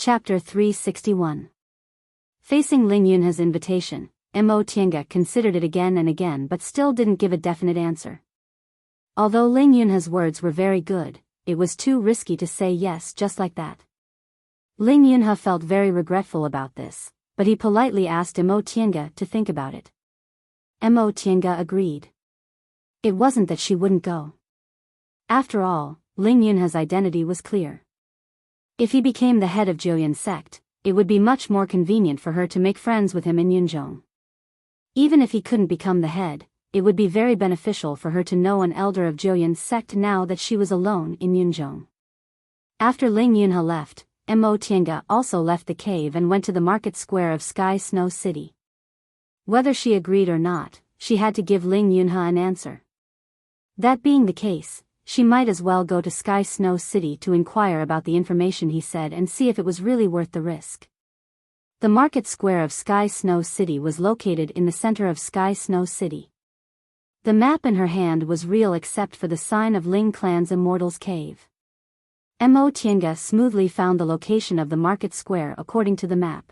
Chapter 361. Facing Ling Yunha's invitation, Mo Tiange considered it again and again but still didn't give a definite answer. Although Ling Yunha's words were very good, it was too risky to say yes just like that. Ling Yunha felt very regretful about this, but he politely asked Mo Tiange to think about it. Mo Tiange agreed. It wasn't that she wouldn't go. After all, Ling Yunha's identity was clear. If he became the head of Jiuyuan sect, it would be much more convenient for her to make friends with him in Yunzhong. Even if he couldn't become the head, it would be very beneficial for her to know an elder of Jiuyuan's sect now that she was alone in Yunzhong. After Ling Yunha left, Mo Tiange also left the cave and went to the market square of Sky Snow City. Whether she agreed or not, she had to give Ling Yunha an answer. That being the case, she might as well go to Sky Snow City to inquire about the information he said and see if it was really worth the risk. The market square of Sky Snow City was located in the center of Sky Snow City. The map in her hand was real except for the sign of Ling Clan's Immortal's Cave. Mo Tiange smoothly found the location of the market square according to the map.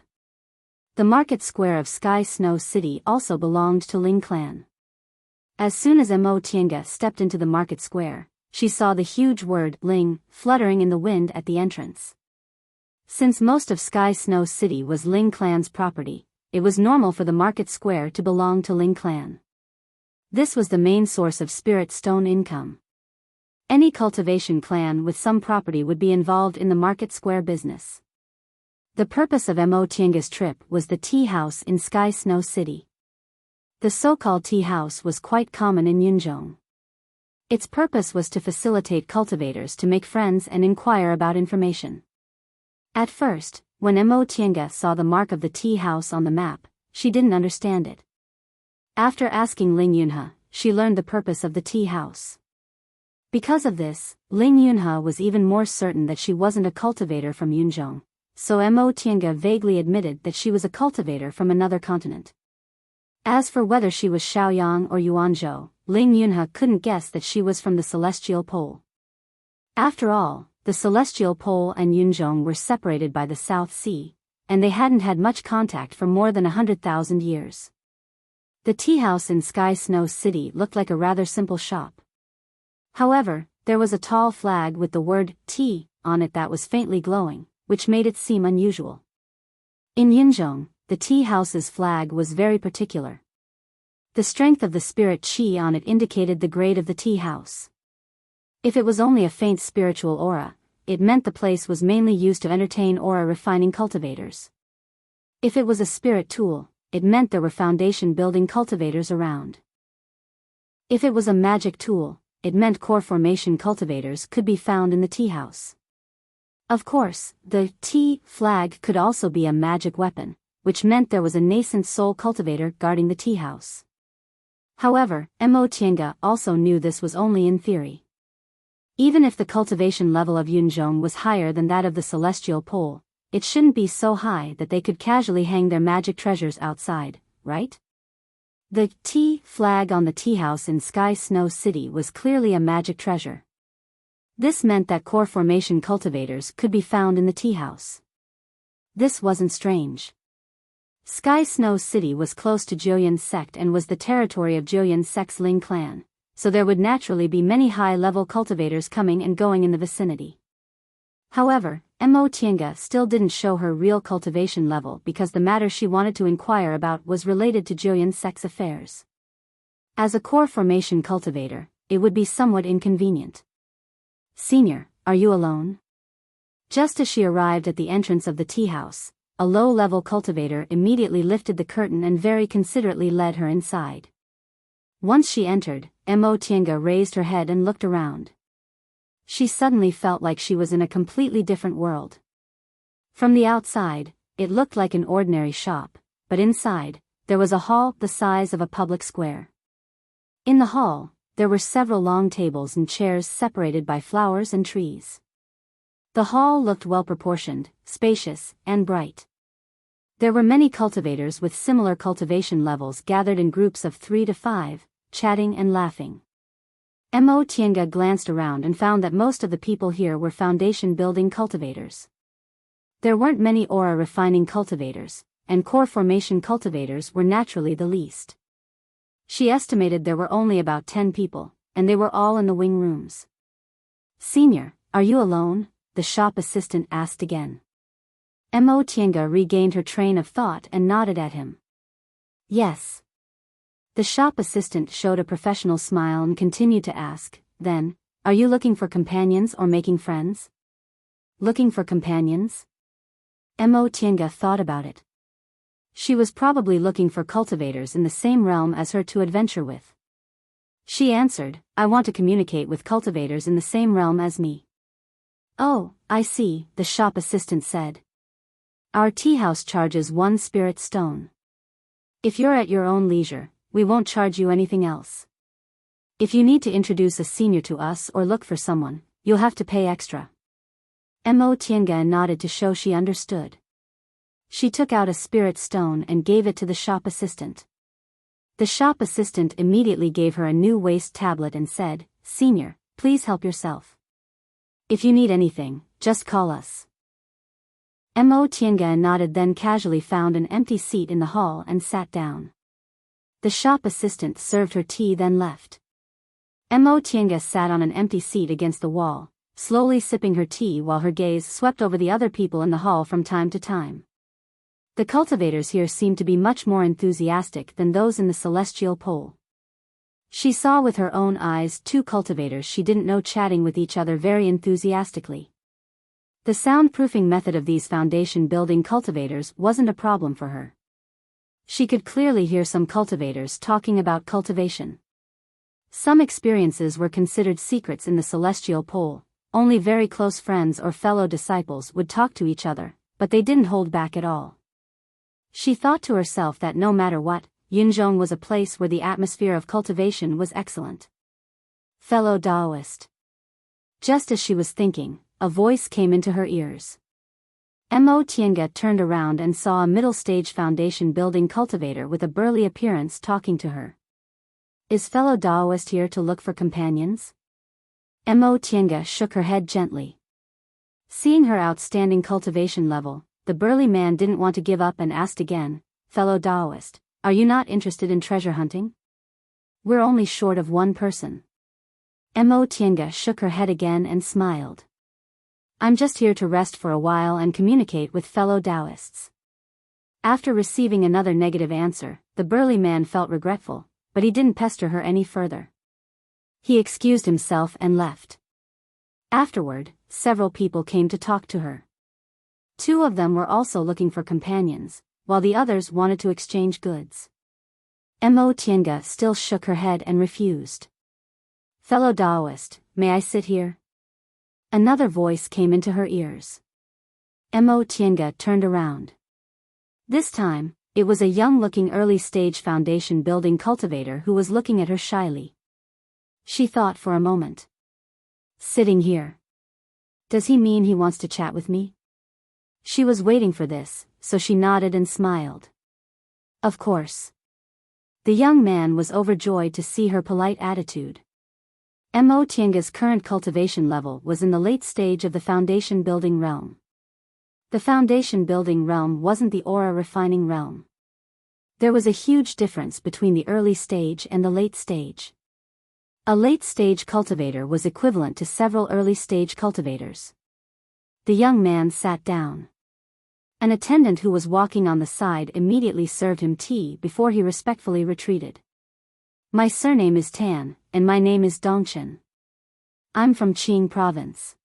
The market square of Sky Snow City also belonged to Ling Clan. As soon as Mo Tiange stepped into the market square, she saw the huge word Ling fluttering in the wind at the entrance. Since most of Sky Snow City was Ling Clan's property, it was normal for the market square to belong to Ling Clan. This was the main source of spirit stone income. Any cultivation clan with some property would be involved in the market square business. The purpose of Mo Tiange's trip was the tea house in Sky Snow City. The so-called tea house was quite common in Yunzhong. Its purpose was to facilitate cultivators to make friends and inquire about information. At first, when Mo Tiange saw the mark of the tea house on the map, she didn't understand it. After asking Ling Yunha, she learned the purpose of the tea house. Because of this, Ling Yunha was even more certain that she wasn't a cultivator from Yunzhong, so Mo Tiange vaguely admitted that she was a cultivator from another continent. As for whether she was Shaoyang or Yuanzhou, Ling Yunha couldn't guess that she was from the Celestial Pole. After all, the Celestial Pole and Yunzhong were separated by the South Sea, and they hadn't had much contact for more than 100,000 years. The tea house in Sky Snow City looked like a rather simple shop. However, there was a tall flag with the word tea on it that was faintly glowing, which made it seem unusual. In Yunzhong, the tea house's flag was very particular. The strength of the spirit qi on it indicated the grade of the tea house. If it was only a faint spiritual aura, it meant the place was mainly used to entertain aura refining cultivators. If it was a spirit tool, it meant there were foundation building cultivators around. If it was a magic tool, it meant core formation cultivators could be found in the tea house. Of course, the tea flag could also be a magic weapon, which meant there was a nascent soul cultivator guarding the tea house. However, Mo Tiange also knew this was only in theory. Even if the cultivation level of Yunzhong was higher than that of the Celestial Pole, it shouldn't be so high that they could casually hang their magic treasures outside, right? The tea flag on the tea house in Sky Snow City was clearly a magic treasure. This meant that core formation cultivators could be found in the tea house. This wasn't strange. Sky Snow City was close to Jiuyuan sect and was the territory of Jiuyuan sect's Ling clan, so there would naturally be many high-level cultivators coming and going in the vicinity. However, Mo Tiange still didn't show her real cultivation level because the matter she wanted to inquire about was related to Jiuyuan sect's affairs. As a core formation cultivator, it would be somewhat inconvenient. "Senior, are you alone?" Just as she arrived at the entrance of the tea house, a low-level cultivator immediately lifted the curtain and very considerately led her inside. Once she entered, Mo Tiange raised her head and looked around. She suddenly felt like she was in a completely different world. From the outside, it looked like an ordinary shop, but inside, there was a hall the size of a public square. In the hall, there were several long tables and chairs separated by flowers and trees. The hall looked well-proportioned, spacious, and bright. There were many cultivators with similar cultivation levels gathered in groups of 3 to 5, chatting and laughing. Mo Tiange glanced around and found that most of the people here were foundation-building cultivators. There weren't many aura refining cultivators, and core formation cultivators were naturally the least. She estimated there were only about 10 people, and they were all in the wing rooms. "Senior, are you alone?" the shop assistant asked again. Mo Tienga regained her train of thought and nodded at him. "Yes." The shop assistant showed a professional smile and continued to ask, "Then, are you looking for companions or making friends?" "Looking for companions?" Mo Tienga thought about it. She was probably looking for cultivators in the same realm as her to adventure with. She answered, "I want to communicate with cultivators in the same realm as me." "Oh, I see," the shop assistant said. "Our tea house charges 1 spirit stone. If you're at your own leisure, we won't charge you anything else. If you need to introduce a senior to us or look for someone, you'll have to pay extra." Mo Tienga nodded to show she understood. She took out a spirit stone and gave it to the shop assistant. The shop assistant immediately gave her a new waste tablet and said, "Senior, please help yourself. If you need anything, just call us." Mo Tienga nodded, then casually found an empty seat in the hall and sat down. The shop assistant served her tea then left. Mo Tienga sat on an empty seat against the wall, slowly sipping her tea while her gaze swept over the other people in the hall from time to time. The cultivators here seemed to be much more enthusiastic than those in the celestial pole. She saw with her own eyes 2 cultivators she didn't know chatting with each other very enthusiastically. The soundproofing method of these foundation building cultivators wasn't a problem for her. She could clearly hear some cultivators talking about cultivation. Some experiences were considered secrets in the celestial pole. Only very close friends or fellow disciples would talk to each other, but they didn't hold back at all. She thought to herself that no matter what, Yunzhong was a place where the atmosphere of cultivation was excellent. Fellow Taoist. Just as she was thinking, a voice came into her ears. Mo Tienga turned around and saw a middle-stage foundation building cultivator with a burly appearance talking to her. "Is fellow Taoist here to look for companions?" Mo Tienga shook her head gently. Seeing her outstanding cultivation level, the burly man didn't want to give up and asked again, "Fellow Taoist, are you not interested in treasure hunting? We're only short of 1 person." Mo Tienga shook her head again and smiled. "I'm just here to rest for a while and communicate with fellow Taoists." After receiving another negative answer, the burly man felt regretful, but he didn't pester her any further. He excused himself and left. Afterward, several people came to talk to her. 2 of them were also looking for companions, while the others wanted to exchange goods. Mo Tienga still shook her head and refused. "Fellow Taoist, may I sit here?" Another voice came into her ears. Mo Tienga turned around. This time, it was a young-looking early-stage foundation building cultivator who was looking at her shyly. She thought for a moment. "Sitting here. Does he mean he wants to chat with me?" She was waiting for this, so she nodded and smiled. "Of course." The young man was overjoyed to see her polite attitude. Mo Tienga's current cultivation level was in the late stage of the foundation building realm. The foundation building realm wasn't the aura refining realm. There was a huge difference between the early stage and the late stage. A late-stage cultivator was equivalent to several early-stage cultivators. The young man sat down. An attendant who was walking on the side immediately served him tea before he respectfully retreated. "My surname is Tan, and my name is Dongchen. I'm from Qing province.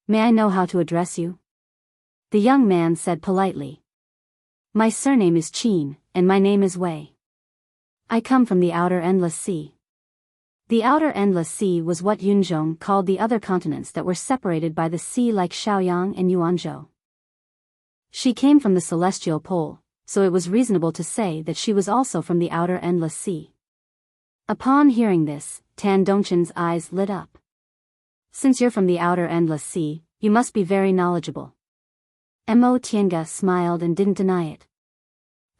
May I know how to address you?" The young man said politely. "My surname is Qin, and my name is Wei. I come from the outer endless sea." The outer endless sea was what Yunzhong called the other continents that were separated by the sea, like Shaoyang and Yuanzhou. She came from the celestial pole, so it was reasonable to say that she was also from the outer endless sea. Upon hearing this, Tan Dongchen's eyes lit up. "Since you're from the outer endless sea, you must be very knowledgeable." Mo Tienga smiled and didn't deny it.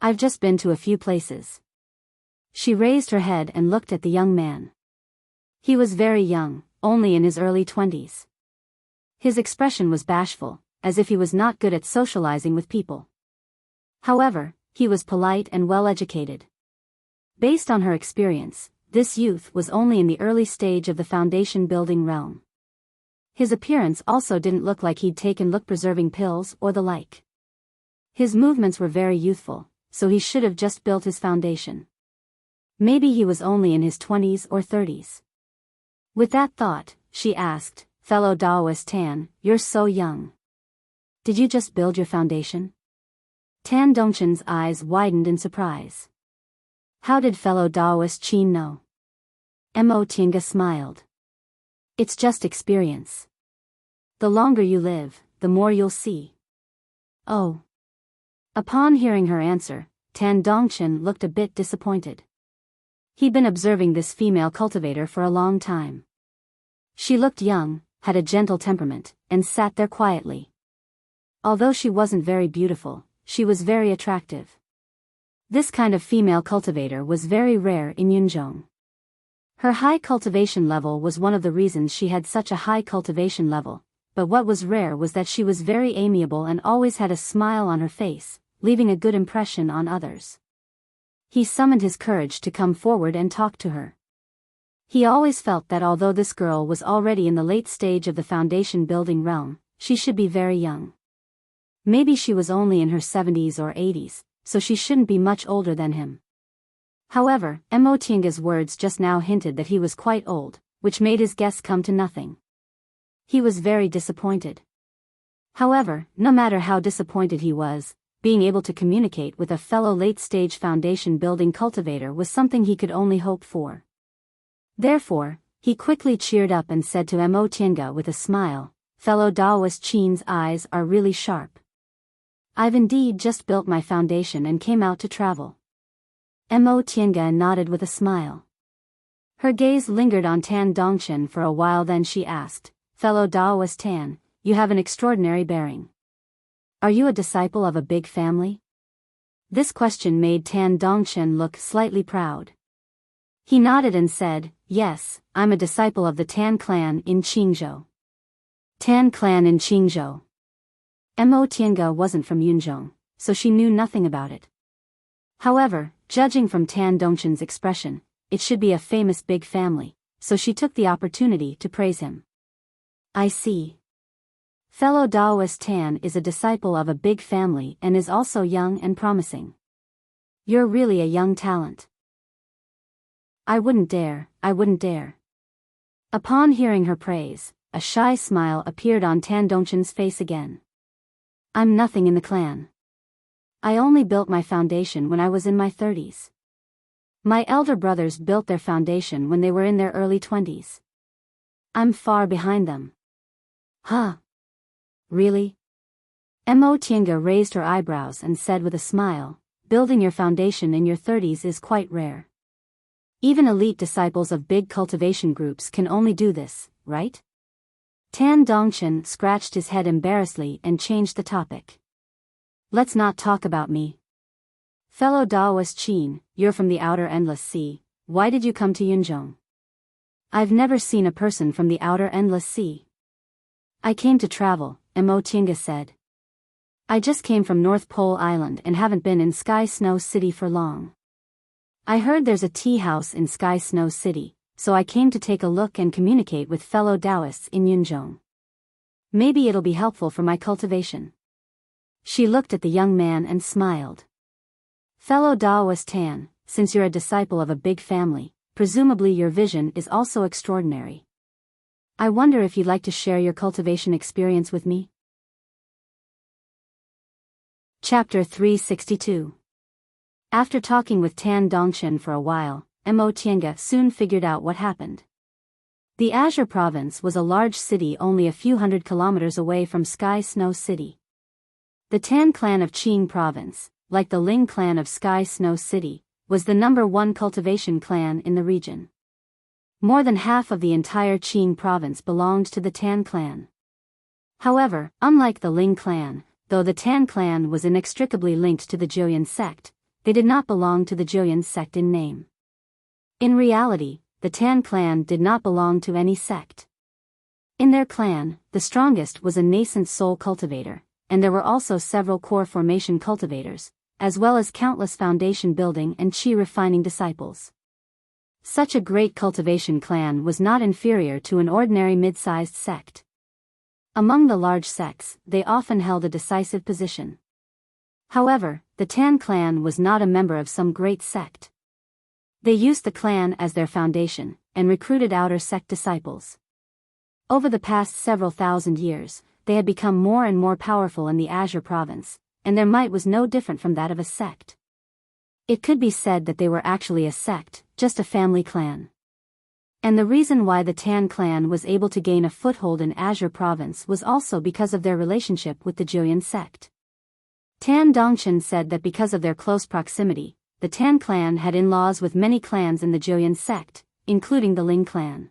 "I've just been to a few places." She raised her head and looked at the young man. He was very young, only in his early 20s. His expression was bashful, as if he was not good at socializing with people. However, he was polite and well-educated. Based on her experience, this youth was only in the early stage of the foundation building realm. His appearance also didn't look like he'd taken look-preserving pills or the like. His movements were very youthful, so he should have just built his foundation. Maybe he was only in his 20s or 30s. With that thought, she asked, "Fellow Daoist Tan, you're so young. Did you just build your foundation?" Tan Dongchen's eyes widened in surprise. How did fellow Daoist Qin know? Mo Tiange smiled. It's just experience. The longer you live, the more you'll see. Oh. Upon hearing her answer, Tan Dongchen looked a bit disappointed. He'd been observing this female cultivator for a long time. She looked young, had a gentle temperament, and sat there quietly. Although she wasn't very beautiful, she was very attractive. This kind of female cultivator was very rare in Yunzhong. Her high cultivation level was one of the reasons she had such a high cultivation level, but what was rare was that she was very amiable and always had a smile on her face, leaving a good impression on others. He summoned his courage to come forward and talk to her. He always felt that although this girl was already in the late stage of the foundation building realm, she should be very young. Maybe she was only in her 70s or 80s, so she shouldn't be much older than him. However, Mo Tiange's words just now hinted that he was quite old, which made his guess come to nothing. He was very disappointed. However, no matter how disappointed he was, being able to communicate with a fellow late-stage foundation building cultivator was something he could only hope for. Therefore, he quickly cheered up and said to Mo Tiange with a smile, "Fellow Daoist Qin's eyes are really sharp. I've indeed just built my foundation and came out to travel." Mo Tiange nodded with a smile. Her gaze lingered on Tan Dongchen for a while, then she asked, "Fellow Daoist Tan, you have an extraordinary bearing. Are you a disciple of a big family?" This question made Tan Dongchen look slightly proud. He nodded and said, "Yes, I'm a disciple of the Tan clan in Qingzhou." Tan clan in Qingzhou. Mo Tiange wasn't from Yunzhong, so she knew nothing about it. However, judging from Tan Dongchen's expression, it should be a famous big family, so she took the opportunity to praise him. "I see. Fellow Daoist Tan is a disciple of a big family and is also young and promising. You're really a young talent." I wouldn't dare. Upon hearing her praise, a shy smile appeared on Tan Dongchen's face again. "I'm nothing in the clan. I only built my foundation when I was in my 30s. My elder brothers built their foundation when they were in their early 20s. I'm far behind them." "Huh? Really?" Mo Tiange raised her eyebrows and said with a smile, "Building your foundation in your 30s is quite rare. Even elite disciples of big cultivation groups can only do this, right?" Tan Dongchen scratched his head embarrassedly and changed the topic. "Let's not talk about me. Fellow Daoist Qin, you're from the outer endless sea. Why did you come to Yunzhong?" "I've never seen a person from the outer endless sea." "I came to travel," Mo Tiange said. "I just came from North Pole Island and haven't been in Sky Snow City for long. I heard there's a tea house in Sky Snow City, so I came to take a look and communicate with fellow Taoists in Yunzhong. Maybe it'll be helpful for my cultivation." She looked at the young man and smiled. "Fellow Daoist Tan, since you're a disciple of a big family, presumably your vision is also extraordinary. I wonder if you'd like to share your cultivation experience with me?" Chapter 362. After talking with Tan Dongchen for a while, Mo Tiange soon figured out what happened. The Azure Province was a large city only a few hundred kilometers away from Sky Snow City. The Tan clan of Qing Province, like the Ling clan of Sky Snow City, was the #1 cultivation clan in the region. More than half of the entire Qing Province belonged to the Tan clan. However, unlike the Ling clan, though the Tan clan was inextricably linked to the Jiuyan sect, they did not belong to the Jiuyan sect in name. In reality, the Tan clan did not belong to any sect. In their clan, the strongest was a nascent soul cultivator, and there were also several core formation cultivators, as well as countless foundation building and chi refining disciples. Such a great cultivation clan was not inferior to an ordinary mid-sized sect. Among the large sects, they often held a decisive position. However, the Tan clan was not a member of some great sect. They used the clan as their foundation, and recruited outer sect disciples. Over the past several thousand years, they had become more and more powerful in the Azure province, and their might was no different from that of a sect. It could be said that they were actually a sect, just a family clan. And the reason why the Tan clan was able to gain a foothold in Azure province was also because of their relationship with the Julian sect. Tan Dongchen said that because of their close proximity, the Tan clan had in-laws with many clans in the Julian sect, including the Ling clan.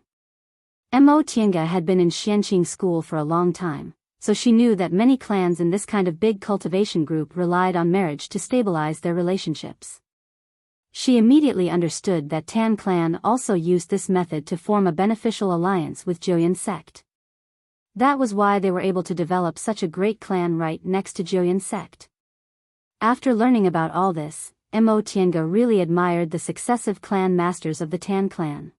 Mo Tiange had been in Xianqing school for a long time, so she knew that many clans in this kind of big cultivation group relied on marriage to stabilize their relationships. She immediately understood that Tan clan also used this method to form a beneficial alliance with Julian sect. That was why they were able to develop such a great clan right next to Julian sect. After learning about all this, Mo Tiange really admired the successive clan masters of the Tan clan.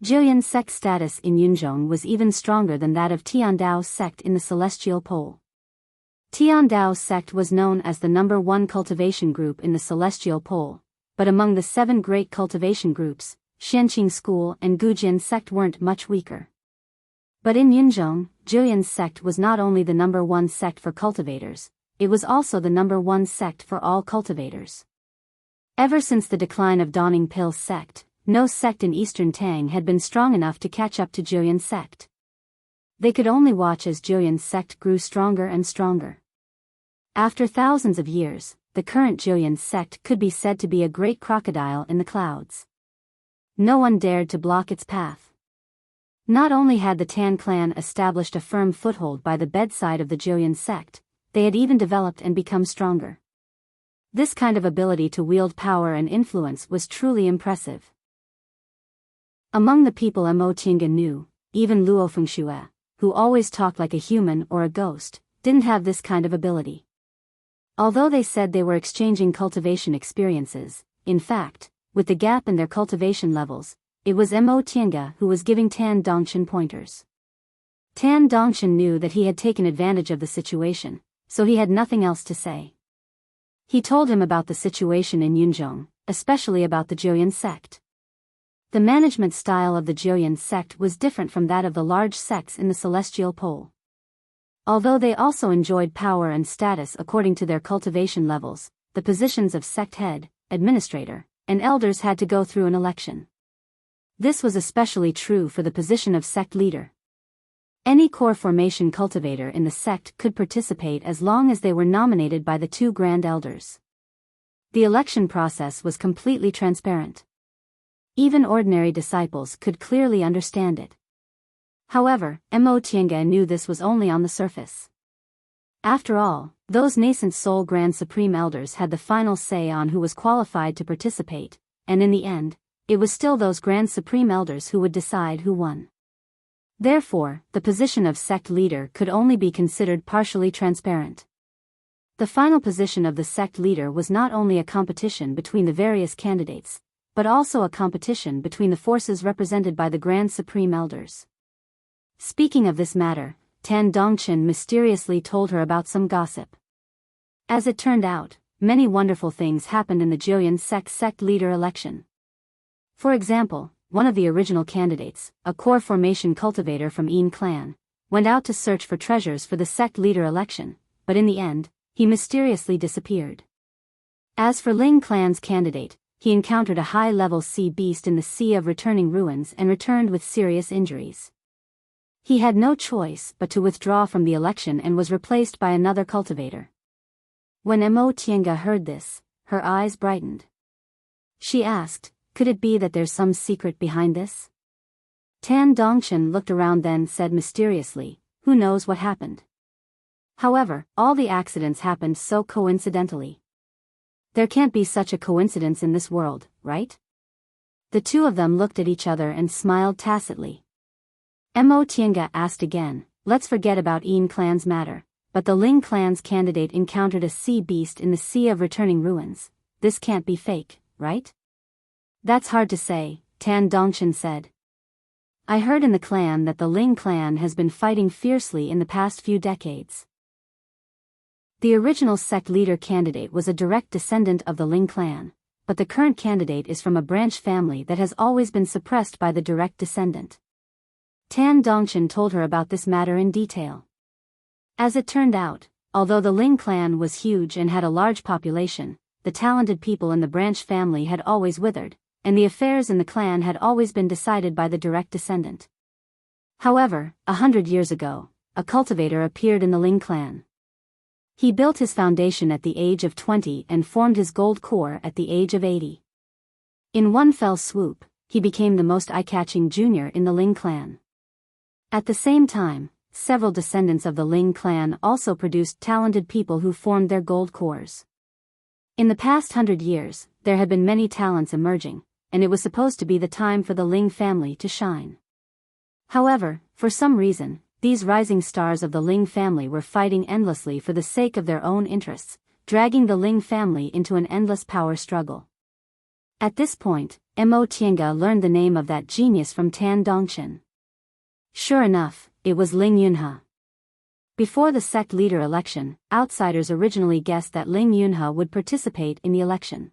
Julian sect status in Yunzhong was even stronger than that of Tiandao's sect in the Celestial Pole. Tiandao's sect was known as the #1 cultivation group in the Celestial Pole, but among the 7 great cultivation groups, Xianqing School and Gujin sect weren't much weaker. But in Yunzhong, Julian's sect was not only the #1 sect for cultivators, it was also the #1 sect for all cultivators. Ever since the decline of Dawning Pill sect, no sect in Eastern Tang had been strong enough to catch up to Julian sect. They could only watch as Julian's sect grew stronger and stronger. After thousands of years, the current Julian sect could be said to be a great crocodile in the clouds. No one dared to block its path. Not only had the Tan clan established a firm foothold by the bedside of the Julian sect, they had even developed and become stronger. This kind of ability to wield power and influence was truly impressive. Among the people Mo Tiange knew, even Luo Fengxue, who always talked like a human or a ghost, didn't have this kind of ability. Although they said they were exchanging cultivation experiences, in fact, with the gap in their cultivation levels, it was Mo Tiange who was giving Tan Dongchen pointers. Tan Dongchen knew that he had taken advantage of the situation, so he had nothing else to say. He told him about the situation in Yunzhong, especially about the Julian sect. The management style of the Julian sect was different from that of the large sects in the Celestial Pole. Although they also enjoyed power and status according to their cultivation levels, the positions of sect head, administrator, and elders had to go through an election. This was especially true for the position of sect leader. Any core formation cultivator in the sect could participate as long as they were nominated by the 2 grand elders. The election process was completely transparent. Even ordinary disciples could clearly understand it. However, Mo Tiange knew this was only on the surface. After all, those nascent soul Grand Supreme Elders had the final say on who was qualified to participate, and in the end, it was still those Grand Supreme Elders who would decide who won. Therefore, the position of sect leader could only be considered partially transparent. The final position of the sect leader was not only a competition between the various candidates, but also a competition between the forces represented by the Grand Supreme Elders. Speaking of this matter, Tan Dongchen mysteriously told her about some gossip. As it turned out, many wonderful things happened in the Julian sect leader election. For example, one of the original candidates, a core formation cultivator from Yin clan, went out to search for treasures for the sect leader election, but in the end, he mysteriously disappeared. As for Ling clan's candidate, he encountered a high-level sea beast in the Sea of Returning Ruins and returned with serious injuries. He had no choice but to withdraw from the election and was replaced by another cultivator. When Mo Tiange heard this, her eyes brightened. She asked, "Could it be that there's some secret behind this?" Tan Dongchen looked around then said mysteriously, "Who knows what happened?" However, all the accidents happened so coincidentally. There can't be such a coincidence in this world, right? The two of them looked at each other and smiled tacitly. Mo Tiange asked again, let's forget about Yin clan's matter, but the Ling clan's candidate encountered a sea beast in the Sea of Returning Ruins. This can't be fake, right? That's hard to say, Tan Dongchen said. I heard in the clan that the Ling clan has been fighting fiercely in the past few decades. The original sect leader candidate was a direct descendant of the Ling clan, but the current candidate is from a branch family that has always been suppressed by the direct descendant. Tan Dongchen told her about this matter in detail. As it turned out, although the Ling clan was huge and had a large population, the talented people in the branch family had always withered, and the affairs in the clan had always been decided by the direct descendant. However, 100 years ago, a cultivator appeared in the Ling clan. He built his foundation at the age of 20 and formed his gold core at the age of 80. In one fell swoop, he became the most eye-catching junior in the Ling clan. At the same time, several descendants of the Ling clan also produced talented people who formed their gold cores. In the past 100 years, there had been many talents emerging, and it was supposed to be the time for the Ling family to shine. However, for some reason, these rising stars of the Ling family were fighting endlessly for the sake of their own interests, dragging the Ling family into an endless power struggle. At this point, Mo Tiange learned the name of that genius from Tan Dongchen. Sure enough, it was Ling Yunhe. Before the sect leader election, outsiders originally guessed that Ling Yunhe would participate in the election.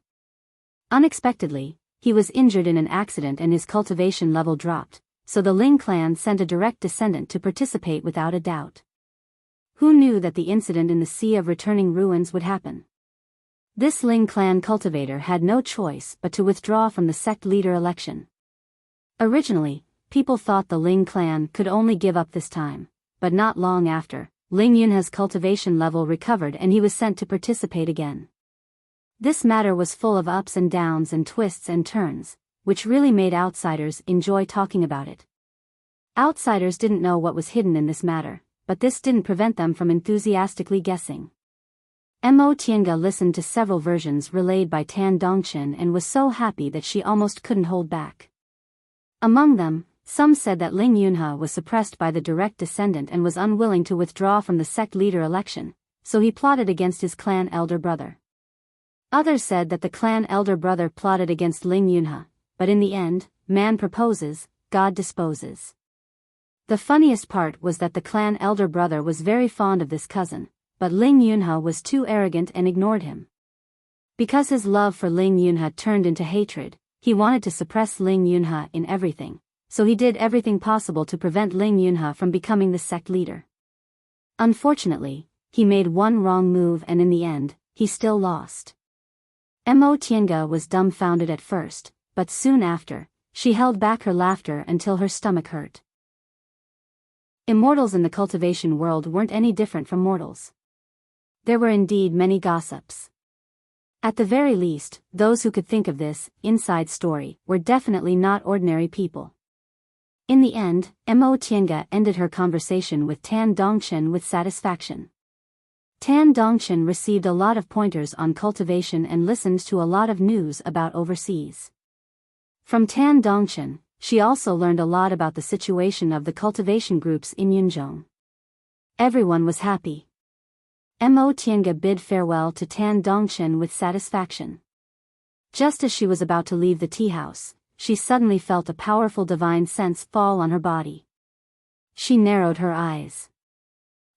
Unexpectedly, he was injured in an accident and his cultivation level dropped, so the Ling clan sent a direct descendant to participate without a doubt. Who knew that the incident in the Sea of Returning Ruins would happen? This Ling clan cultivator had no choice but to withdraw from the sect leader election. Originally, people thought the Ling clan could only give up this time, but not long after, Ling Yunhe's cultivation level recovered and he was sent to participate again. This matter was full of ups and downs and twists and turns, which really made outsiders enjoy talking about it. Outsiders didn't know what was hidden in this matter, but this didn't prevent them from enthusiastically guessing. Mo Tiange listened to several versions relayed by Tan Dongchen and was so happy that she almost couldn't hold back. Among them, some said that Ling Yunhe was suppressed by the direct descendant and was unwilling to withdraw from the sect leader election, so he plotted against his clan elder brother. Others said that the clan elder brother plotted against Ling Yunhe, but in the end, man proposes, God disposes. The funniest part was that the clan elder brother was very fond of this cousin, but Ling Yunhe was too arrogant and ignored him. Because his love for Ling Yunhe turned into hatred, he wanted to suppress Ling Yunhe in everything, so he did everything possible to prevent Ling Yunhe from becoming the sect leader. Unfortunately, he made one wrong move and in the end, he still lost. Mo Tiange was dumbfounded at first, but soon after, she held back her laughter until her stomach hurt. Immortals in the cultivation world weren't any different from mortals. There were indeed many gossips. At the very least, those who could think of this inside story were definitely not ordinary people. In the end, Mo Tiange ended her conversation with Tan Dongchen with satisfaction. Tan Dongchen received a lot of pointers on cultivation and listened to a lot of news about overseas. From Tan Dongchen, she also learned a lot about the situation of the cultivation groups in Yunzhong. Everyone was happy. Mo Tiange bid farewell to Tan Dongchen with satisfaction. Just as she was about to leave the tea house, she suddenly felt a powerful divine sense fall on her body. She narrowed her eyes.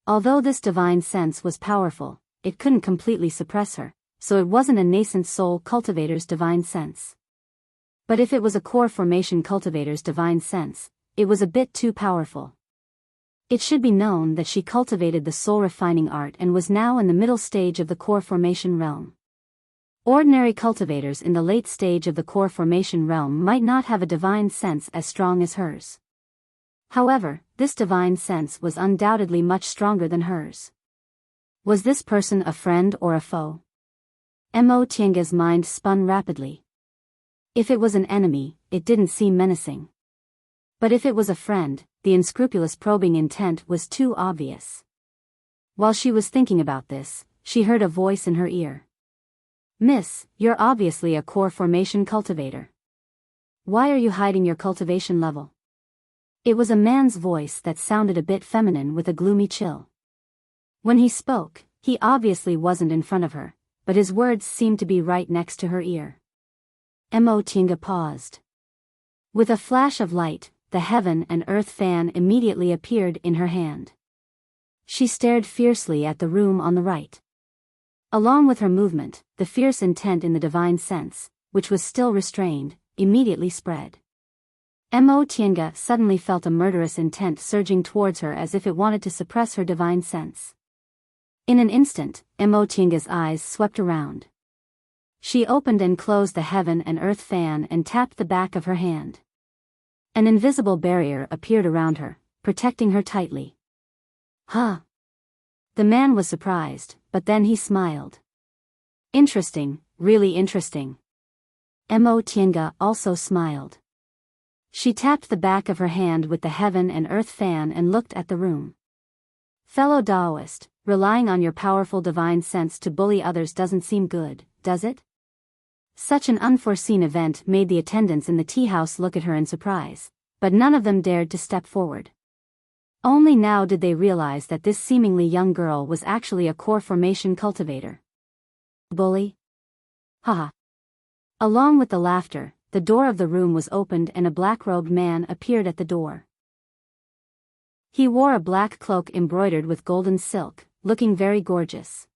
Although this divine sense was powerful, it couldn't completely suppress her, so it wasn't a nascent soul cultivator's divine sense. But if it was a core formation cultivator's divine sense, it was a bit too powerful. It should be known that she cultivated the soul refining art and was now in the middle stage of the core formation realm. Ordinary cultivators in the late stage of the core formation realm might not have a divine sense as strong as hers. However, this divine sense was undoubtedly much stronger than hers. Was this person a friend or a foe? Mo Tiange's mind spun rapidly. If it was an enemy, it didn't seem menacing. But if it was a friend, the unscrupulous probing intent was too obvious. While she was thinking about this, she heard a voice in her ear. "Miss, you're obviously a core formation cultivator. Why are you hiding your cultivation level?" It was a man's voice that sounded a bit feminine with a gloomy chill. When he spoke, he obviously wasn't in front of her, but his words seemed to be right next to her ear. Enchanting paused. With a flash of light, the heaven and earth fan immediately appeared in her hand. She stared fiercely at the room on the right. Along with her movement, the fierce intent in the divine sense, which was still restrained, immediately spread. Enchanting suddenly felt a murderous intent surging towards her as if it wanted to suppress her divine sense. In an instant, Enchanting's eyes swept around. She opened and closed the heaven and earth fan and tapped the back of her hand. An invisible barrier appeared around her, protecting her tightly. Huh? The man was surprised, but then he smiled. Interesting, really interesting. Enchanting also smiled. She tapped the back of her hand with the heaven and earth fan and looked at the room. Fellow Taoist, relying on your powerful divine sense to bully others doesn't seem good, does it? Such an unforeseen event made the attendants in the tea house look at her in surprise, but none of them dared to step forward. Only now did they realize that this seemingly young girl was actually a core formation cultivator. Bully? Haha. Along with the laughter, the door of the room was opened and a black-robed man appeared at the door. He wore a black cloak embroidered with golden silk, looking very gorgeous.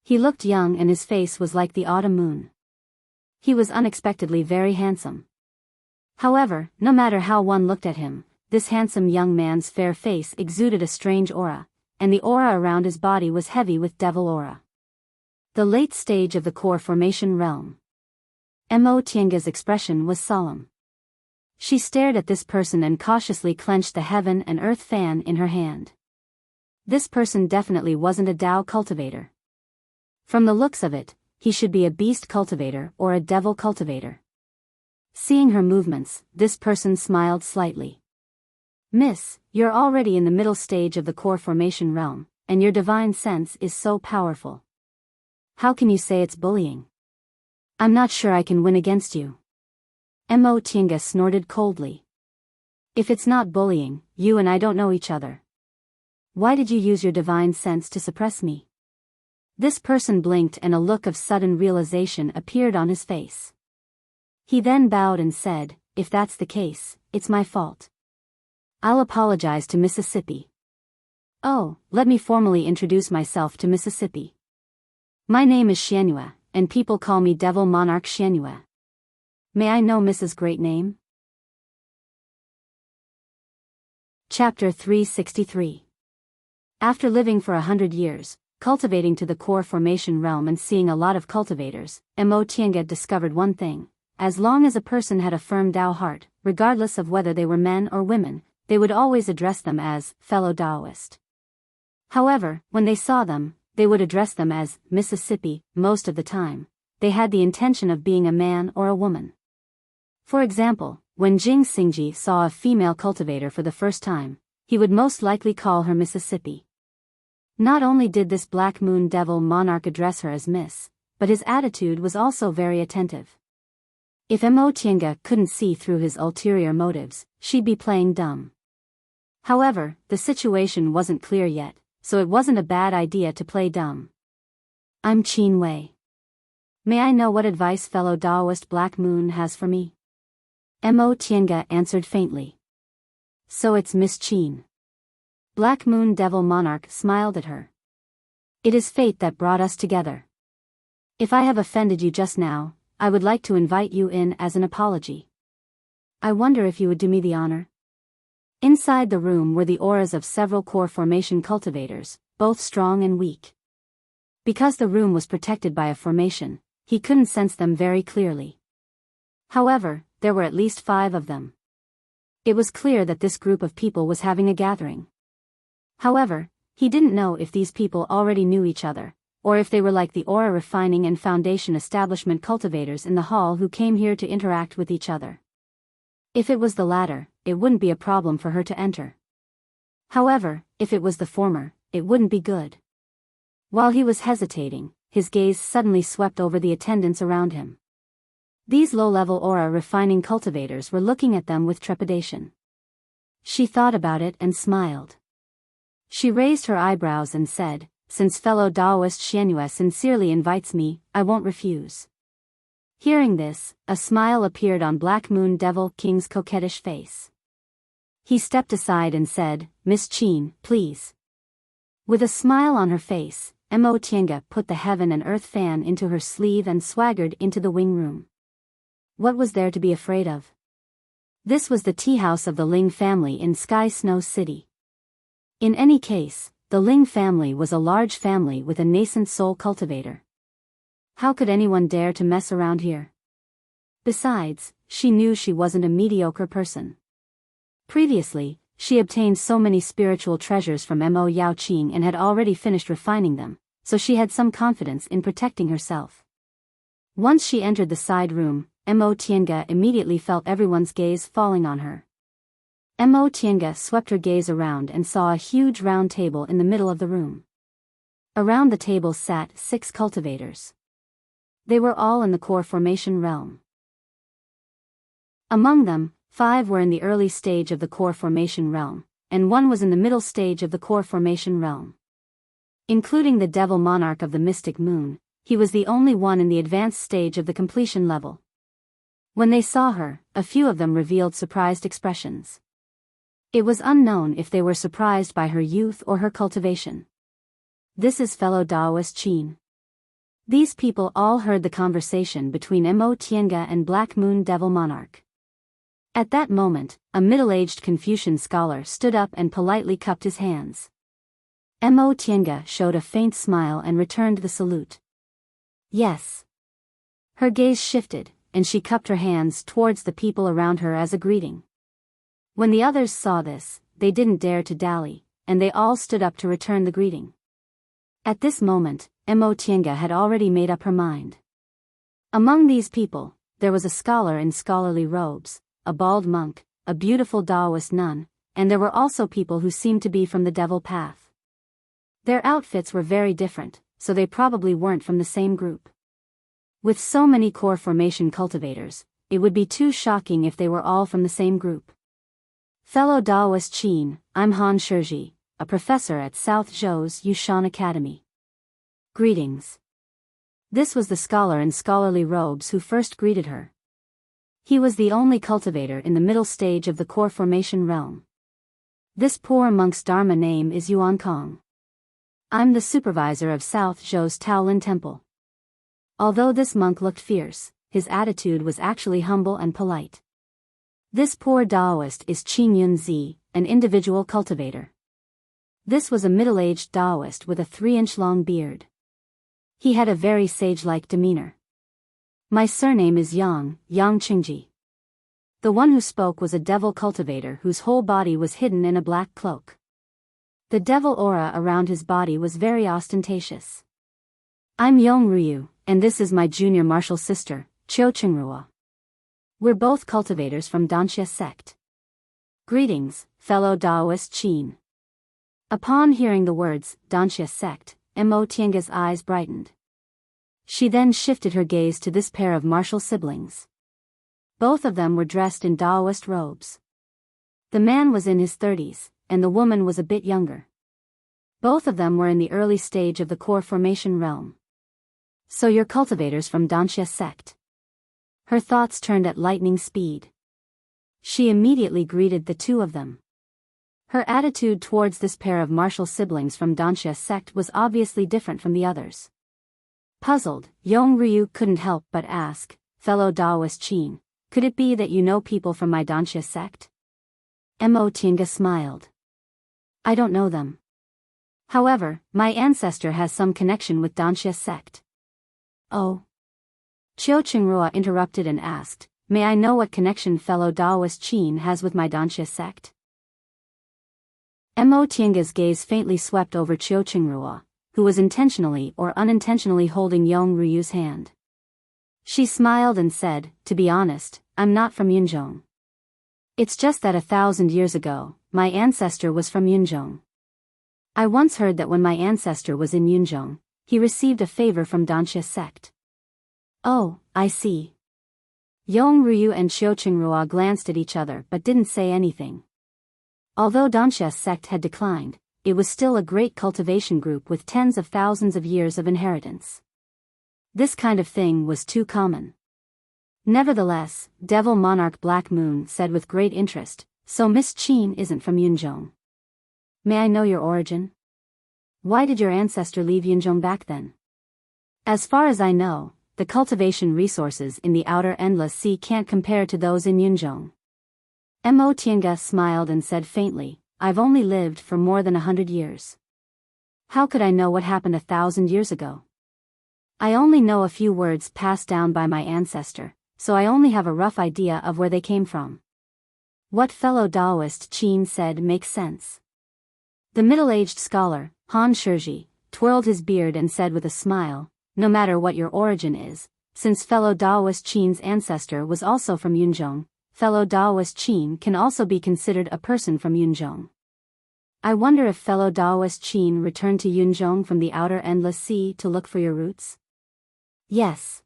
He looked young and his face was like the autumn moon. He was unexpectedly very handsome. However, no matter how one looked at him, this handsome young man's fair face exuded a strange aura, and the aura around his body was heavy with devil aura. The late stage of the core formation realm. Enchanting's expression was solemn. She stared at this person and cautiously clenched the heaven and earth fan in her hand. This person definitely wasn't a Tao cultivator. From the looks of it, he should be a beast cultivator or a devil cultivator. Seeing her movements, this person smiled slightly. Miss, you're already in the middle stage of the core formation realm, and your divine sense is so powerful. How can you say it's bullying? I'm not sure I can win against you. Enchanting snorted coldly. If it's not bullying, you and I don't know each other. Why did you use your divine sense to suppress me? This person blinked and a look of sudden realization appeared on his face. He then bowed and said, if that's the case, it's my fault. I'll apologize to Mississippi. Oh, let me formally introduce myself to Mississippi. My name is Xianyue, and people call me Devil Monarch Xianyue. May I know Mrs. Great Name? Chapter 363. After living for 100 years, cultivating to the core formation realm and seeing a lot of cultivators, Enchanting discovered one thing: as long as a person had a firm Tao heart, regardless of whether they were men or women, they would always address them as fellow Taoist. However, when they saw them, they would address them as Mississippi. Most of the time, they had the intention of being a man or a woman. For example, when Jing Xingji saw a female cultivator for the first time, he would most likely call her Mississippi. Not only did this Black Moon Devil Monarch address her as Miss, but his attitude was also very attentive. If Enchanting couldn't see through his ulterior motives, she'd be playing dumb. However, the situation wasn't clear yet, so it wasn't a bad idea to play dumb. I'm Qin Wei. May I know what advice fellow Taoist Black Moon has for me? Enchanting answered faintly. So it's Miss Qin. Black Moon Devil Monarch smiled at her. It is fate that brought us together. If I have offended you just now, I would like to invite you in as an apology. I wonder if you would do me the honor? Inside the room were the auras of several core formation cultivators, both strong and weak. Because the room was protected by a formation, he couldn't sense them very clearly. However, there were at least 5 of them. It was clear that this group of people was having a gathering. However, he didn't know if these people already knew each other, or if they were like the aura refining and foundation establishment cultivators in the hall who came here to interact with each other. If it was the latter, it wouldn't be a problem for her to enter. However, if it was the former, it wouldn't be good. While he was hesitating, his gaze suddenly swept over the attendants around him. These low-level aura refining cultivators were looking at them with trepidation. She thought about it and smiled. She raised her eyebrows and said, "Since fellow Taoist Xianyue sincerely invites me, I won't refuse." Hearing this, a smile appeared on Black Moon Devil King's coquettish face. He stepped aside and said, "Miss Qin, please." With a smile on her face, Mo Tiange put the heaven and earth fan into her sleeve and swaggered into the wing room. What was there to be afraid of? This was the tea house of the Ling family in Sky Snow City. In any case, the Ling family was a large family with a nascent soul cultivator. How could anyone dare to mess around here? Besides, she knew she wasn't a mediocre person. Previously, she obtained so many spiritual treasures from Mo Yaoqing and had already finished refining them, so she had some confidence in protecting herself. Once she entered the side room, Mo Tiange immediately felt everyone's gaze falling on her. Mo Tiange swept her gaze around and saw a huge round table in the middle of the room. Around the table sat 6 cultivators. They were all in the core formation realm. Among them, 5 were in the early stage of the core formation realm, and 1 was in the middle stage of the core formation realm. Including the devil monarch of the mystic moon, he was the only one in the advanced stage of the completion level. When they saw her, a few of them revealed surprised expressions. It was unknown if they were surprised by her youth or her cultivation. This is fellow Taoist Qin. These people all heard the conversation between Mo Tiange and Black Moon Devil Monarch. At that moment, a middle-aged Confucian scholar stood up and politely cupped his hands. Mo Tiange showed a faint smile and returned the salute. Yes. Her gaze shifted, and she cupped her hands towards the people around her as a greeting. When the others saw this, they didn't dare to dally, and they all stood up to return the greeting. At this moment, Mo Tiange had already made up her mind. Among these people, there was a scholar in scholarly robes, a bald monk, a beautiful Taoist nun, and there were also people who seemed to be from the devil path. Their outfits were very different, so they probably weren't from the same group. With so many core formation cultivators, it would be too shocking if they were all from the same group. Fellow Taoist Qin, I'm Han Shizhi, a professor at South Zhou's Yushan Academy. Greetings. This was the scholar in scholarly robes who first greeted her. He was the only cultivator in the middle stage of the core formation realm. This poor monk's dharma name is Yuan Kong. I'm the supervisor of South Zhou's Taolin Temple. Although this monk looked fierce, his attitude was actually humble and polite. This poor Taoist is Qin Yunzi, an individual cultivator. This was a middle-aged Taoist with a 3-inch-long beard. He had a very sage-like demeanor. My surname is Yang Qingji. The one who spoke was a devil cultivator whose whole body was hidden in a black cloak. The devil aura around his body was very ostentatious. I'm Yong Ryu, and this is my junior martial sister, Qiu Qingrua. We're both cultivators from Danxia sect. Greetings, fellow Taoist Qin. Upon hearing the words, Danxia sect, Mo Tiange's eyes brightened. She then shifted her gaze to this pair of martial siblings. Both of them were dressed in Taoist robes. The man was in his 30s, and the woman was a bit younger. Both of them were in the early stage of the core formation realm. So you're cultivators from Danxia sect. Her thoughts turned at lightning speed. She immediately greeted the two of them. Her attitude towards this pair of martial siblings from Danxia sect was obviously different from the others. Puzzled, Yong Ryu couldn't help but ask, fellow Taoist Qin, could it be that you know people from my Danxia sect? Mo Tiange smiled. I don't know them. However, my ancestor has some connection with Danxia sect. Oh. Qiu Qingrua interrupted and asked, may I know what connection fellow Taoist Qin has with my Danxia sect? Mo Tiange's gaze faintly swept over Qiu Qingrua, who was intentionally or unintentionally holding Yong Ryu's hand. She smiled and said, to be honest, I'm not from Yunzhong. It's just that 1,000 years ago, my ancestor was from Yunzhong. I once heard that when my ancestor was in Yunzhong, he received a favor from Danxia sect. Oh, I see. Yong Ryu and Qiu Qingrua glanced at each other but didn't say anything. Although Dansha's sect had declined, it was still a great cultivation group with tens of thousands of years of inheritance. This kind of thing was too common. Nevertheless, Devil Monarch Black Moon said with great interest, "So Miss Qin isn't from Yunzhong. May I know your origin? Why did your ancestor leave Yunzhong back then?" "As far as I know, the cultivation resources in the outer endless sea can't compare to those in Yunzhong." Mo Tiange smiled and said faintly, "I've only lived for more than 100 years. How could I know what happened 1,000 years ago? I only know a few words passed down by my ancestor, so I only have a rough idea of where they came from." What fellow Taoist Qin said makes sense. The middle-aged scholar, Han Shiji, twirled his beard and said with a smile, "No matter what your origin is, since fellow Taoist Qin's ancestor was also from Yunzhong, fellow Taoist Qin can also be considered a person from Yunzhong. I wonder if fellow Taoist Qin returned to Yunzhong from the outer endless sea to look for your roots?" "Yes."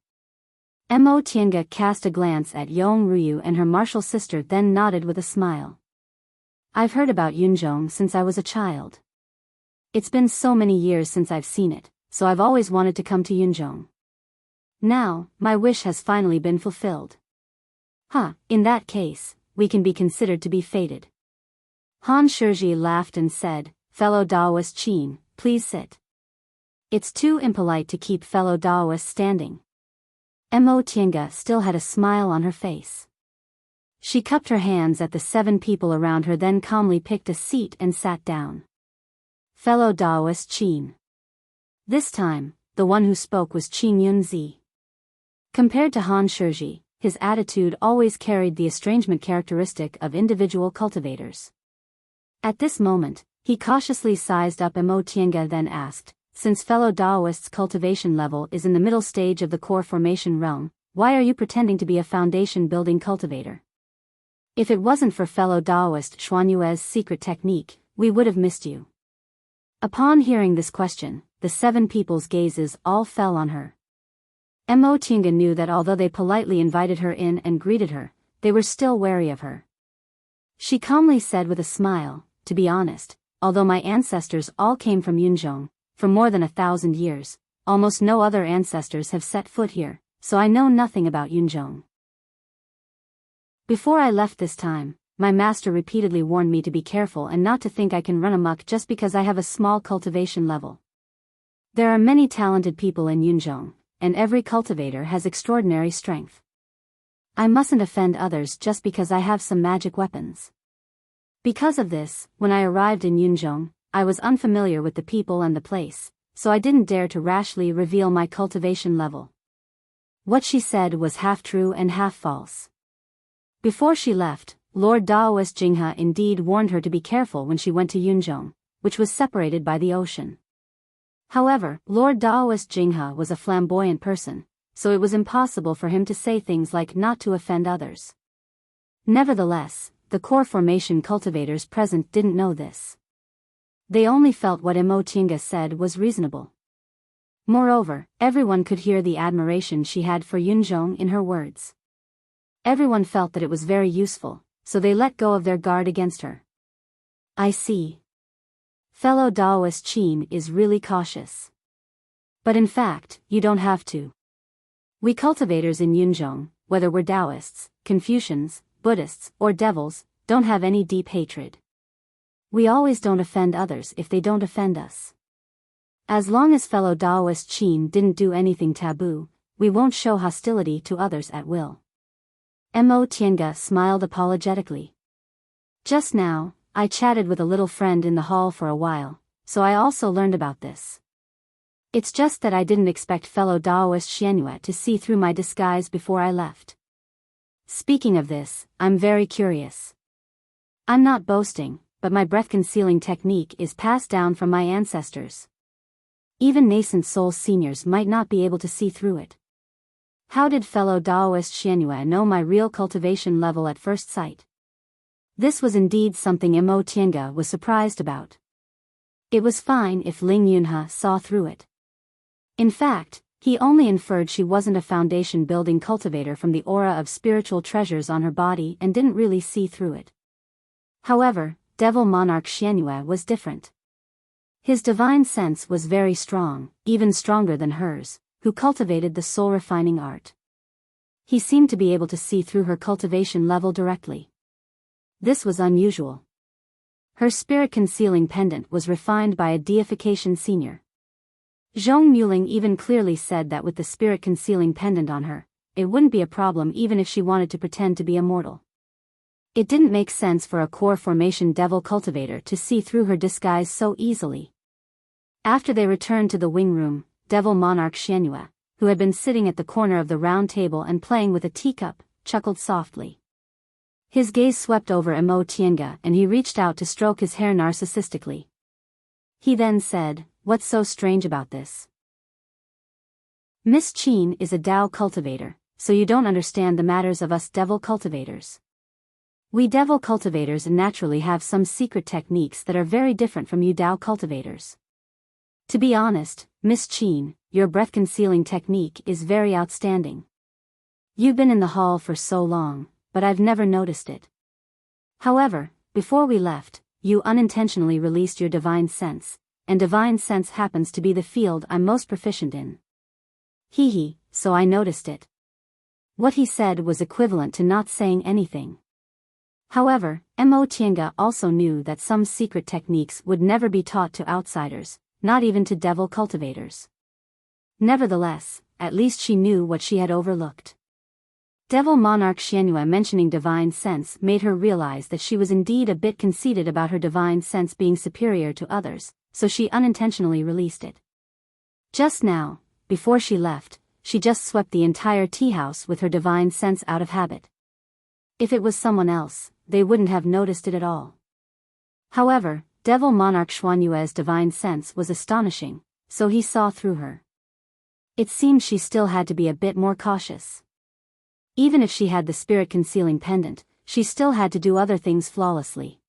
Mo Tiange cast a glance at Yong Ruyu and her martial sister, then nodded with a smile. "I've heard about Yunzhong since I was a child. It's been so many years since I've seen it, so I've always wanted to come to Yunzhong. Now, my wish has finally been fulfilled." In that case, we can be considered to be fated." Han Shiji laughed and said, "Fellow Taoist Qin, please sit. It's too impolite to keep fellow Taoists standing." Mo Tiange still had a smile on her face. She cupped her hands at the 7 people around her, then calmly picked a seat and sat down. "Fellow Taoist Qin." This time, the one who spoke was Qin Yunzi. Compared to Han Shiji, his attitude always carried the estrangement characteristic of individual cultivators. At this moment, he cautiously sized up Mo Tiange, then asked, "Since fellow Taoist's cultivation level is in the middle stage of the core formation realm, why are you pretending to be a foundation-building cultivator? If it wasn't for fellow Taoist Xuanyue's secret technique, we would have missed you." Upon hearing this question, the 7 people's gazes all fell on her. Mo Tiange knew that although they politely invited her in and greeted her, they were still wary of her. She calmly said with a smile, "To be honest, although my ancestors all came from Yunzhong, for more than 1,000 years, almost no other ancestors have set foot here, so I know nothing about Yunzhong. Before I left this time, my master repeatedly warned me to be careful and not to think I can run amok just because I have a small cultivation level. There are many talented people in Yunzhong, and every cultivator has extraordinary strength. I mustn't offend others just because I have some magic weapons." Because of this, when I arrived in Yunzhong, I was unfamiliar with the people and the place, so I didn't dare to rashly reveal my cultivation level. What she said was half true and half false. Before she left, Lord Taoist Jinghe indeed warned her to be careful when she went to Yunzhong, which was separated by the ocean. However, Lord Taoist Jinghe was a flamboyant person, so it was impossible for him to say things like not to offend others. Nevertheless, the core formation cultivators present didn't know this. They only felt what Mo Tiange said was reasonable. Moreover, everyone could hear the admiration she had for Yunzhong in her words. Everyone felt that it was very useful, so they let go of their guard against her. "I see. Fellow Taoist Qin is really cautious. But in fact, you don't have to. We cultivators in Yunzhong, whether we're Taoists, Confucians, Buddhists, or devils, don't have any deep hatred. We always don't offend others if they don't offend us. As long as fellow Taoist Qin didn't do anything taboo, we won't show hostility to others at will." Mo Tiange smiled apologetically. "Just now, I chatted with a little friend in the hall for a while, so I also learned about this. It's just that I didn't expect fellow Taoist Xuanyue to see through my disguise before I left. Speaking of this, I'm very curious. I'm not boasting, but my breath-concealing technique is passed down from my ancestors. Even nascent soul seniors might not be able to see through it. How did fellow Taoist Xuanyue know my real cultivation level at first sight?" This was indeed something Mo Tiange was surprised about. It was fine if Ling Yunhe saw through it. In fact, he only inferred she wasn't a foundation-building cultivator from the aura of spiritual treasures on her body and didn't really see through it. However, Devil Monarch Xianyue was different. His divine sense was very strong, even stronger than hers, who cultivated the soul-refining art. He seemed to be able to see through her cultivation level directly. This was unusual. Her spirit-concealing pendant was refined by a deification senior. Zhong Muling even clearly said that with the spirit-concealing pendant on her, it wouldn't be a problem even if she wanted to pretend to be immortal. It didn't make sense for a core formation devil cultivator to see through her disguise so easily. After they returned to the wing room, Devil Monarch Xianyue, who had been sitting at the corner of the round table and playing with a teacup, chuckled softly. His gaze swept over Emo Tiange and he reached out to stroke his hair narcissistically. He then said, "What's so strange about this? Miss Qin is a Dao cultivator, so you don't understand the matters of us devil cultivators. We devil cultivators naturally have some secret techniques that are very different from you Dao cultivators. To be honest, Miss Qin, your breath-concealing technique is very outstanding. You've been in the hall for so long, but I've never noticed it. However, before we left, you unintentionally released your divine sense, and divine sense happens to be the field I'm most proficient in. Hee, so I noticed it." What he said was equivalent to not saying anything. However, Mo Tiange also knew that some secret techniques would never be taught to outsiders, not even to devil cultivators. Nevertheless, at least she knew what she had overlooked. Devil Monarch Xianyue mentioning divine sense made her realize that she was indeed a bit conceited about her divine sense being superior to others, so she unintentionally released it. Just now, before she left, she just swept the entire tea house with her divine sense out of habit. If it was someone else, they wouldn't have noticed it at all. However, Devil Monarch Xianyue's divine sense was astonishing, so he saw through her. It seemed she still had to be a bit more cautious. Even if she had the spirit-concealing pendant, she still had to do other things flawlessly.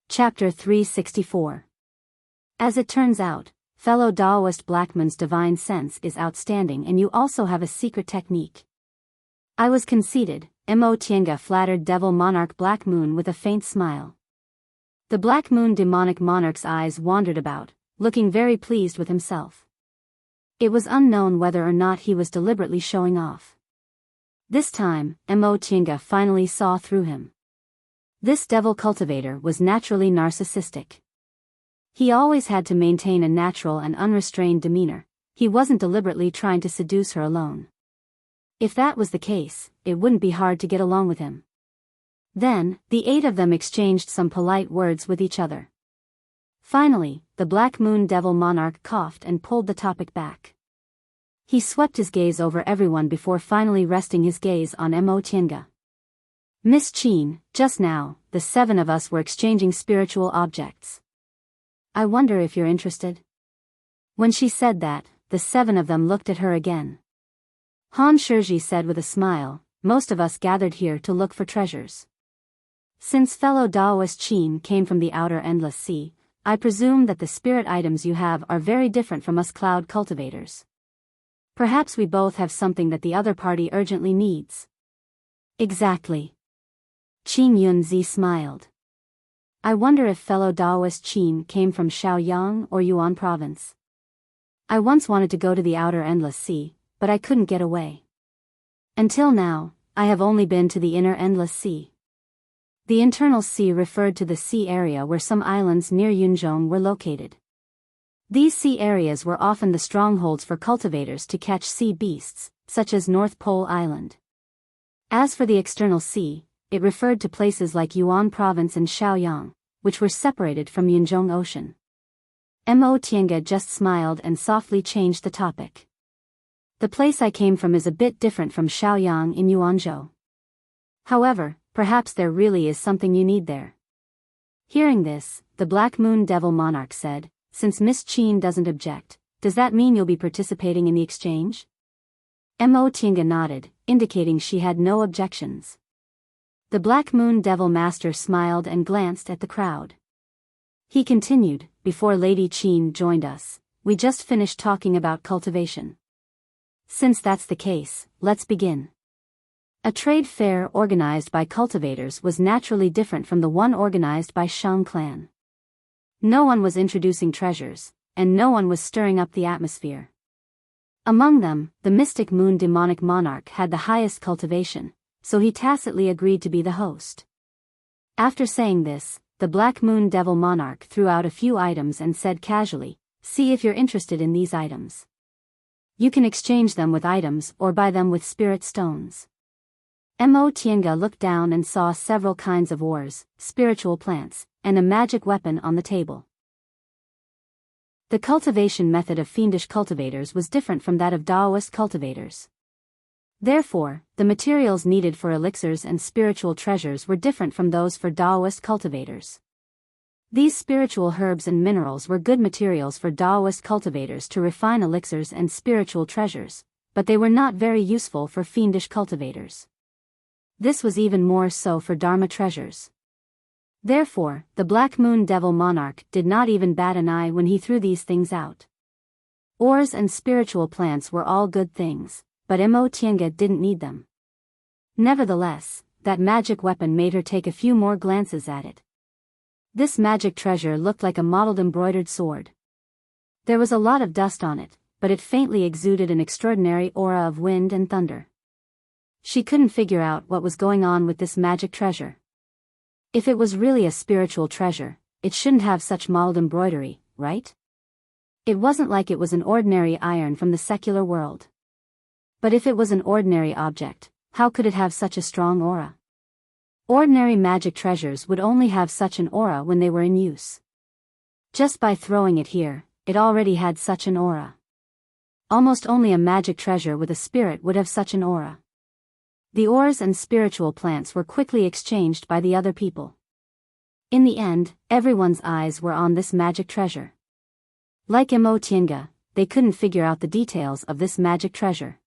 Chapter 364. As it turns out, fellow Daoist Blackman's divine sense is outstanding and you also have a secret technique. I was conceited, Mo Tiange flattered Devil Monarch Black Moon with a faint smile. The Black Moon demonic monarch's eyes wandered about, looking very pleased with himself. It was unknown whether or not he was deliberately showing off. This time, Mo Tiange finally saw through him. This devil cultivator was naturally narcissistic. He always had to maintain a natural and unrestrained demeanor. He wasn't deliberately trying to seduce her alone. If that was the case, it wouldn't be hard to get along with him. Then, the 8 of them exchanged some polite words with each other. Finally, the Black Moon Devil Monarch coughed and pulled the topic back. He swept his gaze over everyone before finally resting his gaze on Mo Tiange. "Miss Qin, just now, the 7 of us were exchanging spiritual objects. I wonder if you're interested?" When she said that, the 7 of them looked at her again. Han Shizhi said with a smile, "Most of us gathered here to look for treasures. Since fellow Daoist Qin came from the outer endless sea, I presume that the spirit items you have are very different from us cloud cultivators. Perhaps we both have something that the other party urgently needs." "Exactly." Qin Yunzi smiled. "I wonder if fellow Daoist Qin came from Shaoyang or Yuan province. I once wanted to go to the outer endless sea, but I couldn't get away. Until now, I have only been to the inner endless sea." The internal sea referred to the sea area where some islands near Yunzhong were located. These sea areas were often the strongholds for cultivators to catch sea beasts, such as North Pole Island. As for the external sea, it referred to places like Yuan Province and Shaoyang, which were separated from Yunzhong Ocean. Mo Tiange just smiled and softly changed the topic. "The place I came from is a bit different from Shaoyang in Yuanzhou. However, perhaps there really is something you need there." Hearing this, the Black Moon Devil Monarch said, "Since Miss Qin doesn't object, does that mean you'll be participating in the exchange?" Mo Tiange nodded, indicating she had no objections. The Black Moon Devil Master smiled and glanced at the crowd. He continued, "Before Lady Qin joined us, we just finished talking about cultivation. Since that's the case, let's begin." A trade fair organized by cultivators was naturally different from the one organized by Shang clan. No one was introducing treasures, and no one was stirring up the atmosphere. Among them, the mystic moon demonic monarch had the highest cultivation, so he tacitly agreed to be the host. After saying this, the black moon devil monarch threw out a few items and said casually, "See if you're interested in these items. You can exchange them with items or buy them with spirit stones." Mo Tiange looked down and saw several kinds of ores, spiritual plants, and a magic weapon on the table. The cultivation method of fiendish cultivators was different from that of Daoist cultivators. Therefore, the materials needed for elixirs and spiritual treasures were different from those for Daoist cultivators. These spiritual herbs and minerals were good materials for Daoist cultivators to refine elixirs and spiritual treasures, but they were not very useful for fiendish cultivators. This was even more so for Dharma treasures. Therefore, the Black Moon Devil Monarch did not even bat an eye when he threw these things out. Ores and spiritual plants were all good things, but Mo Tiange didn't need them. Nevertheless, that magic weapon made her take a few more glances at it. This magic treasure looked like a mottled embroidered sword. There was a lot of dust on it, but it faintly exuded an extraordinary aura of wind and thunder. She couldn't figure out what was going on with this magic treasure. If it was really a spiritual treasure, it shouldn't have such mottled embroidery, right? It wasn't like it was an ordinary iron from the secular world. But if it was an ordinary object, how could it have such a strong aura? Ordinary magic treasures would only have such an aura when they were in use. Just by throwing it here, it already had such an aura. Almost only a magic treasure with a spirit would have such an aura. The ores and spiritual plants were quickly exchanged by the other people. In the end, everyone's eyes were on this magic treasure. Like Mo Tiange, they couldn't figure out the details of this magic treasure.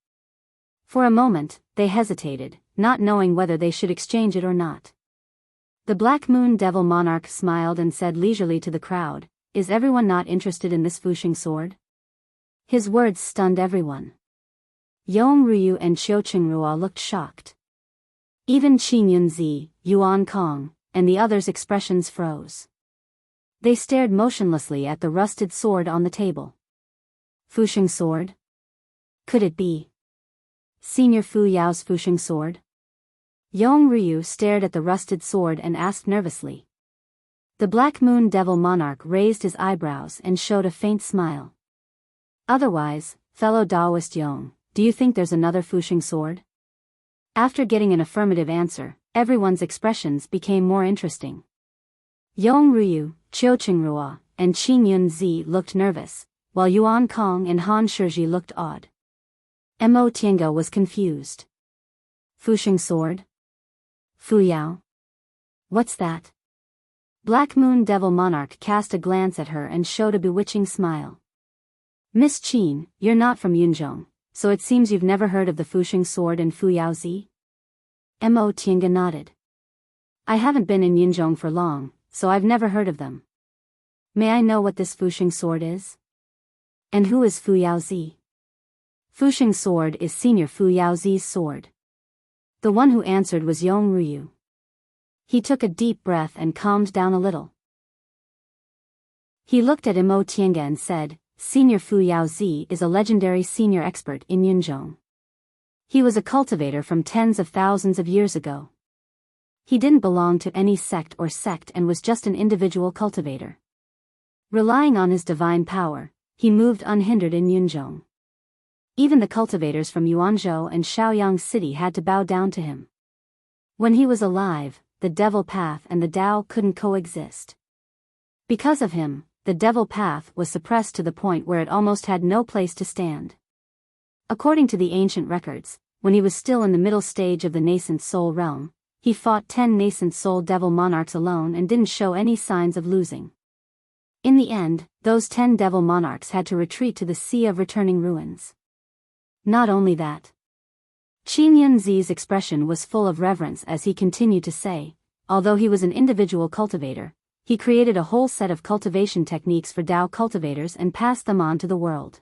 For a moment, they hesitated, not knowing whether they should exchange it or not. The Black Moon Devil Monarch smiled and said leisurely to the crowd, "Is everyone not interested in this Fuxing sword?" His words stunned everyone. Yong Ruyu and Qiu Qingrua looked shocked. Even Qin Yunzi, Yuan Kong, and the others' expressions froze. They stared motionlessly at the rusted sword on the table. Fuxing sword? Could it be Senior Fu Yao's Fuxing sword? Yong Ruyu stared at the rusted sword and asked nervously. The Black Moon Devil Monarch raised his eyebrows and showed a faint smile. Otherwise, fellow Daoist Yong, do you think there's another Fuxing sword? After getting an affirmative answer, everyone's expressions became more interesting. Yong Ruyu, Qiu Qingrua, and Qin Yunzi looked nervous, while Yuan Kong and Han Shiji looked odd. Mo Tiange was confused. Fuxing sword? Fu Yao? What's that? Black Moon Devil Monarch cast a glance at her and showed a bewitching smile. Miss Qin, you're not from Yunzhong, so it seems you've never heard of the Fuxing sword and Fu Yao Zi? Mo Tiange nodded. I haven't been in Yunzhong for long, so I've never heard of them. May I know what this Fuxing sword is? And who is Fu Yao Zi? Fuxing sword is Senior Fu Yao Zi's sword. The one who answered was Yong Ruyu. He took a deep breath and calmed down a little. He looked at Mo Tiange and said, Senior Fu Yao Zi is a legendary senior expert in Yunzhong. He was a cultivator from tens of thousands of years ago. He didn't belong to any sect and was just an individual cultivator. Relying on his divine power, he moved unhindered in Yunzhong. Even the cultivators from Yuanzhou and Shaoyang City had to bow down to him. When he was alive, the devil path and the Tao couldn't coexist. Because of him, the devil path was suppressed to the point where it almost had no place to stand. According to the ancient records, when he was still in the middle stage of the nascent soul realm, he fought 10 nascent soul devil monarchs alone and didn't show any signs of losing. In the end, those 10 devil monarchs had to retreat to the Sea of Returning Ruins. Not only that. Qin Yunzi's expression was full of reverence as he continued to say, although he was an individual cultivator, he created a whole set of cultivation techniques for Tao cultivators and passed them on to the world.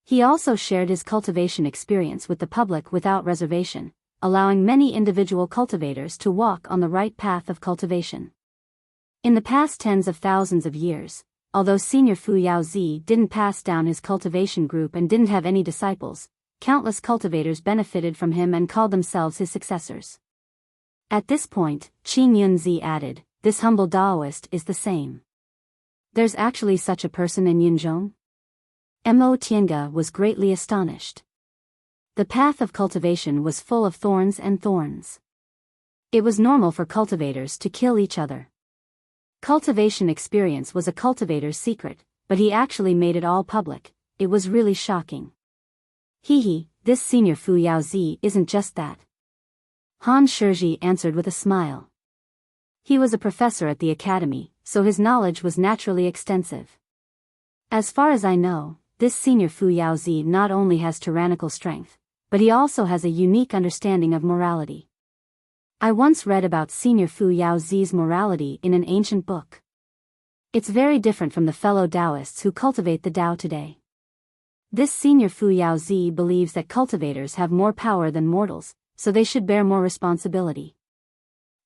He also shared his cultivation experience with the public without reservation, allowing many individual cultivators to walk on the right path of cultivation. In the past tens of thousands of years, although Senior Fu Yaozi didn't pass down his cultivation group and didn't have any disciples, countless cultivators benefited from him and called themselves his successors. At this point, Qing Yunzi added, "This humble Taoist is the same. There's actually such a person in Yunzhong?" Mo Tiange was greatly astonished. The path of cultivation was full of thorns and thorns. It was normal for cultivators to kill each other. Cultivation experience was a cultivator's secret, but he actually made it all public. It was really shocking. This Senior Fu Yaozi isn't just that. Han Shizhi answered with a smile. He was a professor at the academy, so his knowledge was naturally extensive. As far as I know, this Senior Fu Yaozi not only has tyrannical strength, but he also has a unique understanding of morality. I once read about Senior Fu Yaozi's morality in an ancient book. It's very different from the fellow Taoists who cultivate the Tao today. This Senior Fu Yaozi believes that cultivators have more power than mortals, so they should bear more responsibility.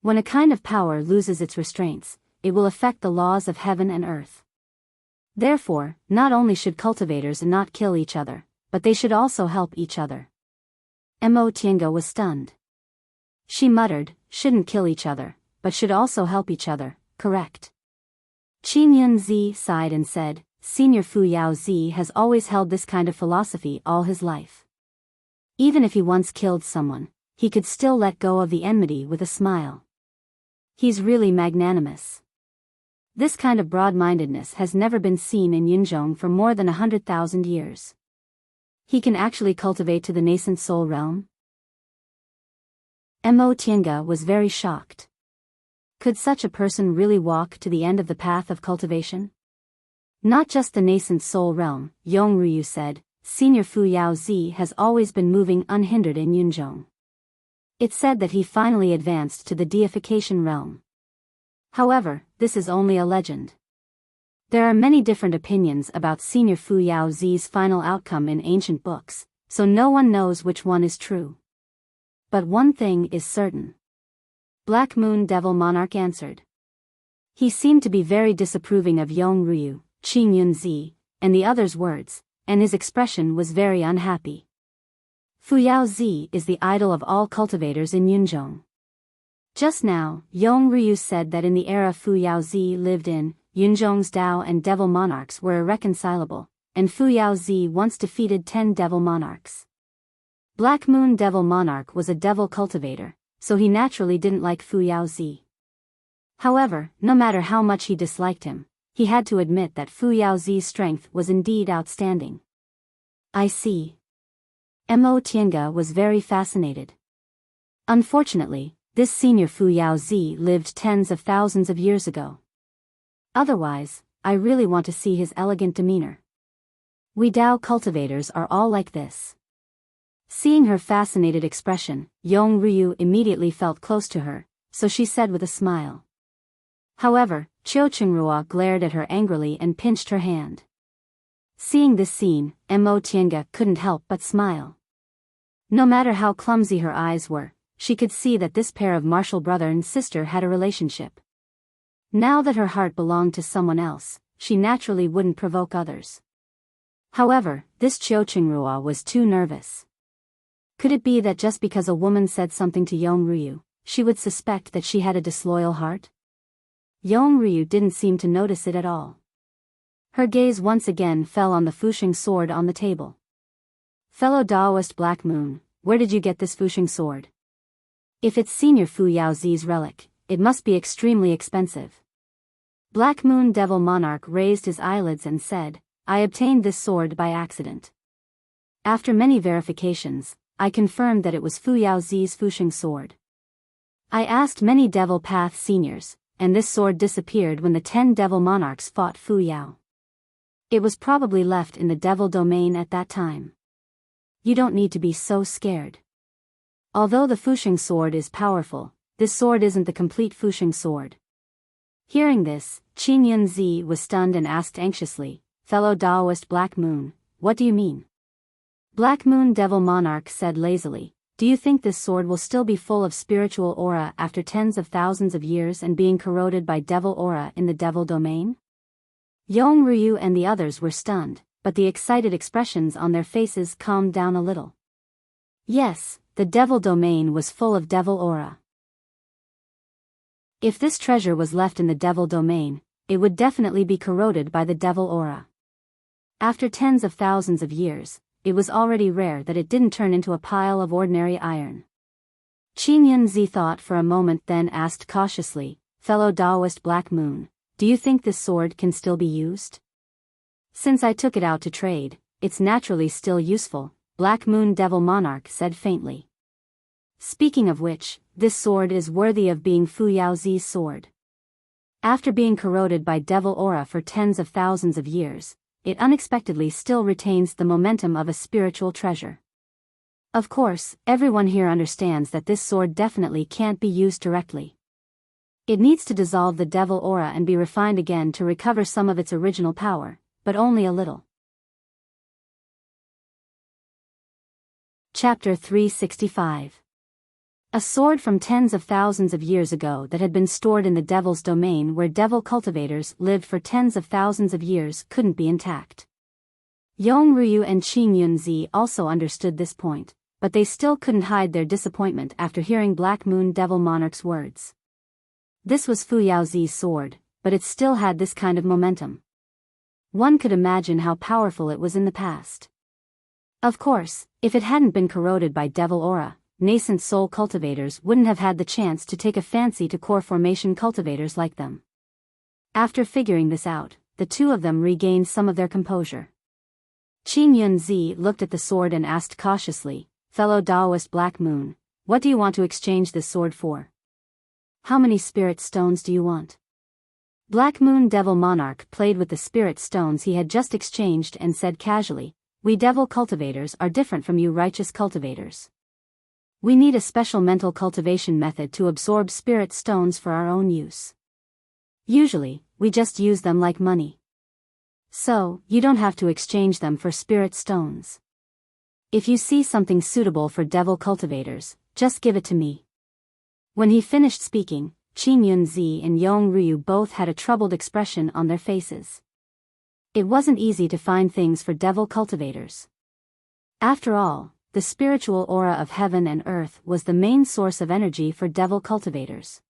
When a kind of power loses its restraints, it will affect the laws of heaven and earth. Therefore, not only should cultivators not kill each other, but they should also help each other. Mo Tiange was stunned. She muttered, "Shouldn't kill each other, but should also help each other, correct?" Qin Yunzi sighed and said, "Senior Fu Yaozi has always held this kind of philosophy all his life. Even if he once killed someone, he could still let go of the enmity with a smile. He's really magnanimous. This kind of broad-mindedness has never been seen in Yunzhong for more than 100,000 years. He can actually cultivate to the nascent soul realm?" Mo Tiange was very shocked. Could such a person really walk to the end of the path of cultivation? Not just the nascent soul realm, Yong Ruyu said. Senior Fu Yaozi has always been moving unhindered in Yunzhong. It's said that he finally advanced to the deification realm. However, this is only a legend. There are many different opinions about Senior Fu Yaozi's final outcome in ancient books, so no one knows which one is true. But one thing is certain. Black Moon Devil Monarch answered. He seemed to be very disapproving of Yong Ruyu, Qing Yunzi, and the others' words, and his expression was very unhappy. Fu Yaozi is the idol of all cultivators in Yunzhong. Just now, Yong Ruyu said that in the era Fu Yaozi lived in, Yunzhong's Tao and Devil Monarchs were irreconcilable, and Fu Yaozi once defeated 10 Devil Monarchs. Black Moon Devil Monarch was a devil cultivator, so he naturally didn't like Fu Yaozi. However, no matter how much he disliked him, he had to admit that Fu Yaozi's strength was indeed outstanding. I see. Mo Tiange was very fascinated. Unfortunately, this Senior Fu Yaozi lived tens of thousands of years ago. Otherwise, I really want to see his elegant demeanor. We Tao cultivators are all like this. Seeing her fascinated expression, Yong Ruyu immediately felt close to her, so she said with a smile. However, Qiu Qingrua glared at her angrily and pinched her hand. Seeing this scene, Mo Tiange couldn't help but smile. No matter how clumsy her eyes were, she could see that this pair of martial brother and sister had a relationship. Now that her heart belonged to someone else, she naturally wouldn't provoke others. However, this Qiu Qingrua was too nervous. Could it be that just because a woman said something to Yong Ruyu, she would suspect that she had a disloyal heart? Yong Ruyu didn't seem to notice it at all. Her gaze once again fell on the Fusheng sword on the table. Fellow Taoist Black Moon, where did you get this Fusheng sword? If it's Senior Fu Yaozi's relic, it must be extremely expensive. Black Moon Devil Monarch raised his eyelids and said, I obtained this sword by accident. After many verifications, I confirmed that it was Fu Yaozi's Fusheng sword. I asked many Devil Path seniors, and this sword disappeared when the 10 Devil Monarchs fought Fu Yao. It was probably left in the Devil domain at that time. You don't need to be so scared. Although the Fusheng sword is powerful, this sword isn't the complete Fusheng sword. Hearing this, Qin Yunzi was stunned and asked anxiously, Fellow Taoist Black Moon, what do you mean? Black Moon Devil Monarch said lazily, do you think this sword will still be full of spiritual aura after tens of thousands of years and being corroded by devil aura in the devil domain? Yong Ryu and the others were stunned, but the excited expressions on their faces calmed down a little. Yes, the devil domain was full of devil aura. If this treasure was left in the devil domain, it would definitely be corroded by the devil aura. After tens of thousands of years, it was already rare that it didn't turn into a pile of ordinary iron. Qin Yunzi thought for a moment, then asked cautiously, "Fellow Taoist Black Moon, do you think this sword can still be used?" "Since I took it out to trade, it's naturally still useful," Black Moon Devil Monarch said faintly. "Speaking of which, this sword is worthy of being Fu Yaozi's sword. After being corroded by devil aura for tens of thousands of years, it unexpectedly still retains the momentum of a spiritual treasure. Of course, everyone here understands that this sword definitely can't be used directly. It needs to dissolve the devil aura and be refined again to recover some of its original power, but only a little." Chapter 365. A sword from tens of thousands of years ago that had been stored in the devil's domain where devil cultivators lived for tens of thousands of years couldn't be intact. Yong Ryu and Qin Yunzi also understood this point, but they still couldn't hide their disappointment after hearing Black Moon Devil Monarch's words. This was Fu Yaozi's sword, but it still had this kind of momentum. One could imagine how powerful it was in the past. Of course, if it hadn't been corroded by devil aura, nascent soul cultivators wouldn't have had the chance to take a fancy to core formation cultivators like them. After figuring this out, the two of them regained some of their composure. Qin Yunzi looked at the sword and asked cautiously, "Fellow Taoist Black Moon, what do you want to exchange this sword for? How many spirit stones do you want?" Black Moon Devil Monarch played with the spirit stones he had just exchanged and said casually, "We devil cultivators are different from you righteous cultivators. We need a special mental cultivation method to absorb spirit stones for our own use. Usually, we just use them like money. So, you don't have to exchange them for spirit stones. If you see something suitable for devil cultivators, just give it to me." When he finished speaking, Qin Yunzi and Yong Ryu both had a troubled expression on their faces. It wasn't easy to find things for devil cultivators. After all, the spiritual aura of heaven and earth was the main source of energy for devil cultivators.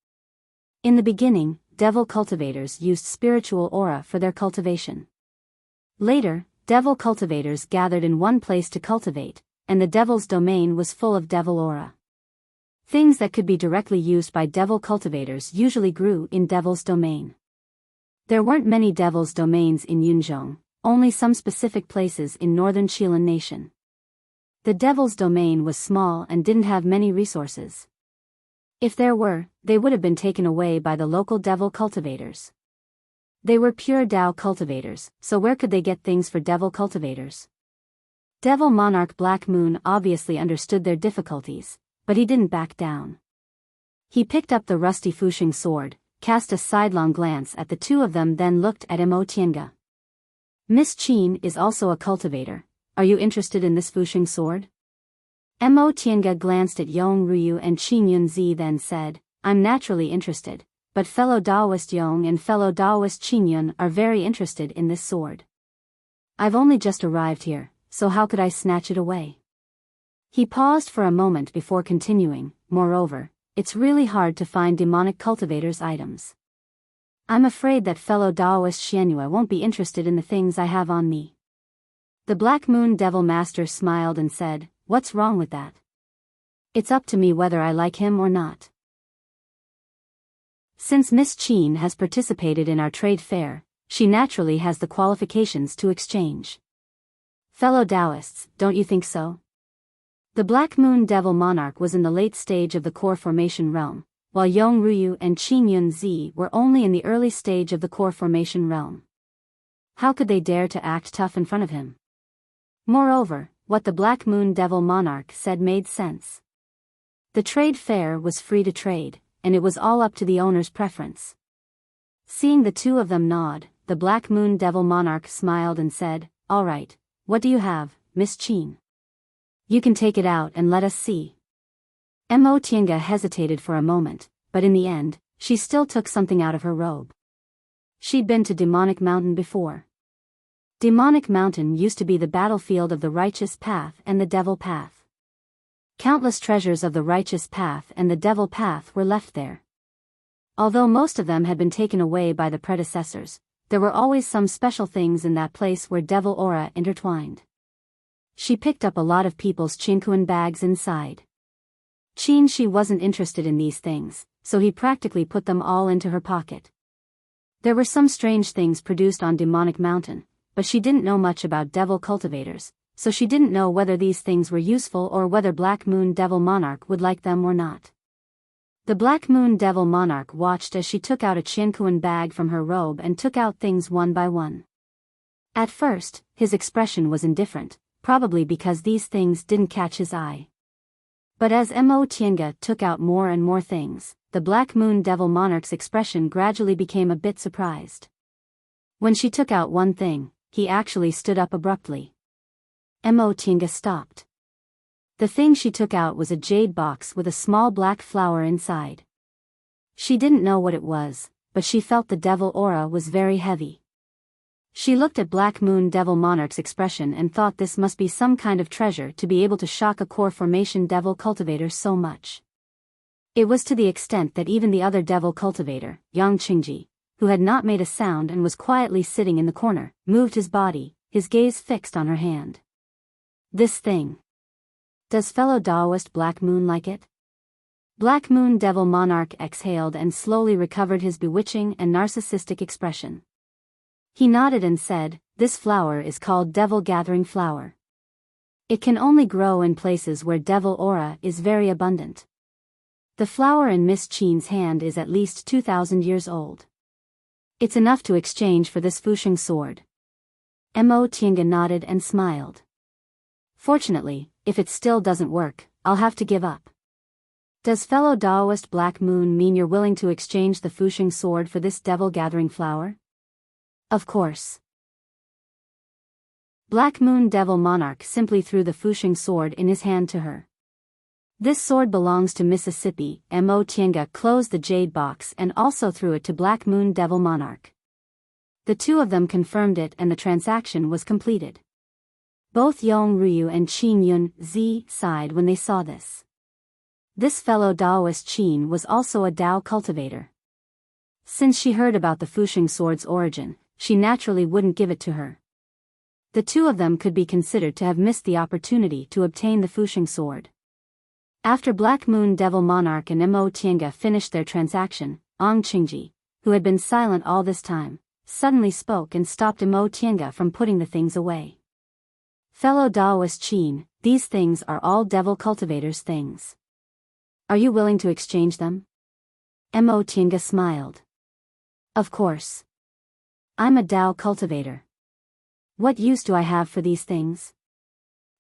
In the beginning, devil cultivators used spiritual aura for their cultivation. Later, devil cultivators gathered in one place to cultivate, and the devil's domain was full of devil aura. Things that could be directly used by devil cultivators usually grew in devil's domain. There weren't many devil's domains in Yunzhong, only some specific places in northern Qilan Nation. The devil's domain was small and didn't have many resources. If there were, they would have been taken away by the local devil cultivators. They were pure Dao cultivators, so where could they get things for devil cultivators? Devil Monarch Black Moon obviously understood their difficulties, but he didn't back down. He picked up the rusty Fusheng sword, cast a sidelong glance at the two of them, then looked at Mo Tiange. "Miss Qin is also a cultivator. Are you interested in this Fusheng sword?" Mo Tiange glanced at Yong Ryu and Qin Yunzi, then said, "I'm naturally interested, but fellow Taoist Yong and fellow Taoist Qin Yun are very interested in this sword. I've only just arrived here, so how could I snatch it away?" He paused for a moment before continuing, "Moreover, it's really hard to find demonic cultivators' items. I'm afraid that fellow Taoist Xianyue won't be interested in the things I have on me." The Black Moon Devil Master smiled and said, "What's wrong with that? It's up to me whether I like him or not. Since Miss Qin has participated in our trade fair, she naturally has the qualifications to exchange. Fellow Taoists, don't you think so?" The Black Moon Devil Monarch was in the late stage of the core formation realm, while Yong Ryu and Qin Yunzi were only in the early stage of the core formation realm. How could they dare to act tough in front of him? Moreover, what the Black Moon Devil Monarch said made sense. The trade fair was free to trade, and it was all up to the owner's preference. Seeing the two of them nod, the Black Moon Devil Monarch smiled and said, "All right, what do you have, Miss Qin? You can take it out and let us see." Mo Tiange hesitated for a moment, but in the end, she still took something out of her robe. She'd been to Demonic Mountain before. Demonic Mountain used to be the battlefield of the righteous path and the devil path. Countless treasures of the righteous path and the devil path were left there. Although most of them had been taken away by the predecessors, there were always some special things in that place where devil aura intertwined. She picked up a lot of people's chinkuan bags inside. Qin Shi wasn't interested in these things, so he practically put them all into her pocket. There were some strange things produced on Demonic Mountain, but she didn't know much about devil cultivators, so she didn't know whether these things were useful or whether Black Moon Devil Monarch would like them or not. The Black Moon Devil Monarch watched as she took out a chinkuan bag from her robe and took out things one by one. At first, his expression was indifferent, probably because these things didn't catch his eye. But as Mo Tiange took out more and more things, the Black Moon Devil Monarch's expression gradually became a bit surprised. When she took out one thing, he actually stood up abruptly. Mo Tiange stopped. The thing she took out was a jade box with a small black flower inside. She didn't know what it was, but she felt the devil aura was very heavy. She looked at Black Moon Devil Monarch's expression and thought this must be some kind of treasure to be able to shock a core formation devil cultivator so much. It was to the extent that even the other devil cultivator, Yang Qingji, who had not made a sound and was quietly sitting in the corner, moved his body, his gaze fixed on her hand. This thing. Does fellow Taoist Black Moon like it? Black Moon Devil Monarch exhaled and slowly recovered his bewitching and narcissistic expression. He nodded and said, "This flower is called Devil Gathering Flower. It can only grow in places where devil aura is very abundant. The flower in Miss Qin's hand is at least 2,000 years old. It's enough to exchange for this Fusheng sword." Mo Tiange nodded and smiled. "Fortunately, if it still doesn't work, I'll have to give up." "Does fellow Taoist Black Moon mean you're willing to exchange the Fusheng sword for this devil gathering flower?" "Of course." Black Moon Devil Monarch simply threw the Fusheng sword in his hand to her. "This sword belongs to Mississippi." Mo Tiange closed the jade box and also threw it to Black Moon Devil Monarch. The two of them confirmed it and the transaction was completed. Both Yong Ryu and Qin Yun Zi sighed when they saw this. This fellow Taoist Qin was also a Tao cultivator. Since she heard about the Fusheng sword's origin, she naturally wouldn't give it to her. The two of them could be considered to have missed the opportunity to obtain the Fusheng sword. After Black Moon Devil Monarch and Mo Tiange finished their transaction, Ang Qingji, who had been silent all this time, suddenly spoke and stopped Mo Tiange from putting the things away. "Fellow Taoist Qin, these things are all devil cultivators' things. Are you willing to exchange them?" Mo Tiange smiled. "Of course. I'm a Tao cultivator. What use do I have for these things?"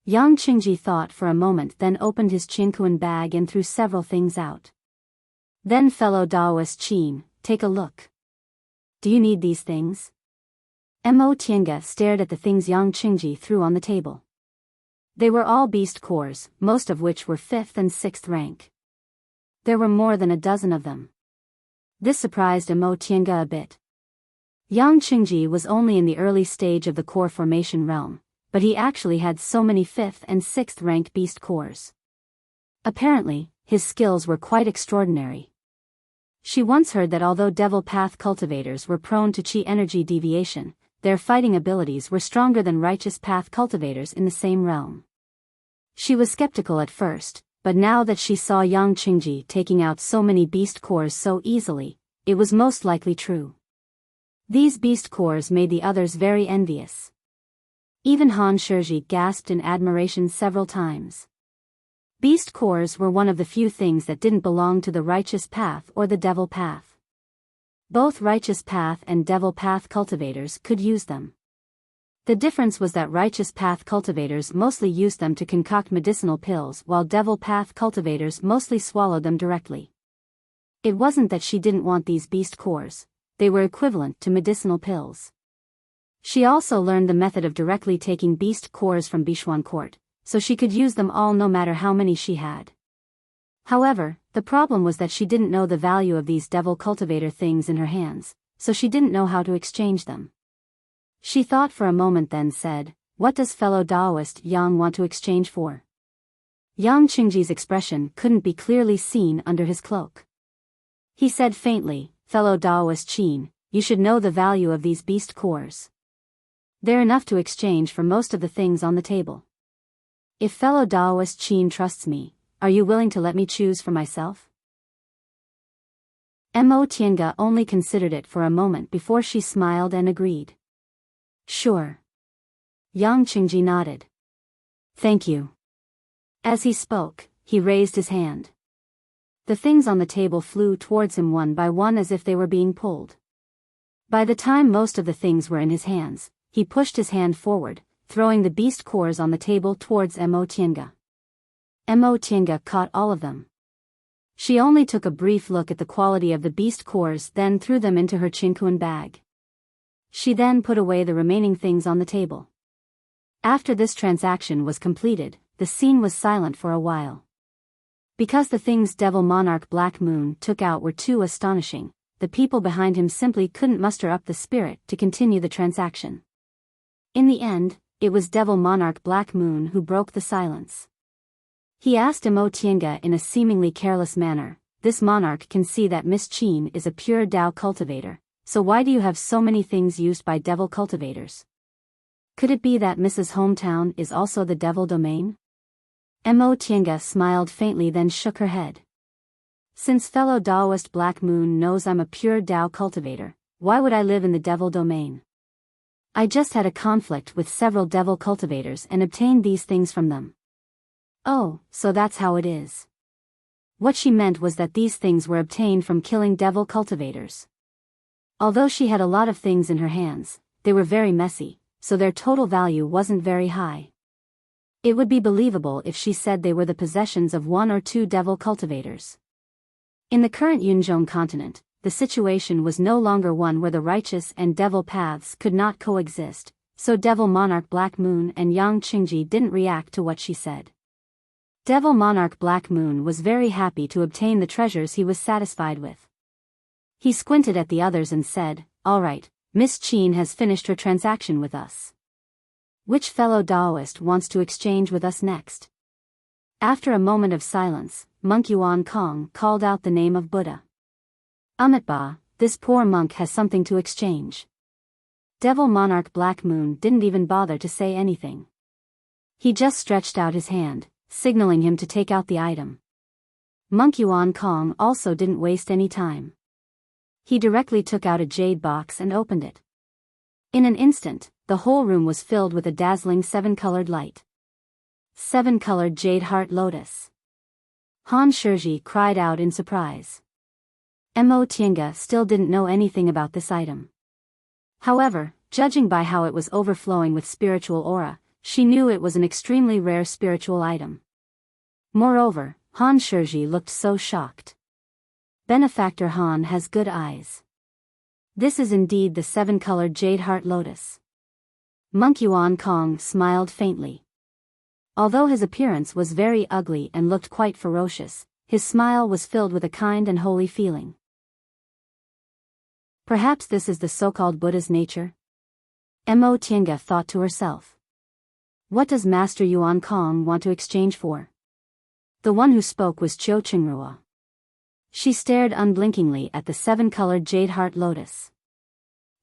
Yang Qingji thought for a moment, then opened his chinkuan bag and threw several things out. "Then fellow Taoist Qin, take a look. Do you need these things?" Mo Tiange stared at the things Yang Qingji threw on the table. They were all beast cores, most of which were 5th and 6th rank. There were more than a dozen of them. This surprised Mo Tiange a bit. Yang Qingji was only in the early stage of the core formation realm, but he actually had so many 5th and 6th rank beast cores. Apparently, his skills were quite extraordinary. She once heard that although devil path cultivators were prone to chi energy deviation, their fighting abilities were stronger than righteous path cultivators in the same realm. She was skeptical at first, but now that she saw Yang Qingji taking out so many beast cores so easily, it was most likely true. These beast cores made the others very envious. Even Han Shizhi gasped in admiration several times. Beast cores were one of the few things that didn't belong to the righteous path or the devil path. Both righteous path and devil path cultivators could use them. The difference was that righteous path cultivators mostly used them to concoct medicinal pills, while devil path cultivators mostly swallowed them directly. It wasn't that she didn't want these beast cores. They were equivalent to medicinal pills. She also learned the method of directly taking beast cores from Bishuan Court, so she could use them all no matter how many she had. However, the problem was that she didn't know the value of these devil cultivator things in her hands, so she didn't know how to exchange them. She thought for a moment then said, "What does fellow Taoist Yang want to exchange for?" Yang Qingji's expression couldn't be clearly seen under his cloak. He said faintly, "Fellow Taoist Qin, you should know the value of these beast cores. They're enough to exchange for most of the things on the table. If fellow Taoist Qin trusts me, are you willing to let me choose for myself?" Mo Tiange only considered it for a moment before she smiled and agreed. "Sure." Yang Qingji nodded. "Thank you." As he spoke, he raised his hand. The things on the table flew towards him one by one as if they were being pulled. By the time most of the things were in his hands, he pushed his hand forward, throwing the beast cores on the table towards Mo Tiange. Mo Tiange caught all of them. She only took a brief look at the quality of the beast cores, then threw them into her Qingquan bag. She then put away the remaining things on the table. After this transaction was completed, the scene was silent for a while. Because the things Devil Monarch Black Moon took out were too astonishing, the people behind him simply couldn't muster up the spirit to continue the transaction. In the end, it was Devil Monarch Black Moon who broke the silence. He asked Mo Tiange in a seemingly careless manner, "This monarch can see that Miss Qin is a pure Dao cultivator, so why do you have so many things used by devil cultivators? Could it be that Mrs. Hometown is also the devil domain?" Mo Tiange smiled faintly then shook her head. "Since fellow Taoist Black Moon knows I'm a pure Dao cultivator, why would I live in the devil domain? I just had a conflict with several devil cultivators and obtained these things from them." "Oh, so that's how it is." What she meant was that these things were obtained from killing devil cultivators. Although she had a lot of things in her hands, they were very messy, so their total value wasn't very high. It would be believable if she said they were the possessions of one or two devil cultivators. In the current Yunzhong continent, the situation was no longer one where the righteous and devil paths could not coexist, so Devil Monarch Black Moon and Yang Qingji didn't react to what she said. Devil Monarch Black Moon was very happy to obtain the treasures he was satisfied with. He squinted at the others and said, "All right, Miss Qin has finished her transaction with us. Which fellow Taoist wants to exchange with us next?" After a moment of silence, Monk Yuan Kong called out the name of Buddha. "Amitabha, this poor monk has something to exchange." Devil Monarch Black Moon didn't even bother to say anything. He just stretched out his hand, signaling him to take out the item. Monk Yuan Kong also didn't waste any time. He directly took out a jade box and opened it. In an instant, the whole room was filled with a dazzling seven-colored light. Seven-colored jade heart lotus. Han Shizhi cried out in surprise. Mo Tiange still didn't know anything about this item. However, judging by how it was overflowing with spiritual aura, she knew it was an extremely rare spiritual item. Moreover, Han Shizhi looked so shocked. Benefactor Han has good eyes. This is indeed the seven-colored jade heart lotus. Monk Yuan Kong smiled faintly. Although his appearance was very ugly and looked quite ferocious, his smile was filled with a kind and holy feeling. Perhaps this is the so-called Buddha's nature? Mo Tiange thought to herself. What does Master Yuan Kong want to exchange for? The one who spoke was Qiu Qingrua. She stared unblinkingly at the seven-colored jade heart lotus.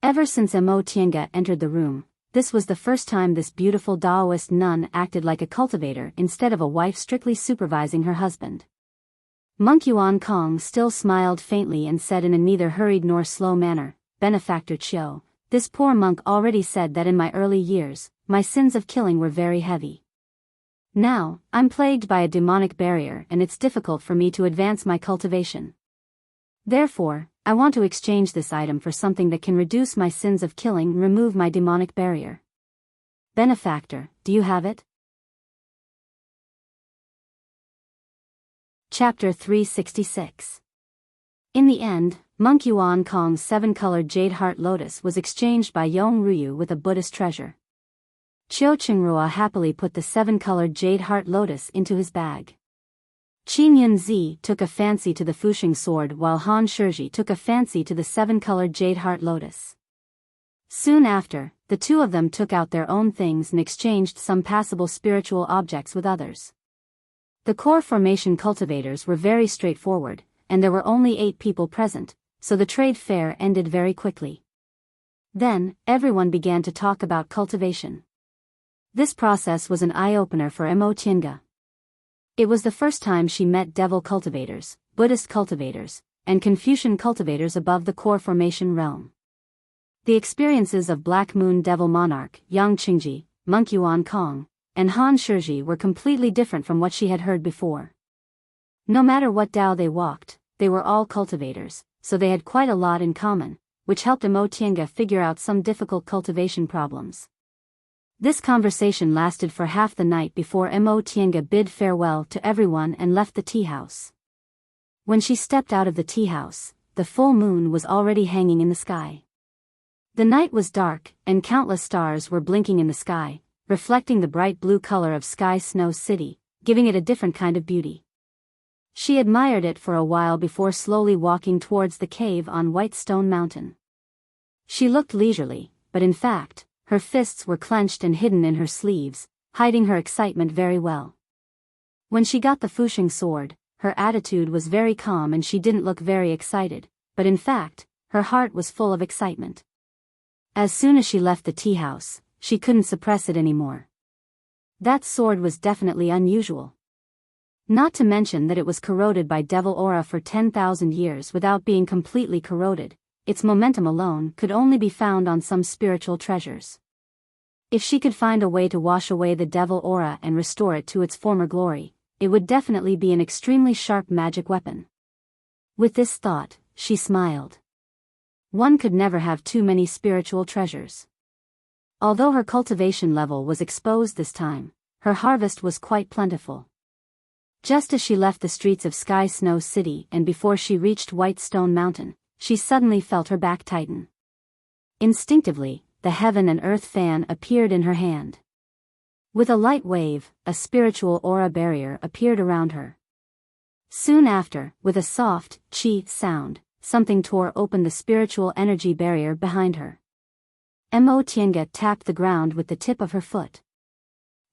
Ever since Mo Tiange entered the room, this was the first time this beautiful Taoist nun acted like a cultivator instead of a wife strictly supervising her husband. Monk Yuan Kong still smiled faintly and said in a neither hurried nor slow manner, "Benefactor Qiu, this poor monk already said that in my early years, my sins of killing were very heavy. Now, I'm plagued by a demonic barrier and it's difficult for me to advance my cultivation. Therefore, I want to exchange this item for something that can reduce my sins of killing and remove my demonic barrier. Benefactor, do you have it?" Chapter 366. In the end, Monk Yuan Kong's seven-colored jade heart lotus was exchanged by Yong Ruyu with a Buddhist treasure. Qiu Qingrua happily put the seven-colored jade heart lotus into his bag. Qin Yunzi took a fancy to the Fuxing sword while Han Shiji took a fancy to the 7-colored jade heart lotus. Soon after, the two of them took out their own things and exchanged some passable spiritual objects with others. The core formation cultivators were very straightforward, and there were only 8 people present, so the trade fair ended very quickly. Then, everyone began to talk about cultivation. This process was an eye-opener for Mo Tiange. It was the first time she met devil cultivators, Buddhist cultivators, and Confucian cultivators above the core formation realm. The experiences of Black Moon Devil Monarch, Yang Qingji, Monk Yuan Kong, and Han Shiji were completely different from what she had heard before. No matter what Dao they walked, they were all cultivators, so they had quite a lot in common, which helped Mo Tiange figure out some difficult cultivation problems. This conversation lasted for half the night before Mo Tiange bid farewell to everyone and left the tea house. When she stepped out of the tea house, the full moon was already hanging in the sky. The night was dark, and countless stars were blinking in the sky, reflecting the bright blue color of Sky Snow City, giving it a different kind of beauty. She admired it for a while before slowly walking towards the cave on White Stone Mountain. She looked leisurely, but in fact, her fists were clenched and hidden in her sleeves, hiding her excitement very well. When she got the Fuxing sword, her attitude was very calm and she didn't look very excited, but in fact, her heart was full of excitement. As soon as she left the tea house, she couldn't suppress it anymore. That sword was definitely unusual. Not to mention that it was corroded by devil aura for 10,000 years without being completely corroded. Its momentum alone could only be found on some spiritual treasures. If she could find a way to wash away the devil aura and restore it to its former glory, it would definitely be an extremely sharp magic weapon. With this thought, she smiled. One could never have too many spiritual treasures. Although her cultivation level was exposed this time, her harvest was quite plentiful. Just as she left the streets of Sky Snow City and before she reached White Stone Mountain, she suddenly felt her back tighten. Instinctively, the heaven and earth fan appeared in her hand. With a light wave, a spiritual aura barrier appeared around her. Soon after, with a soft, chi sound, something tore open the spiritual energy barrier behind her. Mo Tiange tapped the ground with the tip of her foot.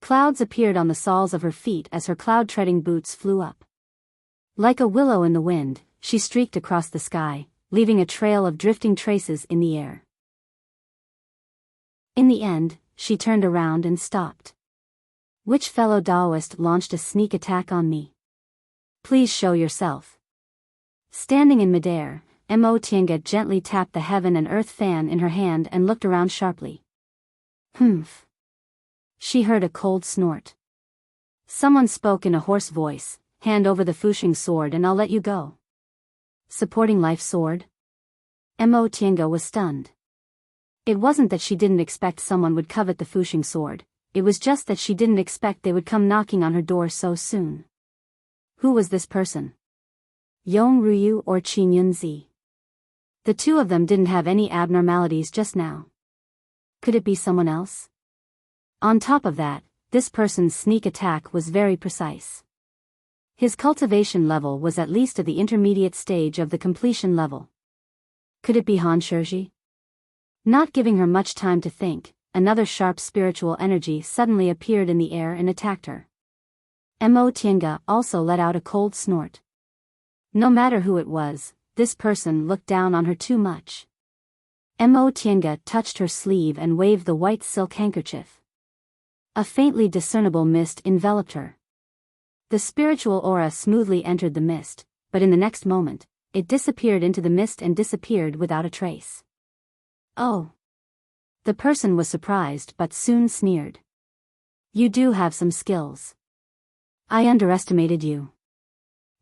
Clouds appeared on the soles of her feet as her cloud-treading boots flew up. Like a willow in the wind, she streaked across the sky, leaving a trail of drifting traces in the air. In the end, she turned around and stopped. Which fellow Taoist launched a sneak attack on me? Please show yourself. Standing in midair, Mo Tiange gently tapped the heaven and earth fan in her hand and looked around sharply. Humph. She heard a cold snort. Someone spoke in a hoarse voice, hand over the Fuxing sword and I'll let you go. Supporting life sword? Mo Tiange was stunned. It wasn't that she didn't expect someone would covet the Fuxing sword, it was just that she didn't expect they would come knocking on her door so soon. Who was this person? Yong Ruyu or Qin Yunzi? The two of them didn't have any abnormalities just now. Could it be someone else? On top of that, this person's sneak attack was very precise. His cultivation level was at least at the intermediate stage of the completion level. Could it be Han Shiji? Not giving her much time to think, another sharp spiritual energy suddenly appeared in the air and attacked her. Mo Tiange also let out a cold snort. No matter who it was, this person looked down on her too much. Mo Tiange touched her sleeve and waved the white silk handkerchief. A faintly discernible mist enveloped her. The spiritual aura smoothly entered the mist, but in the next moment, it disappeared into the mist and disappeared without a trace. Oh. The person was surprised but soon sneered. You do have some skills. I underestimated you.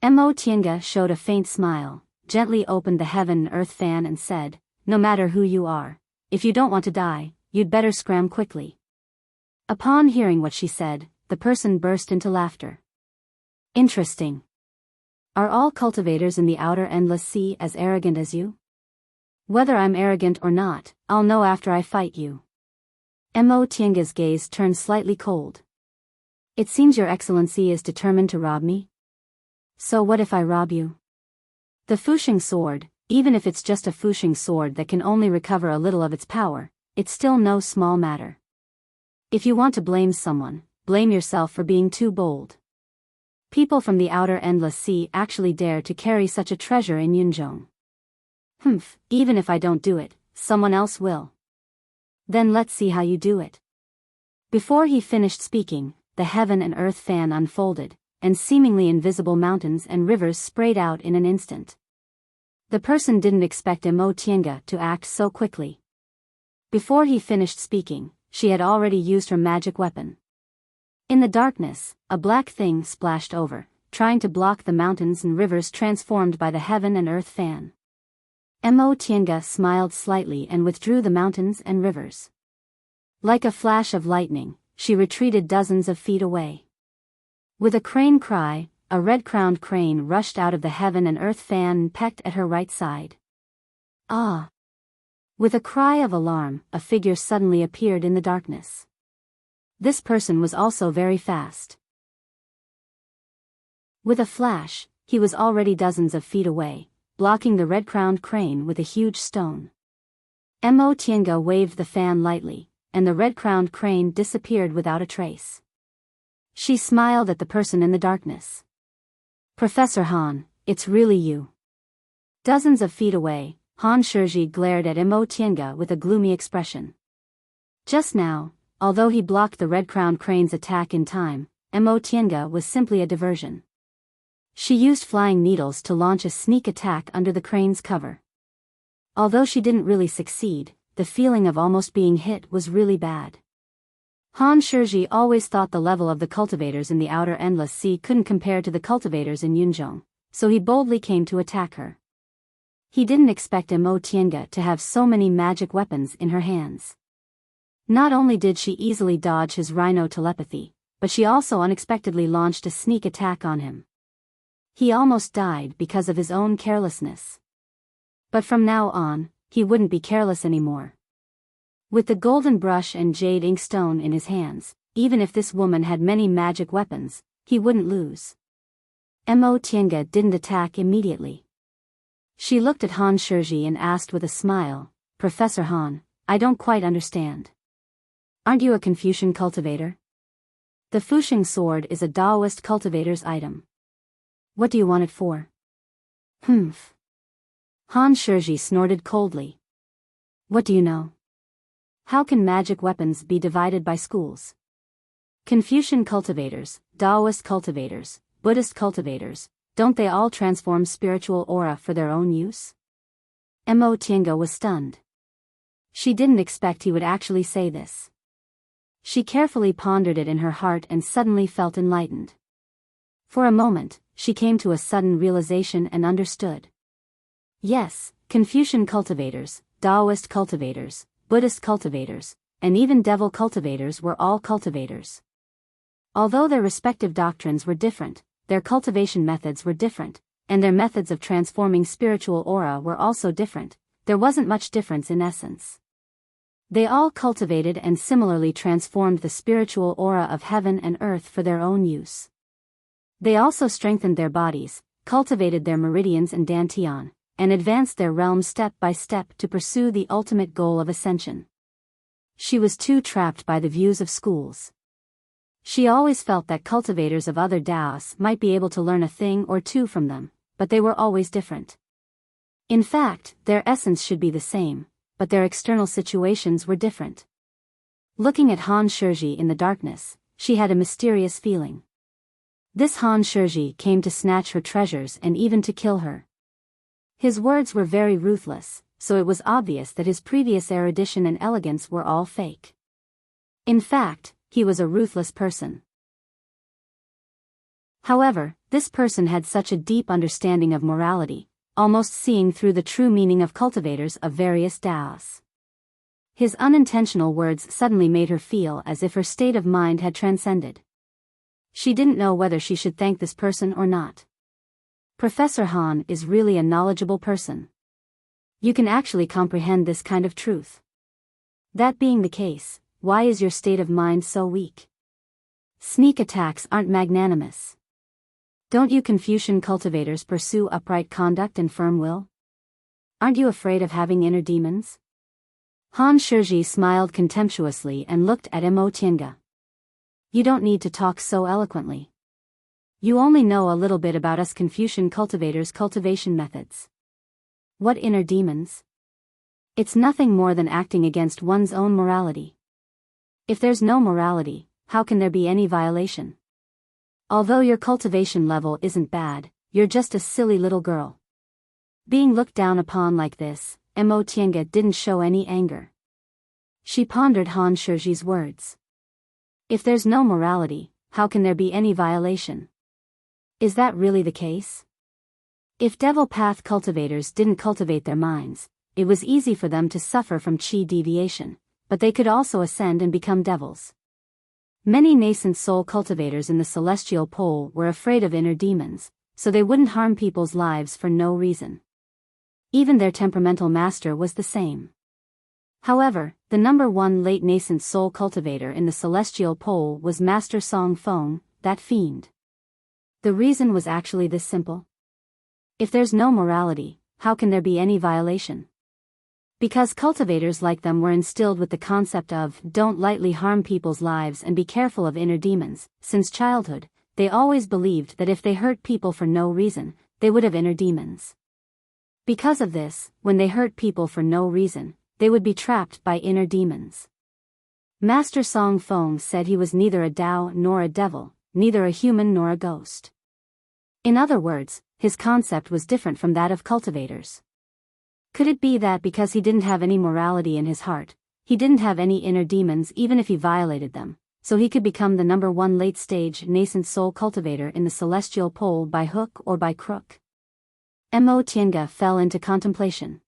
Mo Tiange showed a faint smile, gently opened the heaven and earth fan and said, no matter who you are, if you don't want to die, you'd better scram quickly. Upon hearing what she said, the person burst into laughter. Interesting. Are all cultivators in the outer endless sea as arrogant as you? Whether I'm arrogant or not, I'll know after I fight you. Mo Tiange's gaze turned slightly cold. It seems your excellency is determined to rob me? So what if I rob you? The Fusheng sword, even if it's just a Fusheng sword that can only recover a little of its power, it's still no small matter. If you want to blame someone, blame yourself for being too bold. People from the outer endless sea actually dare to carry such a treasure in Yunzhong. Humph, even if I don't do it, someone else will. Then let's see how you do it. Before he finished speaking, the heaven and earth fan unfolded, and seemingly invisible mountains and rivers sprayed out in an instant. The person didn't expect Mo Tiange to act so quickly. Before he finished speaking, she had already used her magic weapon. In the darkness, a black thing splashed over, trying to block the mountains and rivers transformed by the heaven and earth fan. Mo Tiange smiled slightly and withdrew the mountains and rivers. Like a flash of lightning, she retreated dozens of feet away. With a crane cry, a red-crowned crane rushed out of the heaven and earth fan and pecked at her right side. Ah! With a cry of alarm, a figure suddenly appeared in the darkness. This person was also very fast. With a flash, he was already dozens of feet away, blocking the red-crowned crane with a huge stone. Mo Tiange waved the fan lightly, and the red-crowned crane disappeared without a trace. She smiled at the person in the darkness. Professor Han, it's really you. Dozens of feet away, Han Shizhi glared at Mo Tiange with a gloomy expression. Just now, although he blocked the red-crowned crane's attack in time, Mo Tiange was simply a diversion. She used flying needles to launch a sneak attack under the crane's cover. Although she didn't really succeed, the feeling of almost being hit was really bad. Han Shizhi always thought the level of the cultivators in the outer endless sea couldn't compare to the cultivators in Yunzhong, so he boldly came to attack her. He didn't expect Mo Tiange to have so many magic weapons in her hands. Not only did she easily dodge his rhino telepathy, but she also unexpectedly launched a sneak attack on him. He almost died because of his own carelessness. But from now on, he wouldn't be careless anymore. With the golden brush and jade inkstone in his hands, even if this woman had many magic weapons, he wouldn't lose. Mo Tiange didn't attack immediately. She looked at Han Shizhi and asked with a smile, Professor Han, I don't quite understand. Aren't you a Confucian cultivator? The Fusheng sword is a Taoist cultivator's item. What do you want it for? Humph. Han Shizhi snorted coldly. What do you know? How can magic weapons be divided by schools? Confucian cultivators, Taoist cultivators, Buddhist cultivators, don't they all transform spiritual aura for their own use? Mo Tiange was stunned. She didn't expect he would actually say this. She carefully pondered it in her heart and suddenly felt enlightened. For a moment, she came to a sudden realization and understood. Yes, Confucian cultivators, Taoist cultivators, Buddhist cultivators, and even devil cultivators were all cultivators. Although their respective doctrines were different, their cultivation methods were different, and their methods of transforming spiritual aura were also different. There wasn't much difference in essence. They all cultivated and similarly transformed the spiritual aura of heaven and earth for their own use. They also strengthened their bodies, cultivated their meridians and dantian, and advanced their realms step by step to pursue the ultimate goal of ascension. She was too trapped by the views of schools. She always felt that cultivators of other Taoists might be able to learn a thing or two from them, but they were always different. In fact, their essence should be the same, but their external situations were different. Looking at Han Shizhi in the darkness, she had a mysterious feeling. This Han Shizhi came to snatch her treasures and even to kill her. His words were very ruthless, so it was obvious that his previous erudition and elegance were all fake. In fact, he was a ruthless person. However, this person had such a deep understanding of morality, almost seeing through the true meaning of cultivators of various Taoists. His unintentional words suddenly made her feel as if her state of mind had transcended. She didn't know whether she should thank this person or not. Professor Han is really a knowledgeable person. You can actually comprehend this kind of truth. That being the case, why is your state of mind so weak? Sneak attacks aren't magnanimous. Don't you Confucian cultivators pursue upright conduct and firm will? Aren't you afraid of having inner demons? Han Shiji smiled contemptuously and looked at Mo Tiange. You don't need to talk so eloquently. You only know a little bit about us Confucian cultivators' cultivation methods. What inner demons? It's nothing more than acting against one's own morality. If there's no morality, how can there be any violation? Although your cultivation level isn't bad, you're just a silly little girl. Being looked down upon like this, Mo Tiange didn't show any anger. She pondered Han Shiji's words. If there's no morality, how can there be any violation? Is that really the case? If devil path cultivators didn't cultivate their minds, it was easy for them to suffer from chi deviation, but they could also ascend and become devils. Many nascent soul cultivators in the celestial pole were afraid of inner demons, so they wouldn't harm people's lives for no reason. Even their temperamental master was the same. However, the number one late nascent soul cultivator in the celestial pole was Master Song Feng, that fiend. The reason was actually this simple. If there's no morality, how can there be any violation? Because cultivators like them were instilled with the concept of don't lightly harm people's lives and be careful of inner demons. Since childhood, they always believed that if they hurt people for no reason, they would have inner demons. Because of this, when they hurt people for no reason, they would be trapped by inner demons. Master Song Feng said he was neither a Tao nor a devil, neither a human nor a ghost. In other words, his concept was different from that of cultivators. Could it be that because he didn't have any morality in his heart, he didn't have any inner demons even if he violated them, so he could become the number one late-stage nascent soul cultivator in the celestial pole by hook or by crook? Mo Tiange fell into contemplation.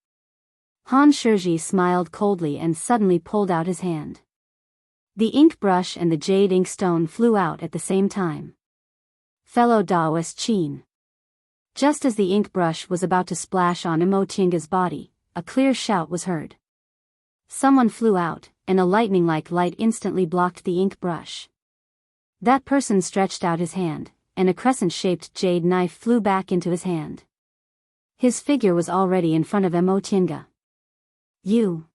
Han Shiji smiled coldly and suddenly pulled out his hand. The ink brush and the jade inkstone flew out at the same time. Fellow Taoist Qin. Just as the ink brush was about to splash on Mo Tiange's body, a clear shout was heard. Someone flew out, and a lightning-like light instantly blocked the ink brush. That person stretched out his hand, and a crescent-shaped jade knife flew back into his hand. His figure was already in front of Mo Tiange. You.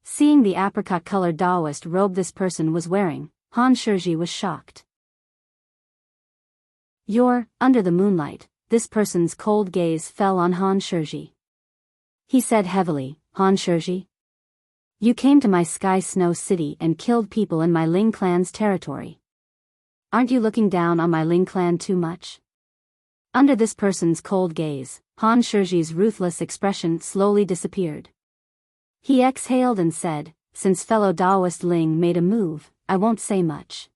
Seeing the apricot-colored Taoist robe this person was wearing, Han Shiji was shocked. You're, under the moonlight. This person's cold gaze fell on Han Shiji. He said heavily, Han Shiji? You came to my Sky Snow City and killed people in my Ling clan's territory. Aren't you looking down on my Ling clan too much? Under this person's cold gaze, Han Shiji's ruthless expression slowly disappeared. He exhaled and said, since fellow Taoist Ling made a move, I won't say much.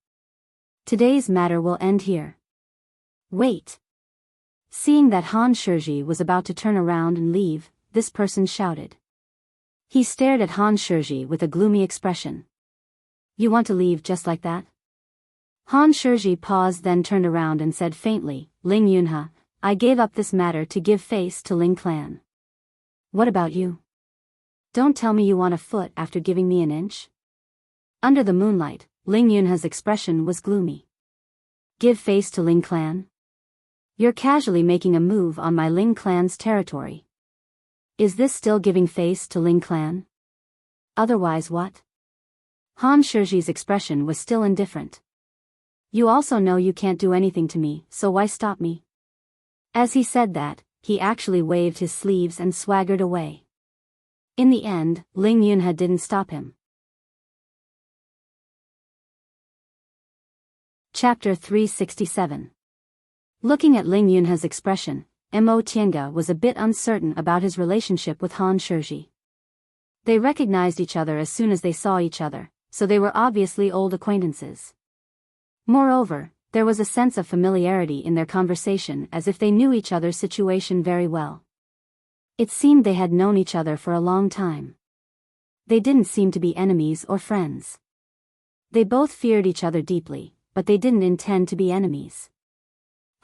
Today's matter will end here. Wait. Seeing that Han Shiji was about to turn around and leave, this person shouted. He stared at Han Shiji with a gloomy expression. You want to leave just like that? Han Shiji paused, then turned around and said faintly, Ling Yunhe, I gave up this matter to give face to Ling clan. What about you? Don't tell me you want a foot after giving me an inch? Under the moonlight, Ling Yunhe's expression was gloomy. Give face to Ling clan? You're casually making a move on my Ling clan's territory. Is this still giving face to Ling clan? Otherwise what? Han Shiji's expression was still indifferent. You also know you can't do anything to me, so why stop me? As he said that, he actually waved his sleeves and swaggered away. In the end, Ling Yunhe didn't stop him. Chapter 367. Looking at Ling Yunhe's expression, Mo Tiange was a bit uncertain about his relationship with Han Shiji. They recognized each other as soon as they saw each other, so they were obviously old acquaintances. Moreover, there was a sense of familiarity in their conversation as if they knew each other's situation very well. It seemed they had known each other for a long time. They didn't seem to be enemies or friends. They both feared each other deeply, but they didn't intend to be enemies.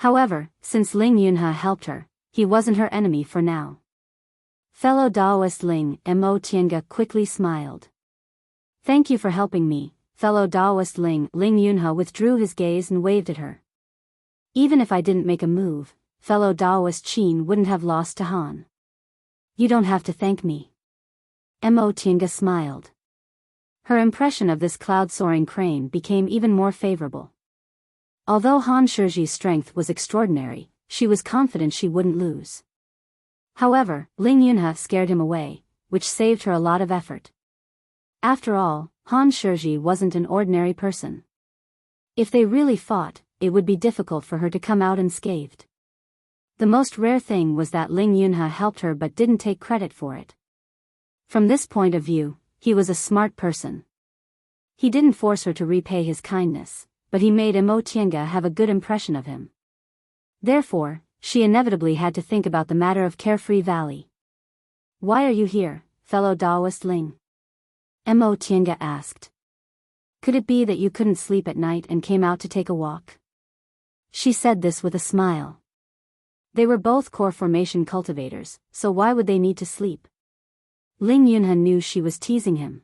However, since Ling Yunhe helped her, he wasn't her enemy for now. Fellow Taoist Ling, Mo Tiange quickly smiled. Thank you for helping me, fellow Taoist Ling. Ling Yunhe withdrew his gaze and waved at her. Even if I didn't make a move, fellow Daoist Qin wouldn't have lost to Han. You don't have to thank me. Mo Tiange smiled. Her impression of this cloud-soaring crane became even more favorable. Although Han Shizhi's strength was extraordinary, she was confident she wouldn't lose. However, Ling Yunhe scared him away, which saved her a lot of effort. After all, Han Shizhi wasn't an ordinary person. If they really fought, it would be difficult for her to come out unscathed. The most rare thing was that Ling Yunhe helped her but didn't take credit for it. From this point of view, he was a smart person. He didn't force her to repay his kindness, but he made Mo Tiange have a good impression of him. Therefore, she inevitably had to think about the matter of Carefree Valley. Why are you here, fellow Daoist Ling? Mo Tiange asked. Could it be that you couldn't sleep at night and came out to take a walk? She said this with a smile. They were both core formation cultivators, so why would they need to sleep? Ling Yunhe knew she was teasing him.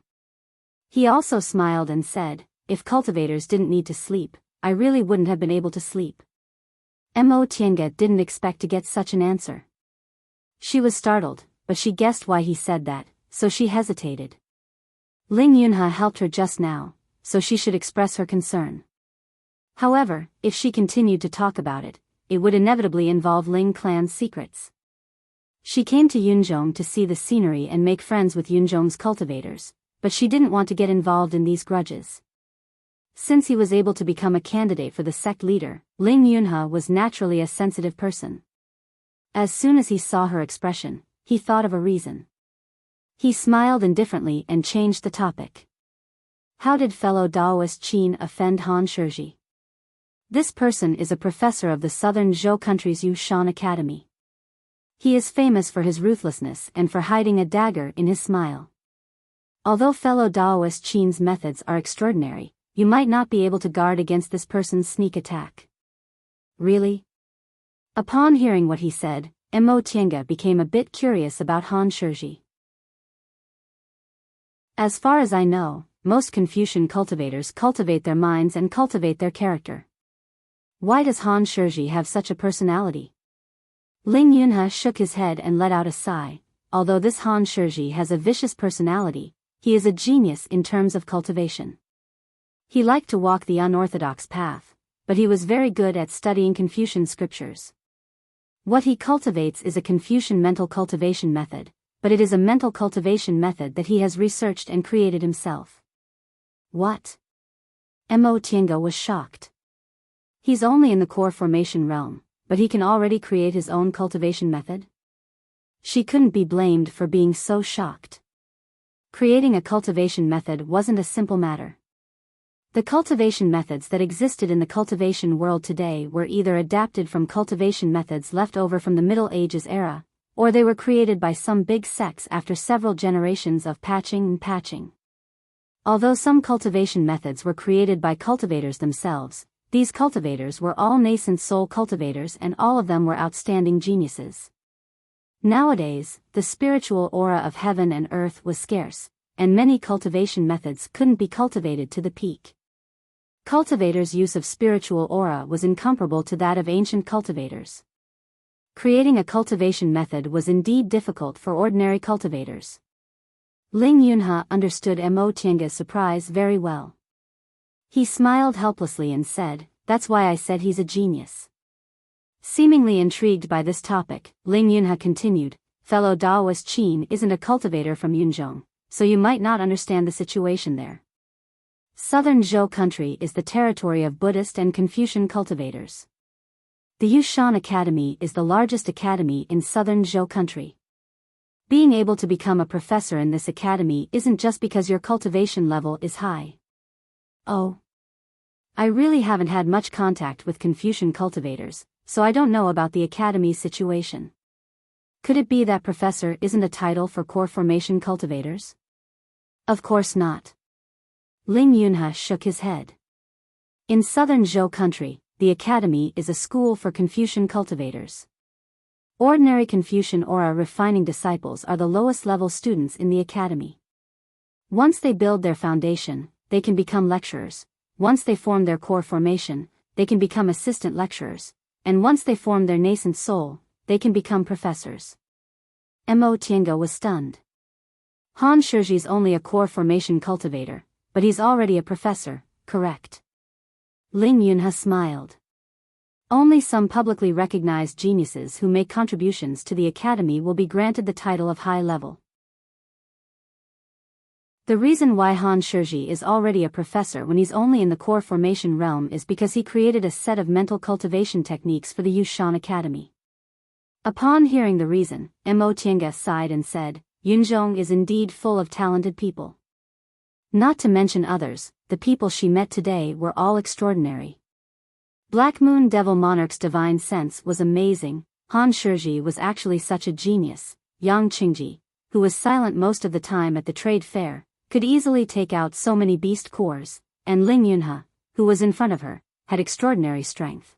He also smiled and said, if cultivators didn't need to sleep, I really wouldn't have been able to sleep. Mo Tiange didn't expect to get such an answer. She was startled, but she guessed why he said that, so she hesitated. Ling Yunhe helped her just now, so she should express her concern. However, if she continued to talk about it, it would inevitably involve Ling clan's secrets. She came to Yunzhong to see the scenery and make friends with Yunzhong's cultivators, but she didn't want to get involved in these grudges. Since he was able to become a candidate for the sect leader, Ling Yunhe was naturally a sensitive person. As soon as he saw her expression, he thought of a reason. He smiled indifferently and changed the topic. How did fellow Daoist Qin offend Han Shizhi? This person is a professor of the southern Zhou country's Yushan Academy. He is famous for his ruthlessness and for hiding a dagger in his smile. Although fellow Daoist Qin's methods are extraordinary, you might not be able to guard against this person's sneak attack. Really? Upon hearing what he said, Mo Tiange became a bit curious about Han Shizhi. As far as I know, most Confucian cultivators cultivate their minds and cultivate their character. Why does Han Shizhi have such a personality? Ling Yunhe shook his head and let out a sigh. Although this Han Shizhi has a vicious personality, he is a genius in terms of cultivation. He liked to walk the unorthodox path, but he was very good at studying Confucian scriptures. What he cultivates is a Confucian mental cultivation method, but it is a mental cultivation method that he has researched and created himself. What? Mo Tiange was shocked. He's only in the core formation realm, but he can already create his own cultivation method? She couldn't be blamed for being so shocked. Creating a cultivation method wasn't a simple matter. The cultivation methods that existed in the cultivation world today were either adapted from cultivation methods left over from the Middle Ages era, or they were created by some big sects after several generations of patching and patching. Although some cultivation methods were created by cultivators themselves, these cultivators were all nascent soul cultivators and all of them were outstanding geniuses. Nowadays, the spiritual aura of heaven and earth was scarce, and many cultivation methods couldn't be cultivated to the peak. Cultivators' use of spiritual aura was incomparable to that of ancient cultivators. Creating a cultivation method was indeed difficult for ordinary cultivators. Ling Yunhe understood Mo Tiange's surprise very well. He smiled helplessly and said, "That's why I said he's a genius." Seemingly intrigued by this topic, Ling Yunhe continued, "Fellow Daoist Qin isn't a cultivator from Yunzhong, so you might not understand the situation there. Southern Zhou country is the territory of Buddhist and Confucian cultivators. The Yushan Academy is the largest academy in southern Zhou country. Being able to become a professor in this academy isn't just because your cultivation level is high. Oh. I really haven't had much contact with Confucian cultivators, so I don't know about the academy's situation. Could it be that professor isn't a title for core formation cultivators? Of course not. Ling Yunhe shook his head. In southern Zhou country, the academy is a school for Confucian cultivators. Ordinary Confucian aura refining disciples are the lowest level students in the academy. Once they build their foundation, they can become lecturers. Once they form their core formation, they can become assistant lecturers, and once they form their nascent soul, they can become professors. Mo Tiange was stunned. Han Shizhi's only a core formation cultivator, but he's already a professor, correct? Ling Yunhe smiled. Only some publicly recognized geniuses who make contributions to the academy will be granted the title of high level. The reason why Han Shizhi is already a professor when he's only in the core formation realm is because he created a set of mental cultivation techniques for the Yushan Academy. Upon hearing the reason, Mo Tiange sighed and said, Yunzhong is indeed full of talented people. Not to mention others, the people she met today were all extraordinary. Black Moon Devil Monarch's divine sense was amazing. Han Shizhi was actually such a genius. Yang Qingji, who was silent most of the time at the trade fair, could easily take out so many beast cores, and Ling Yunhe, who was in front of her, had extraordinary strength.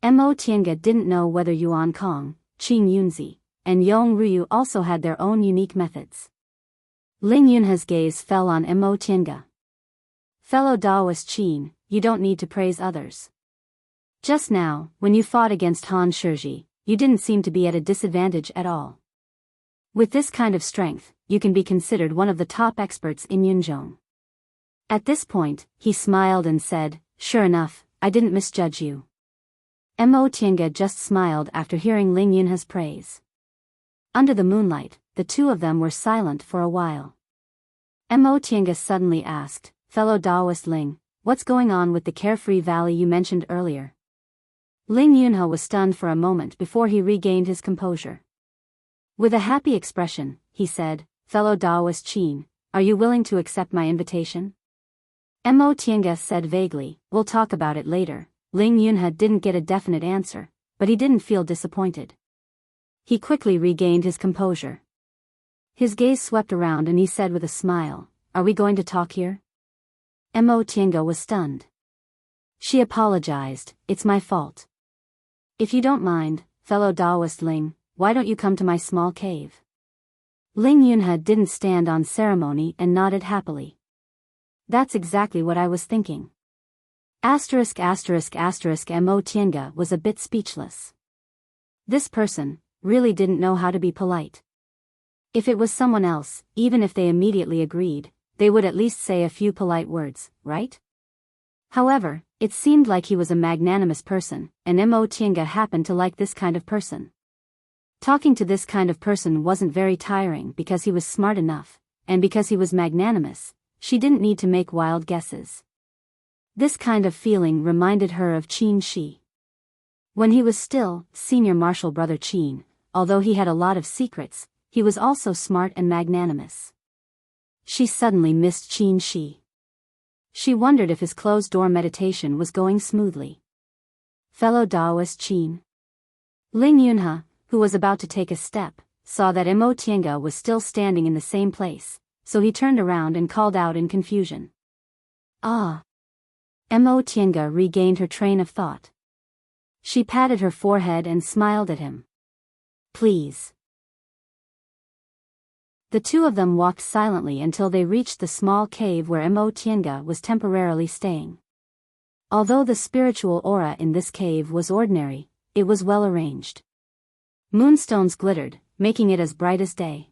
Mo Tiange didn't know whether Yuan Kong, Qing Yunzi, and Yong Ryu also had their own unique methods. Ling Yunhe's gaze fell on Mo Tiange. Fellow Daoist Qin, you don't need to praise others. Just now, when you fought against Han Shizhi, you didn't seem to be at a disadvantage at all. With this kind of strength, you can be considered one of the top experts in Yunzhong. At this point, he smiled and said, sure enough, I didn't misjudge you. Mo Tiange just smiled after hearing Ling Yunhe's praise. Under the moonlight, the two of them were silent for a while. Mo Tiange suddenly asked, fellow Daoist Ling, what's going on with the carefree valley you mentioned earlier? Ling Yunhe was stunned for a moment before he regained his composure. With a happy expression, he said, fellow Daoist Qin, are you willing to accept my invitation? Mo Tiange said vaguely, we'll talk about it later. Ling Yunhe didn't get a definite answer, but he didn't feel disappointed. He quickly regained his composure. His gaze swept around and he said with a smile, are we going to talk here? Mo Tiange was stunned. She apologized, it's my fault. If you don't mind, fellow Daoist Ling, why don't you come to my small cave? Ling Yunhe didn't stand on ceremony and nodded happily. That's exactly what I was thinking. Mo Tiange was a bit speechless. This person really didn't know how to be polite. If it was someone else, even if they immediately agreed, they would at least say a few polite words, right? However, it seemed like he was a magnanimous person, and Mo Tiange happened to like this kind of person. Talking to this kind of person wasn't very tiring because he was smart enough, and because he was magnanimous, she didn't need to make wild guesses. This kind of feeling reminded her of Qin Shi. When he was still senior marshal brother Qin, although he had a lot of secrets, he was also smart and magnanimous. She suddenly missed Qin Shi. She wondered if his closed-door meditation was going smoothly. Fellow Daoist Qin. Ling Yunhe, who was about to take a step, saw that Mo Tiange was still standing in the same place, so he turned around and called out in confusion. Ah! Mo Tiange regained her train of thought. She patted her forehead and smiled at him. Please. The two of them walked silently until they reached the small cave where Mo Tiange was temporarily staying. Although the spiritual aura in this cave was ordinary, it was well arranged. Moonstones glittered, making it as bright as day.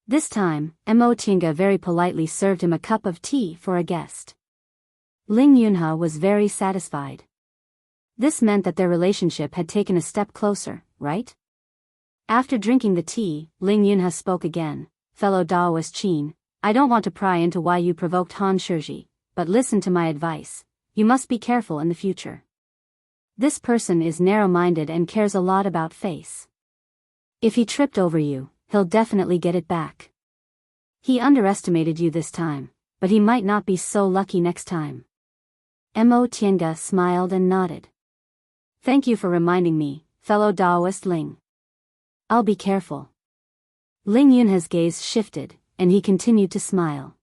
This time, Mo Tiange very politely served him a cup of tea for a guest. Ling Yunhe was very satisfied. This meant that their relationship had taken a step closer, right? After drinking the tea, Ling Yunhe spoke again. Fellow Daoist Qin, I don't want to pry into why you provoked Han Shizhi, but listen to my advice. You must be careful in the future. This person is narrow-minded and cares a lot about face. If he tripped over you, he'll definitely get it back. He underestimated you this time, but he might not be so lucky next time. Mo Tiange smiled and nodded. Thank you for reminding me, fellow Daoist Ling. I'll be careful. Ling Yunhe's gaze shifted, and he continued to smile.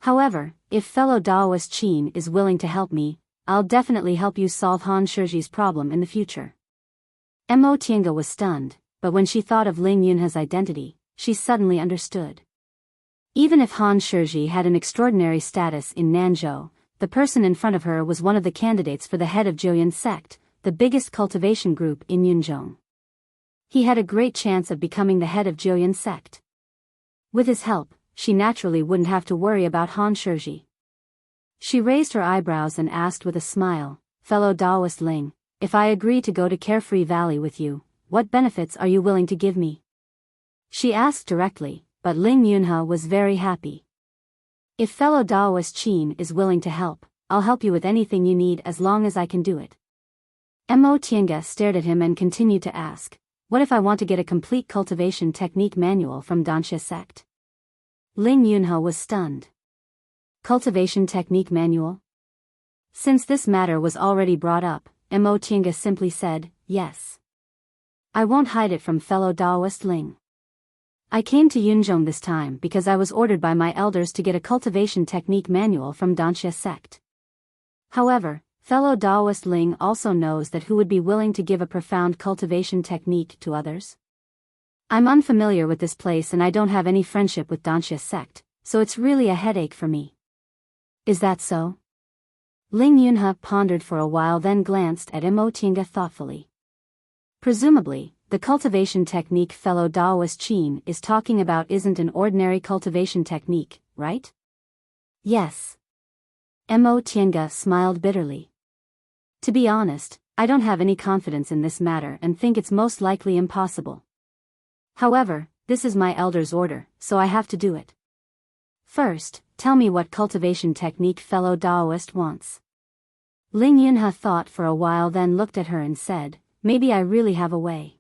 However, if fellow Daoist Qin is willing to help me, I'll definitely help you solve Han Shizhi's problem in the future. Mo Tiange was stunned, but when she thought of Ling Yunhe's identity, she suddenly understood. Even if Han Shizhi had an extraordinary status in Nanzhou, the person in front of her was one of the candidates for the head of Jiuyan sect, the biggest cultivation group in Yunzhong. He had a great chance of becoming the head of Jiuyan sect. With his help, she naturally wouldn't have to worry about Han Shizhi. She raised her eyebrows and asked with a smile, "Fellow Taoist Ling, if I agree to go to Carefree Valley with you, what benefits are you willing to give me?" She asked directly, but Ling Yunhe was very happy. "If fellow Taoist Qin is willing to help, I'll help you with anything you need as long as I can do it." Mo Tiange stared at him and continued to ask, "What if I want to get a complete cultivation technique manual from Danxia sect?" Ling Yunhe was stunned. Cultivation technique manual? Since this matter was already brought up, Mo Tiange simply said, "Yes. I won't hide it from fellow Taoist Ling. I came to Yunzhong this time because I was ordered by my elders to get a cultivation technique manual from Danxia sect. However, fellow Taoist Ling also knows that who would be willing to give a profound cultivation technique to others? I'm unfamiliar with this place and I don't have any friendship with Danxia sect, so it's really a headache for me." "Is that so?" Ling Yunhe pondered for a while, then glanced at Mo Tiange thoughtfully. "Presumably, the cultivation technique fellow Taoist Qin is talking about isn't an ordinary cultivation technique, right?" "Yes." Mo Tiange smiled bitterly. "To be honest, I don't have any confidence in this matter and think it's most likely impossible. However, this is my elder's order, so I have to do it. First, tell me what cultivation technique fellow Taoist wants." Ling Yunhe thought for a while, then looked at her and said, "Maybe I really have a way.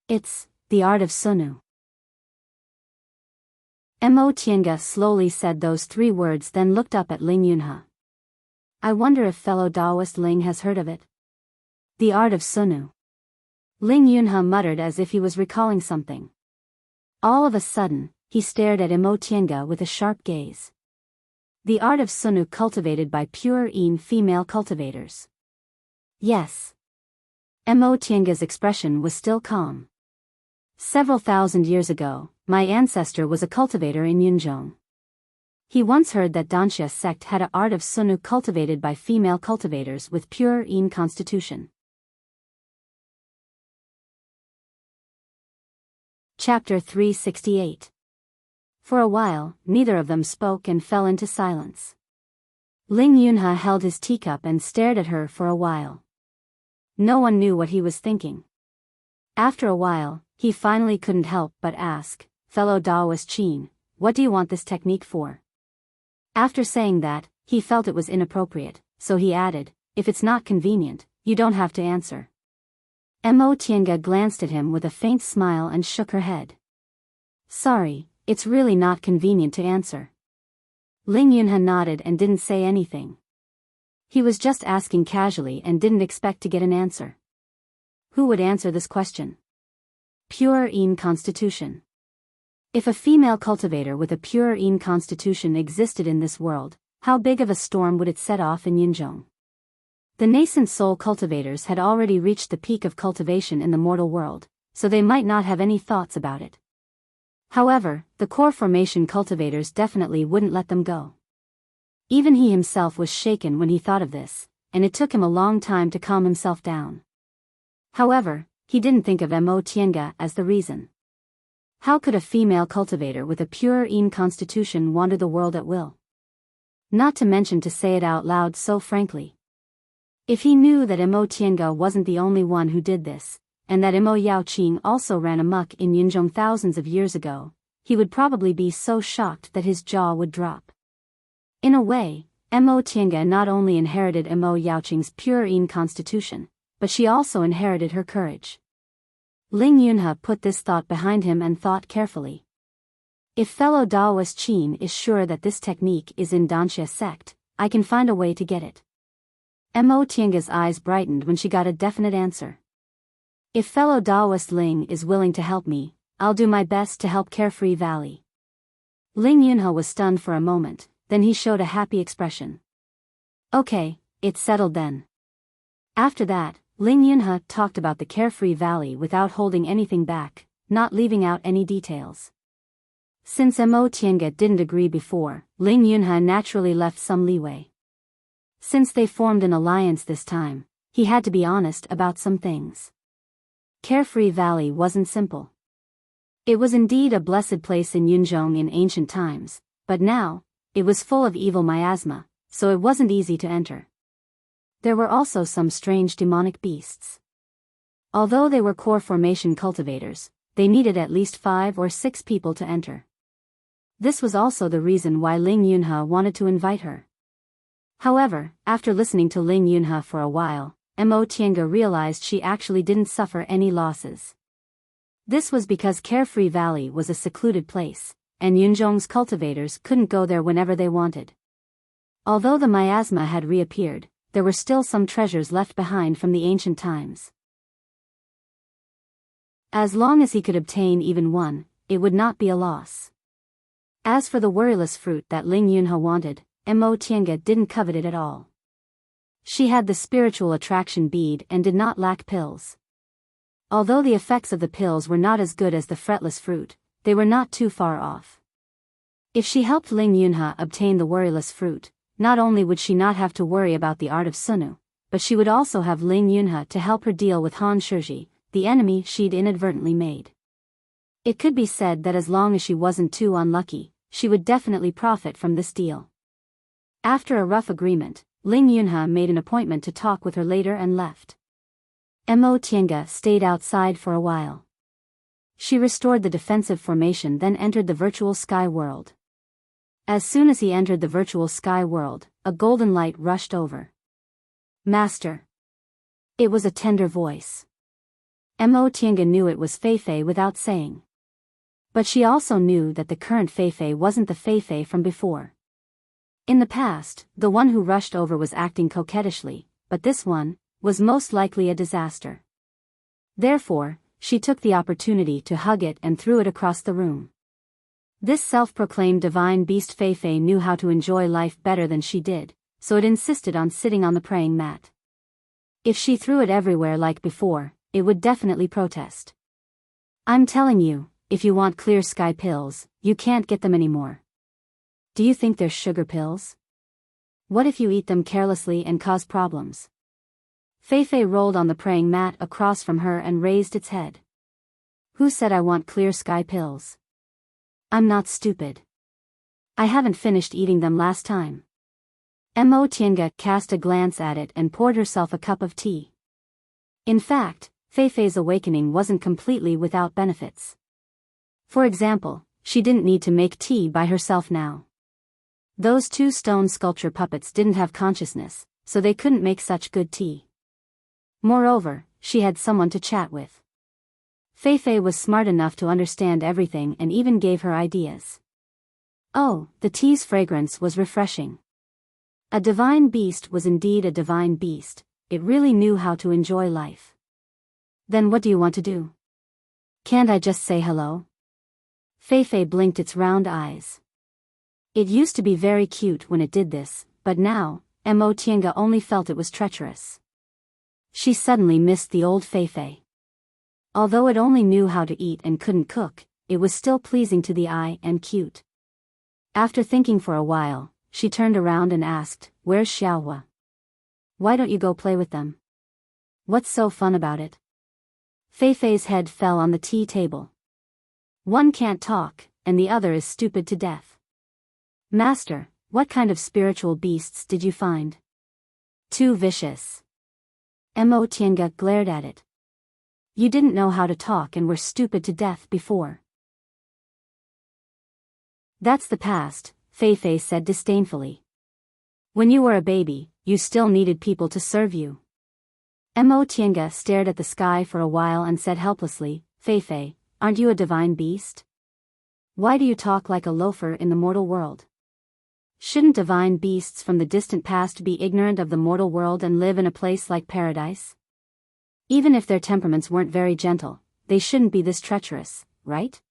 It's the art of Sunu." Mo Tiange slowly said those 3 words, then looked up at Ling Yunhe. "I wonder if fellow Taoist Ling has heard of it." "The art of Sunu." Ling Yunhe muttered as if he was recalling something. All of a sudden, he stared at Mo Tiange with a sharp gaze. "The art of Sunu cultivated by pure Yin female cultivators." "Yes." Mo Tiange's expression was still calm. "Several thousand years ago, my ancestor was a cultivator in Yunzhong. He once heard that Danxia sect had an art of Sunu cultivated by female cultivators with pure Yin constitution." Chapter 368. For a while, neither of them spoke and fell into silence. Ling Yunhe held his teacup and stared at her for a while. No one knew what he was thinking. After a while, he finally couldn't help but ask, "Fellow Taoist Qin, what do you want this technique for?" After saying that, he felt it was inappropriate, so he added, "If it's not convenient, you don't have to answer." Mo Tiange glanced at him with a faint smile and shook her head. "Sorry, it's really not convenient to answer." Ling Yunhe nodded and didn't say anything. He was just asking casually and didn't expect to get an answer. Who would answer this question? Pure Yin constitution. If a female cultivator with a pure Yin constitution existed in this world, how big of a storm would it set off in Yunzhong? The nascent soul cultivators had already reached the peak of cultivation in the mortal world, so they might not have any thoughts about it. However, the core formation cultivators definitely wouldn't let them go. Even he himself was shaken when he thought of this, and it took him a long time to calm himself down. However, he didn't think of Mo Tiange as the reason. How could a female cultivator with a pure Yin constitution wander the world at will? Not to mention to say it out loud so frankly. If he knew that Mo Tiange wasn't the only one who did this, and that Mo Yaoqing also ran amok in Yunzhong thousands of years ago, he would probably be so shocked that his jaw would drop. In a way, Mo Tiange not only inherited Mo Yaoqing's pure Yin constitution, but she also inherited her courage. Ling Yunhe put this thought behind him and thought carefully. If fellow Taoist Qin is sure that this technique is in Danxia sect, I can find a way to get it. Mo Tiange's eyes brightened when she got a definite answer. If fellow Taoist Ling is willing to help me, I'll do my best to help Carefree Valley. Ling Yunhe was stunned for a moment, then he showed a happy expression. Okay, it's settled then. After that, Ling Yunhe talked about the Carefree Valley without holding anything back, not leaving out any details. Since Mo Tiange didn't agree before, Ling Yunhe naturally left some leeway. Since they formed an alliance this time, he had to be honest about some things. Carefree Valley wasn't simple. It was indeed a blessed place in Yunzhong in ancient times, but now, it was full of evil miasma, so it wasn't easy to enter. There were also some strange demonic beasts. Although they were core formation cultivators, they needed at least 5 or 6 people to enter. This was also the reason why Ling Yunhe wanted to invite her. However, after listening to Ling Yunhe for a while, Mo Tiange realized she actually didn't suffer any losses. This was because Carefree Valley was a secluded place, and Yunzhong's cultivators couldn't go there whenever they wanted. Although the miasma had reappeared, there were still some treasures left behind from the ancient times. As long as he could obtain even one, it would not be a loss. As for the worryless fruit that Ling Yunhe wanted, Mo Tiange didn't covet it at all. She had the spiritual attraction bead and did not lack pills. Although the effects of the pills were not as good as the fretless fruit, they were not too far off. If she helped Ling Yunhe obtain the worryless fruit, not only would she not have to worry about the art of Sunu, but she would also have Ling Yunhe to help her deal with Han Shizhi, the enemy she'd inadvertently made. It could be said that as long as she wasn't too unlucky, she would definitely profit from this deal. After a rough agreement, Ling Yunhe made an appointment to talk with her later and left. Mo Tiange stayed outside for a while. She restored the defensive formation, then entered the virtual sky world. As soon as he entered the virtual sky world, a golden light rushed over. "Master." It was a tender voice. Mo Tiange knew it was Feifei without saying. But she also knew that the current Feifei wasn't the Feifei from before. In the past, the one who rushed over was acting coquettishly, but this one was most likely a disaster. Therefore, she took the opportunity to hug it and threw it across the room. This self-proclaimed divine beast Feifei knew how to enjoy life better than she did, so it insisted on sitting on the praying mat. If she threw it everywhere like before, it would definitely protest. "I'm telling you, if you want clear sky pills, you can't get them anymore. Do you think they're sugar pills? What if you eat them carelessly and cause problems?" Feifei rolled on the praying mat across from her and raised its head. "Who said I want clear sky pills? I'm not stupid. I haven't finished eating them last time." Mo Tiange cast a glance at it and poured herself a cup of tea. In fact, Feifei's awakening wasn't completely without benefits. For example, she didn't need to make tea by herself now. Those 2 stone sculpture puppets didn't have consciousness, so they couldn't make such good tea. Moreover, she had someone to chat with. Feifei was smart enough to understand everything and even gave her ideas. Oh, the tea's fragrance was refreshing. A divine beast was indeed a divine beast, it really knew how to enjoy life. "Then what do you want to do? Can't I just say hello?" Feifei blinked its round eyes. It used to be very cute when it did this, but now, Mo Tiange only felt it was treacherous. She suddenly missed the old Feifei. Although it only knew how to eat and couldn't cook, it was still pleasing to the eye and cute. After thinking for a while, she turned around and asked, "Where's Xiaohua? Why don't you go play with them? What's so fun about it?" Feifei's head fell on the tea table. "One can't talk, and the other is stupid to death." "Master, what kind of spiritual beasts did you find?" "Too vicious." Mo Tiange glared at it. "You didn't know how to talk and were stupid to death before." "That's the past," Feifei said disdainfully. "When you were a baby, you still needed people to serve you." Mo Tiange stared at the sky for a while and said helplessly, "Feifei, aren't you a divine beast? Why do you talk like a loafer in the mortal world? Shouldn't divine beasts from the distant past be ignorant of the mortal world and live in a place like paradise? Even if their temperaments weren't very gentle, they shouldn't be this treacherous, right?"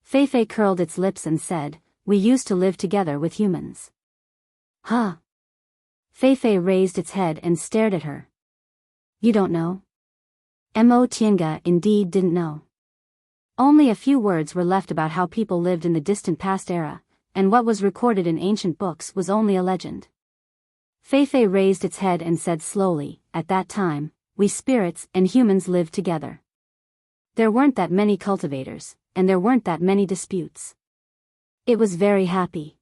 Feifei curled its lips and said, "We used to live together with humans." "Huh?" Feifei raised its head and stared at her. "You don't know?" Mo Tiange indeed didn't know. Only a few words were left about how people lived in the distant past era, and what was recorded in ancient books was only a legend. Feifei raised its head and said slowly, at that time, we spirits and humans lived together. There weren't that many cultivators, and there weren't that many disputes. It was very happy.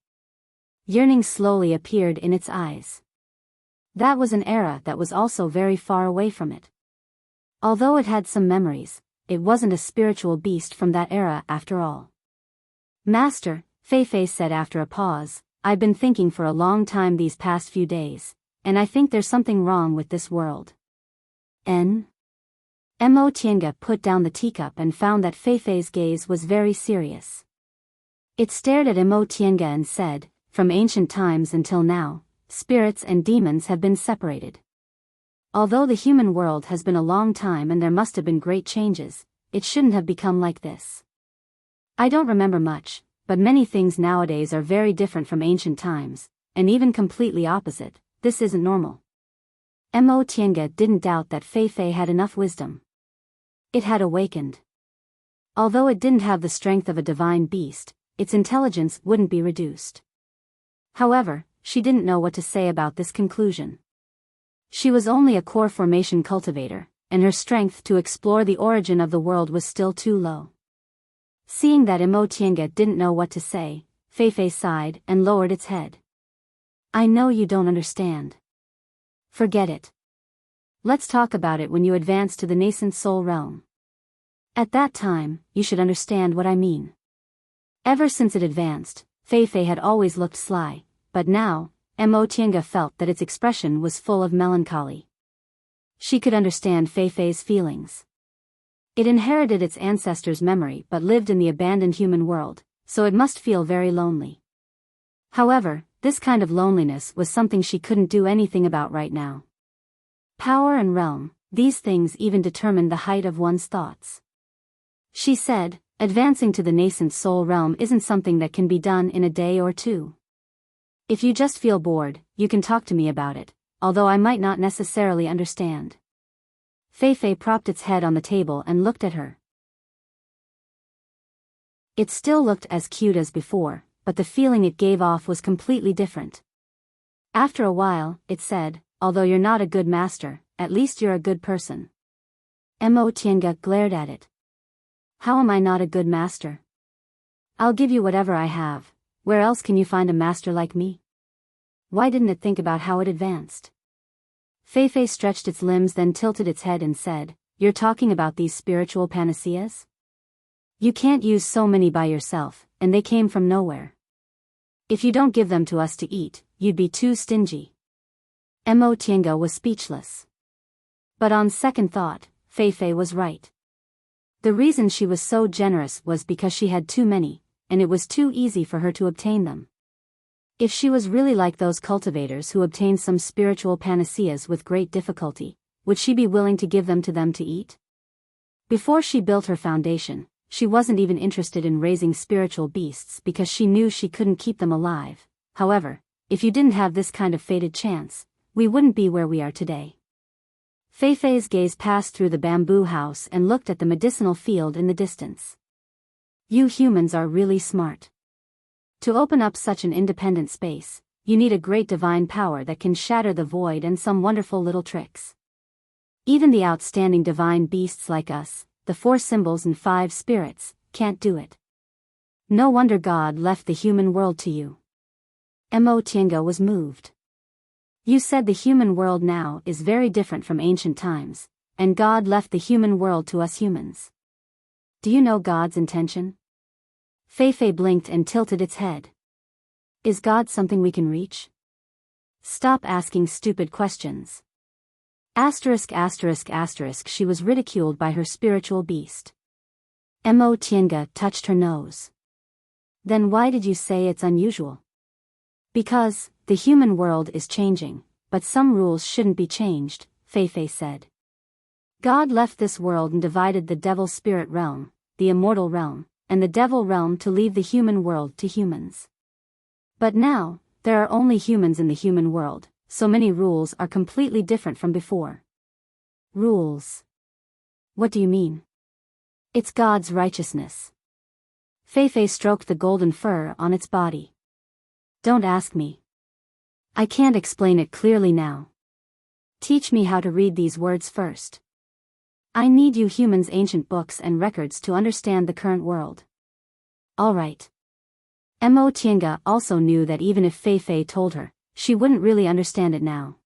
Yearning slowly appeared in its eyes. That was an era that was also very far away from it. Although it had some memories, it wasn't a spiritual beast from that era after all. Master, Feifei said after a pause, I've been thinking for a long time these past few days, and I think there's something wrong with this world. Mo Tiange put down the teacup and found that Feifei's gaze was very serious. It stared at Mo Tiange and said, from ancient times until now, spirits and demons have been separated. Although the human world has been a long time and there must have been great changes, it shouldn't have become like this. I don't remember much, but many things nowadays are very different from ancient times, and even completely opposite. This isn't normal. Mo Tiange didn't doubt that Feifei had enough wisdom. It had awakened. Although it didn't have the strength of a divine beast, its intelligence wouldn't be reduced. However, she didn't know what to say about this conclusion. She was only a core formation cultivator, and her strength to explore the origin of the world was still too low. Seeing that Mo Tiange didn't know what to say, Feifei sighed and lowered its head. I know you don't understand. Forget it. Let's talk about it when you advance to the nascent soul realm. At that time, you should understand what I mean. Ever since it advanced, Feifei had always looked sly, but now, Mo Tiange felt that its expression was full of melancholy. She could understand Feifei's feelings. It inherited its ancestors' memory but lived in the abandoned human world, so it must feel very lonely. However, this kind of loneliness was something she couldn't do anything about right now. Power and realm, these things even determine the height of one's thoughts. She said, advancing to the nascent soul realm isn't something that can be done in a day or two. If you just feel bored, you can talk to me about it, although I might not necessarily understand. Feifei propped its head on the table and looked at her. It still looked as cute as before, but the feeling it gave off was completely different. After a while, it said, although you're not a good master, at least you're a good person. Mo Tiange glared at it. How am I not a good master? I'll give you whatever I have. Where else can you find a master like me? Why didn't it think about how it advanced? Feifei stretched its limbs, then tilted its head and said, you're talking about these spiritual panaceas? You can't use so many by yourself, and they came from nowhere. If you don't give them to us to eat, you'd be too stingy. Mo Tiange was speechless. But on second thought, Feifei was right. The reason she was so generous was because she had too many, and it was too easy for her to obtain them. If she was really like those cultivators who obtained some spiritual panaceas with great difficulty, would she be willing to give them to eat? Before she built her foundation, she wasn't even interested in raising spiritual beasts because she knew she couldn't keep them alive. However, if you didn't have this kind of fated chance, we wouldn't be where we are today. Feifei's gaze passed through the bamboo house and looked at the medicinal field in the distance. You humans are really smart. To open up such an independent space, you need a great divine power that can shatter the void and some wonderful little tricks. Even the outstanding divine beasts like us, the 4 symbols and 5 spirits, can't do it. No wonder God left the human world to you. Mo Tiange was moved. You said the human world now is very different from ancient times, and God left the human world to us humans. Do you know God's intention? Feifei blinked and tilted its head. Is God something we can reach? Stop asking stupid questions. Asterisk asterisk asterisk. She was ridiculed by her spiritual beast. Mo Tiange touched her nose. Then why did you say it's unusual? Because, the human world is changing, but some rules shouldn't be changed, Feifei said. God left this world and divided the devil spirit realm, the immortal realm, and the devil realm to leave the human world to humans. But now, there are only humans in the human world, so many rules are completely different from before. Rules? What do you mean? It's God's righteousness. Feifei stroked the golden fur on its body. Don't ask me. I can't explain it clearly now. Teach me how to read these words first. I need you humans' ancient books and records to understand the current world. All right. Mo Tiange also knew that even if Fei Fei told her, she wouldn't really understand it now.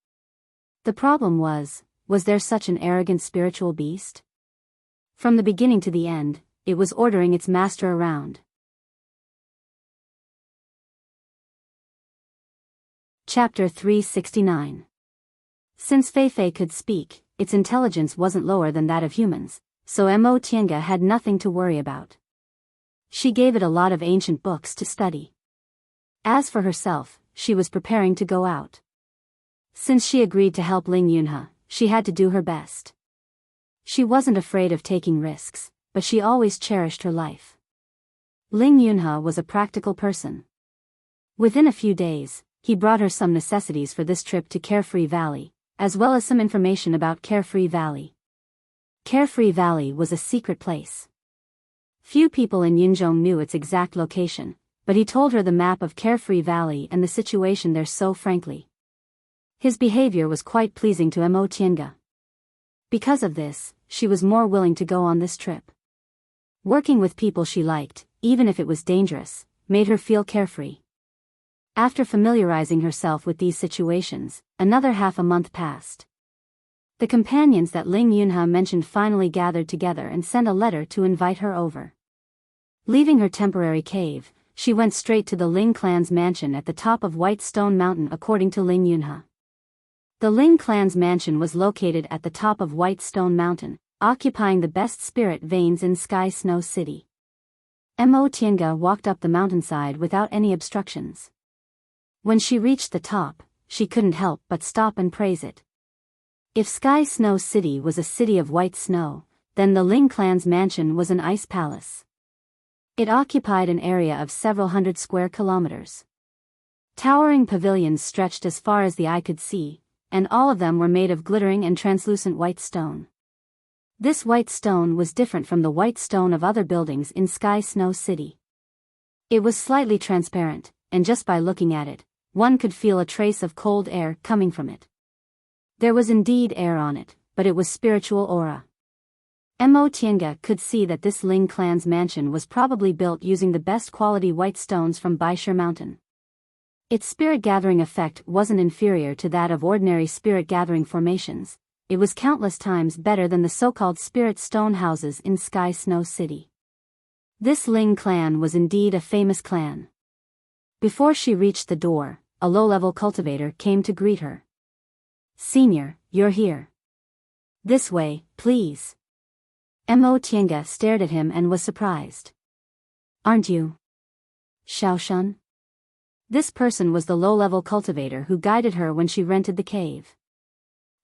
The problem was there such an arrogant spiritual beast? From the beginning to the end, it was ordering its master around. Chapter 369. Since Fei Fei could speak, its intelligence wasn't lower than that of humans, so Mo Tiange had nothing to worry about. She gave it a lot of ancient books to study. As for herself, she was preparing to go out. Since she agreed to help Ling Yunhe, she had to do her best. She wasn't afraid of taking risks, but she always cherished her life. Ling Yunhe was a practical person. Within a few days, he brought her some necessities for this trip to Carefree Valley, as well as some information about Carefree Valley. Carefree Valley was a secret place. Few people in Yinzhong knew its exact location, but he told her the map of Carefree Valley and the situation there so frankly. His behavior was quite pleasing to Mo Tiange. Because of this, she was more willing to go on this trip. Working with people she liked, even if it was dangerous, made her feel carefree. After familiarizing herself with these situations, another half a month passed. The companions that Ling Yunhe mentioned finally gathered together and sent a letter to invite her over. Leaving her temporary cave, she went straight to the Ling clan's mansion at the top of White Stone Mountain according to Ling Yunhe. The Ling clan's mansion was located at the top of White Stone Mountain, occupying the best spirit veins in Sky Snow City. Mo Tiange walked up the mountainside without any obstructions. When she reached the top, she couldn't help but stop and praise it. If Sky Snow City was a city of white snow, then the Ling clan's mansion was an ice palace. It occupied an area of several hundred square kilometers. Towering pavilions stretched as far as the eye could see, and all of them were made of glittering and translucent white stone. This white stone was different from the white stone of other buildings in Sky Snow City. It was slightly transparent, and just by looking at it, one could feel a trace of cold air coming from it. There was indeed air on it, but it was spiritual aura. Mo Tiange could see that this Ling clan's mansion was probably built using the best quality white stones from Baisher Mountain. Its spirit-gathering effect wasn't inferior to that of ordinary spirit-gathering formations. It was countless times better than the so-called spirit stone houses in Sky Snow City. This Ling clan was indeed a famous clan. Before she reached the door, a low-level cultivator came to greet her. "Senior, you're here. This way, please." Mo Tiange stared at him and was surprised. "Aren't you Xiaoshan?" This person was the low-level cultivator who guided her when she rented the cave.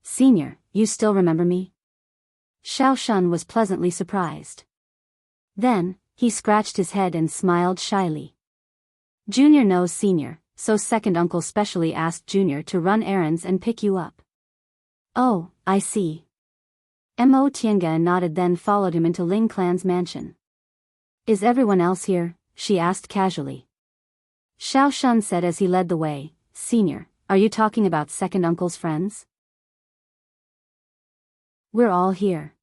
"Senior, you still remember me?" Xiaoshan was pleasantly surprised. Then, he scratched his head and smiled shyly. "Junior knows Senior, so second uncle specially asked Junior to run errands and pick you up." "Oh, I see." Mo Tiange nodded, then followed him into Ling clan's mansion. "Is everyone else here?" she asked casually. Xiaoshan said as he led the way, "Senior, are you talking about second uncle's friends?" "We're all here.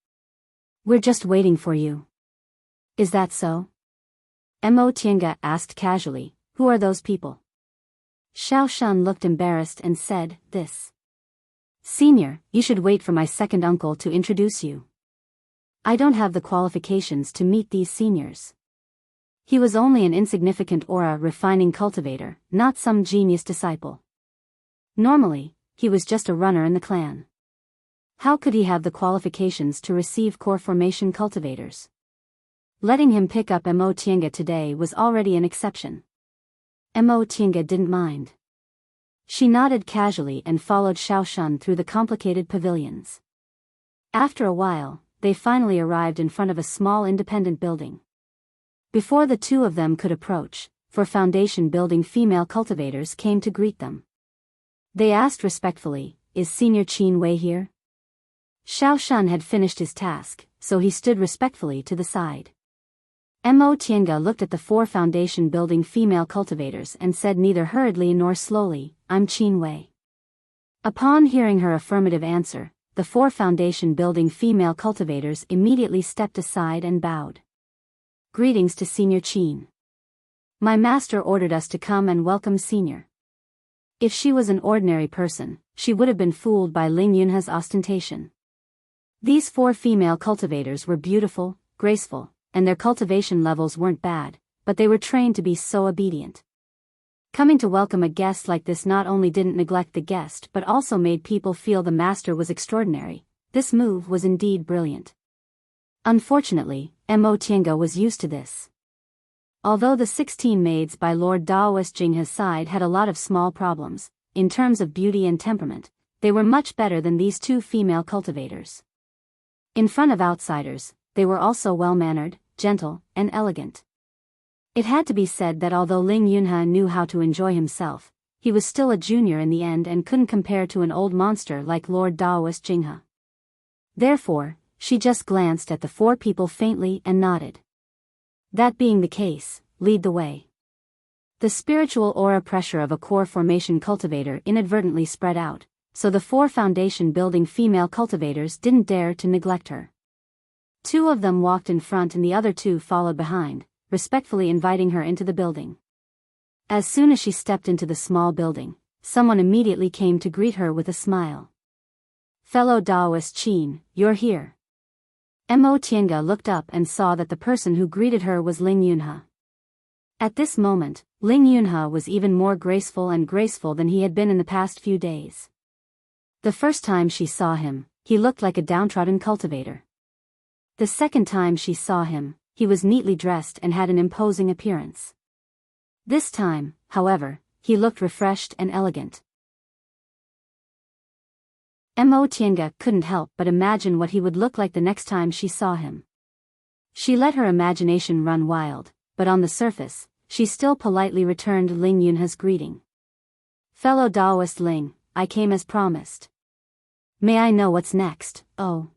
We're just waiting for you." "Is that so?" Mo Tiange asked casually. "Who are those people?" Xiaoshan looked embarrassed and said, "This. Senior, you should wait for my second uncle to introduce you. I don't have the qualifications to meet these seniors." He was only an insignificant aura refining cultivator, not some genius disciple. Normally, he was just a runner in the clan. How could he have the qualifications to receive core formation cultivators? Letting him pick up Mo Tiange today was already an exception. Mo Tiange didn't mind. She nodded casually and followed Xiaoshan through the complicated pavilions. After a while, they finally arrived in front of a small independent building. Before the two of them could approach, for foundation building female cultivators came to greet them. They asked respectfully, "Is Senior Qin Wei here?" Xiaoshan had finished his task, so he stood respectfully to the side. Mo Tiange looked at the four foundation building female cultivators and said neither hurriedly nor slowly, "I'm Qin Wei." Upon hearing her affirmative answer, the 4 foundation building female cultivators immediately stepped aside and bowed. Greetings to Senior Qin. My master ordered us to come and welcome Senior. If she was an ordinary person, she would have been fooled by Ling Yunha's ostentation. These 4 female cultivators were beautiful, graceful, and their cultivation levels weren't bad, but they were trained to be so obedient. Coming to welcome a guest like this not only didn't neglect the guest but also made people feel the master was extraordinary. This move was indeed brilliant. Unfortunately, Mo Tiange was used to this. Although the 16 maids by Lord Daoist Jinghe's side had a lot of small problems, in terms of beauty and temperament, they were much better than these 2 female cultivators. In front of outsiders, they were also well-mannered, gentle, and elegant. It had to be said that although Ling Yunha knew how to enjoy himself, he was still a junior in the end and couldn't compare to an old monster like Lord Daoist Jinghe. Therefore, she just glanced at the 4 people faintly and nodded. That being the case, lead the way. The spiritual aura pressure of a core formation cultivator inadvertently spread out, so the 4 foundation building female cultivators didn't dare to neglect her. 2 of them walked in front and the other 2 followed behind, respectfully inviting her into the building. As soon as she stepped into the small building, someone immediately came to greet her with a smile. Fellow Daoist Qin, you're here. Mo Tiange looked up and saw that the person who greeted her was Ling Yunha. At this moment, Ling Yunha was even more graceful than he had been in the past few days. The first time she saw him, he looked like a downtrodden cultivator. The second time she saw him, he was neatly dressed and had an imposing appearance. This time, however, he looked refreshed and elegant. Mo Tiange couldn't help but imagine what he would look like the next time she saw him. She let her imagination run wild, but on the surface, she still politely returned Ling Yunha's greeting. Fellow Daoist Ling, I came as promised. May I know what's next, oh?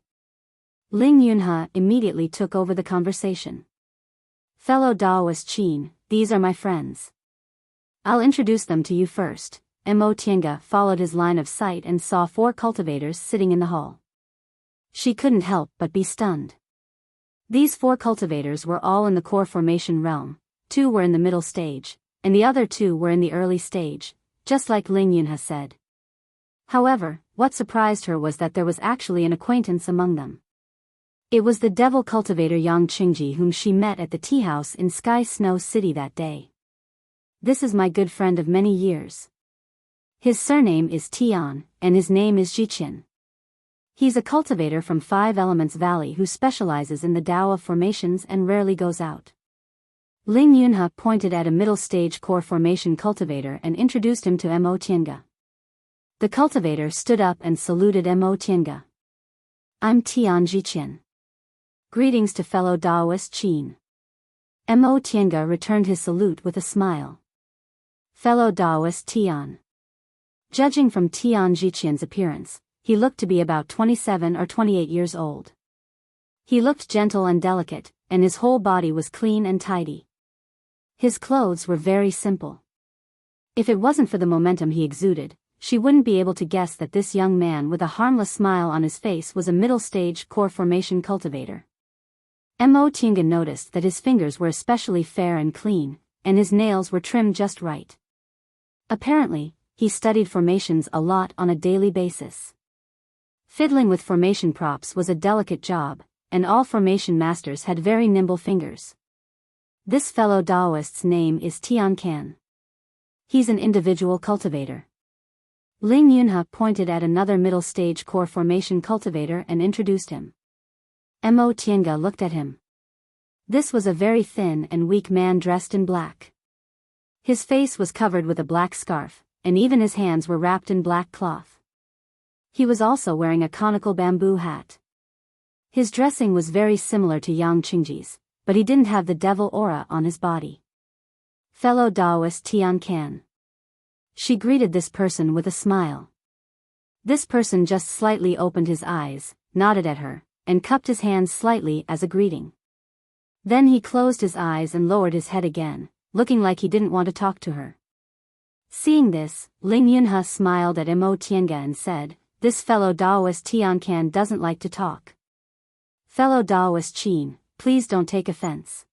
Ling Yunha immediately took over the conversation. Fellow Daoist Qin, these are my friends. I'll introduce them to you first. Mo Tiange followed his line of sight and saw 4 cultivators sitting in the hall. She couldn't help but be stunned. These 4 cultivators were all in the core formation realm, 2 were in the middle stage, and the other 2 were in the early stage, just like Ling Yunha said. However, what surprised her was that there was actually an acquaintance among them. It was the devil cultivator Yang Qingji whom she met at the tea house in Sky Snow City that day. This is my good friend of many years. His surname is Tian, and his name is Jiqian. He's a cultivator from 5 Elements Valley who specializes in the Tao of formations and rarely goes out. Ling Yunha pointed at a middle-stage core formation cultivator and introduced him to Mo Tiange. The cultivator stood up and saluted Mo Tiange. I'm Tian Jiqian. Greetings to fellow Daoist Qin. Mo Tiange returned his salute with a smile. Fellow Daoist Tian. Judging from Tian Jiqian's appearance, he looked to be about 27 or 28 years old. He looked gentle and delicate, and his whole body was clean and tidy. His clothes were very simple. If it wasn't for the momentum he exuded, she wouldn't be able to guess that this young man with a harmless smile on his face was a middle-stage core formation cultivator. Mo Tiange noticed that his fingers were especially fair and clean, and his nails were trimmed just right. Apparently, he studied formations a lot on a daily basis. Fiddling with formation props was a delicate job, and all formation masters had very nimble fingers. This fellow Daoist's name is Tian Can. He's an individual cultivator. Ling Yunha pointed at another middle-stage core formation cultivator and introduced him. Mo Tiange looked at him. This was a very thin and weak man dressed in black. His face was covered with a black scarf, and even his hands were wrapped in black cloth. He was also wearing a conical bamboo hat. His dressing was very similar to Yang Qingji's, but he didn't have the devil aura on his body. Fellow Daoist Tian Can. She greeted this person with a smile. This person just slightly opened his eyes, nodded at her, and cupped his hands slightly as a greeting. Then he closed his eyes and lowered his head again, looking like he didn't want to talk to her. Seeing this, Ling Yunhe smiled at Mo Tiange and said, "This fellow Daoist Tiancan doesn't like to talk. Fellow Daoist Qin, please don't take offense."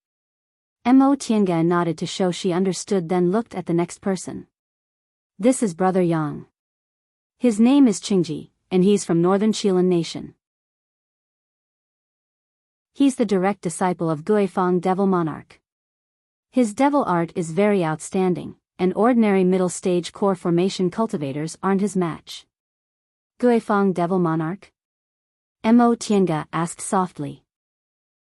Mo Tiange nodded to show she understood, then looked at the next person. "This is Brother Yang. His name is Qingji, and he's from Northern Qilan Nation. He's the direct disciple of Guifang Devil Monarch. His devil art is very outstanding, and ordinary middle-stage core formation cultivators aren't his match." "Guifang Devil Monarch?" Mo Tiange asked softly.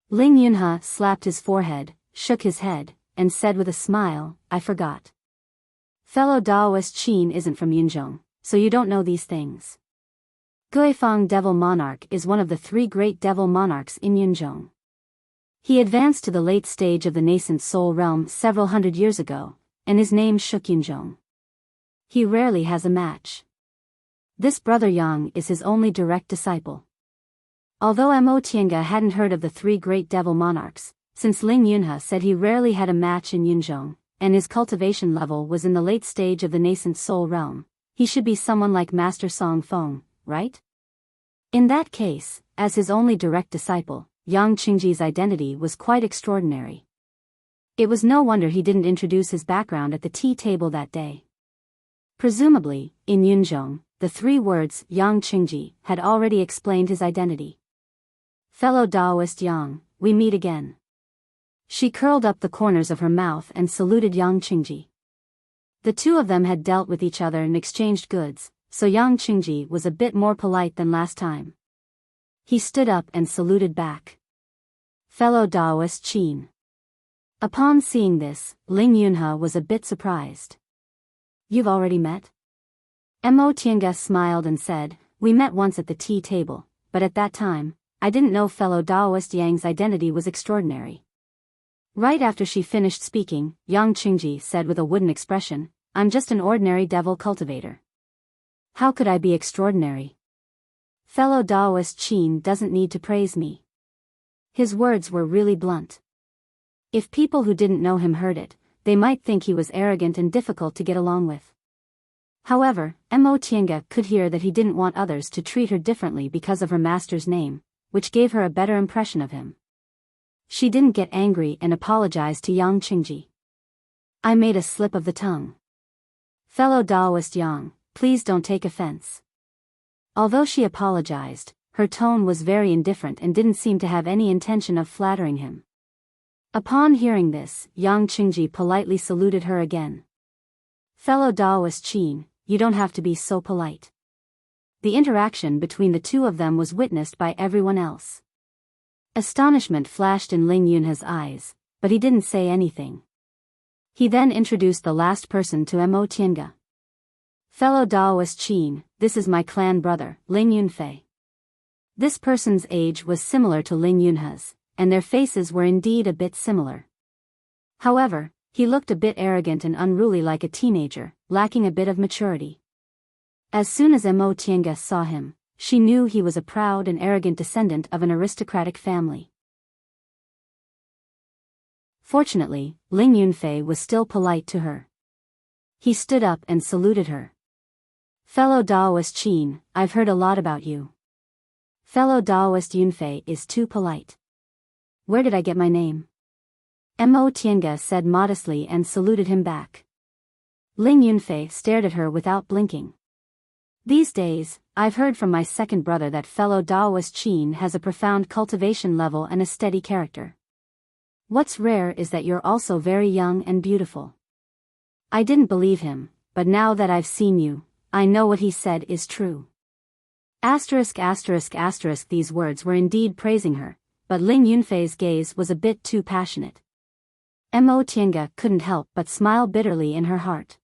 Ling Yunhe slapped his forehead, shook his head, and said with a smile, "I forgot. Fellow Daoist Qin isn't from Yunzhong, so you don't know these things. Guifang Devil Monarch is one of the 3 great devil monarchs in Yunzhong. He advanced to the late stage of the nascent soul realm several hundred years ago, and his name shook Yunzhong. He rarely has a match. This Brother Yang is his only direct disciple." Although Mo Tiange hadn't heard of the 3 great devil monarchs, since Ling Yunhe said he rarely had a match in Yunzhong, and his cultivation level was in the late stage of the nascent soul realm, he should be someone like Master Song Feng, right? In that case, as his only direct disciple, Yang Qingji's identity was quite extraordinary. It was no wonder he didn't introduce his background at the tea table that day. Presumably, in Yunzhong, the 3 words Yang Qingji had already explained his identity. "Fellow Daoist Yang, we meet again." She curled up the corners of her mouth and saluted Yang Qingji. The 2 of them had dealt with each other and exchanged goods, so Yang Qingji was a bit more polite than last time. He stood up and saluted back. "Fellow Daoist Qin." Upon seeing this, Ling Yunhe was a bit surprised. "You've already met?" Mo Tiange smiled and said, "We met once at the tea table, but at that time, I didn't know fellow Daoist Yang's identity was extraordinary." Right after she finished speaking, Yang Qingji said with a wooden expression, "I'm just an ordinary devil cultivator. How could I be extraordinary? Fellow Daoist Qin doesn't need to praise me." His words were really blunt. If people who didn't know him heard it, they might think he was arrogant and difficult to get along with. However, Mo Tiange could hear that he didn't want others to treat her differently because of her master's name, which gave her a better impression of him. She didn't get angry and apologized to Yang Qingji. "I made a slip of the tongue. Fellow Daoist Yang, please don't take offense." Although she apologized, her tone was very indifferent and didn't seem to have any intention of flattering him. Upon hearing this, Yang Qingji politely saluted her again. "Fellow Daoist Qin, you don't have to be so polite." The interaction between the 2 of them was witnessed by everyone else. Astonishment flashed in Ling Yunhe's eyes, but he didn't say anything. He then introduced the last person to Mo Tiange. "Fellow Daoist Qin, this is my clan brother, Ling Yunfei." This person's age was similar to Ling Yunhe's, and their faces were indeed a bit similar. However, he looked a bit arrogant and unruly, like a teenager, lacking a bit of maturity. As soon as Mo Tiange saw him, she knew he was a proud and arrogant descendant of an aristocratic family. Fortunately, Ling Yunfei was still polite to her. He stood up and saluted her. "Fellow Daoist Qin, I've heard a lot about you. Fellow Daoist Yunfei is too polite. Where did I get my name?" Mo Tiange said modestly and saluted him back. Ling Yunfei stared at her without blinking. "These days, I've heard from my second brother that fellow Daoist Qin has a profound cultivation level and a steady character. What's rare is that you're also very young and beautiful." I didn't believe him, but now that I've seen you, I know what he said is true. These words were indeed praising her, but Ling Yunfei's gaze was a bit too passionate. Mo Tiange couldn't help but smile bitterly in her heart.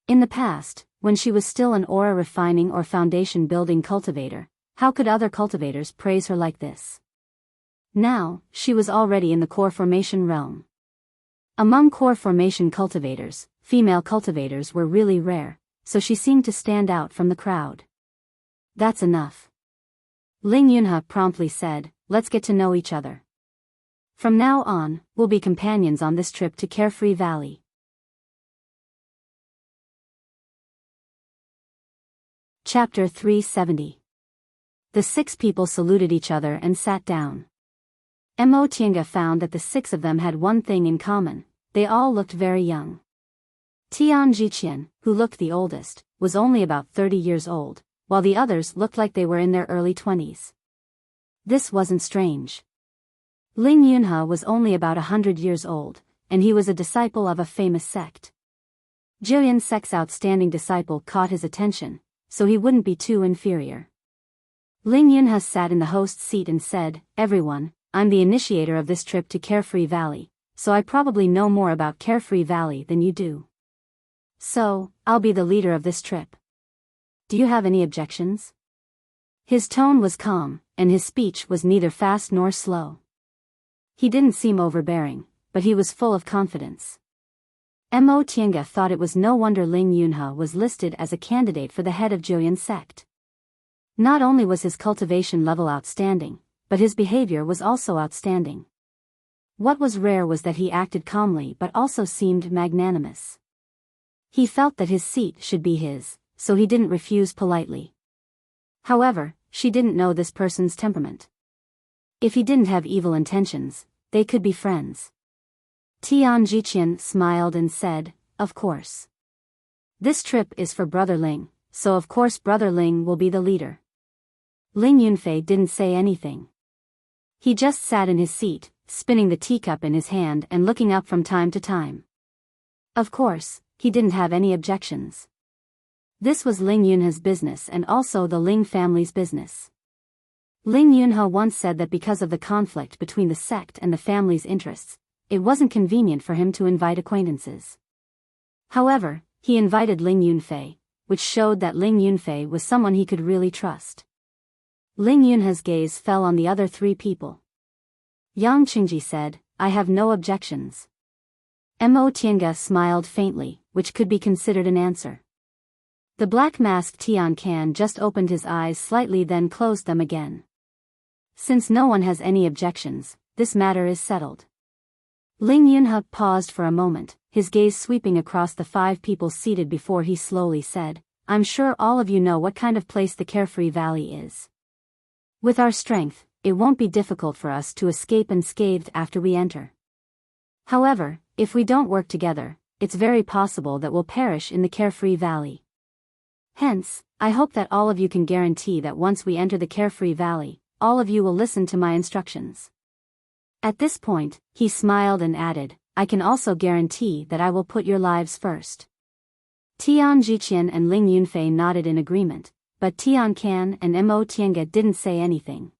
In the past, when she was still an aura refining or foundation building cultivator, how could other cultivators praise her like this? Now, she was already in the core formation realm. Among core formation cultivators, female cultivators were really rare, so she seemed to stand out from the crowd. "That's enough," Ling Yunhe promptly said, "let's get to know each other. From now on, we'll be companions on this trip to Carefree Valley." Chapter 370. The 6 people saluted each other and sat down. Mo Tiange found that the 6 of them had one thing in common: they all looked very young. Tian Jiqian, who looked the oldest, was only about 30 years old, while the others looked like they were in their early 20s. This wasn't strange. Ling Yunhe was only about 100 years old, and he was a disciple of a famous sect. Jiuyan sect's outstanding disciple caught his attention, so he wouldn't be too inferior. Ling Yunhe sat in the host's seat and said, "Everyone, I'm the initiator of this trip to Carefree Valley, so I probably know more about Carefree Valley than you do. So, I'll be the leader of this trip. Do you have any objections?" His tone was calm, and his speech was neither fast nor slow. He didn't seem overbearing, but he was full of confidence. Mo Tiange thought it was no wonder Ling Yunhe was listed as a candidate for the head of Jiuyan sect. Not only was his cultivation level outstanding, but his behavior was also outstanding. What was rare was that he acted calmly but also seemed magnanimous. He felt that his seat should be his, so he didn't refuse politely. However, she didn't know this person's temperament. If he didn't have evil intentions, they could be friends. Tian Jiqian smiled and said, "Of course. This trip is for Brother Ling, so of course Brother Ling will be the leader." Ling Yunfei didn't say anything. He just sat in his seat, spinning the teacup in his hand and looking up from time to time. Of course, he didn't have any objections. This was Ling Yunhe's business and also the Ling family's business. Ling Yunhe once said that because of the conflict between the sect and the family's interests, it wasn't convenient for him to invite acquaintances. However, he invited Ling Yunfei, which showed that Ling Yunfei was someone he could really trust. Ling Yunhe's gaze fell on the other 3 people. Yang Qingji said, "I have no objections." Mo Tiange smiled faintly, which could be considered an answer. The black-masked Tian Can just opened his eyes slightly then closed them again. Since no one has any objections, this matter is settled. Ling Yunhe paused for a moment, his gaze sweeping across the 5 people seated before he slowly said, "I'm sure all of you know what kind of place the Carefree Valley is. With our strength, it won't be difficult for us to escape unscathed after we enter. However, if we don't work together, it's very possible that we'll perish in the Carefree Valley. Hence, I hope that all of you can guarantee that once we enter the Carefree Valley, all of you will listen to my instructions." At this point, he smiled and added, "I can also guarantee that I will put your lives first." Tian Jiqian and Ling Yunfei nodded in agreement, but Tian Can and Mo Tiange didn't say anything.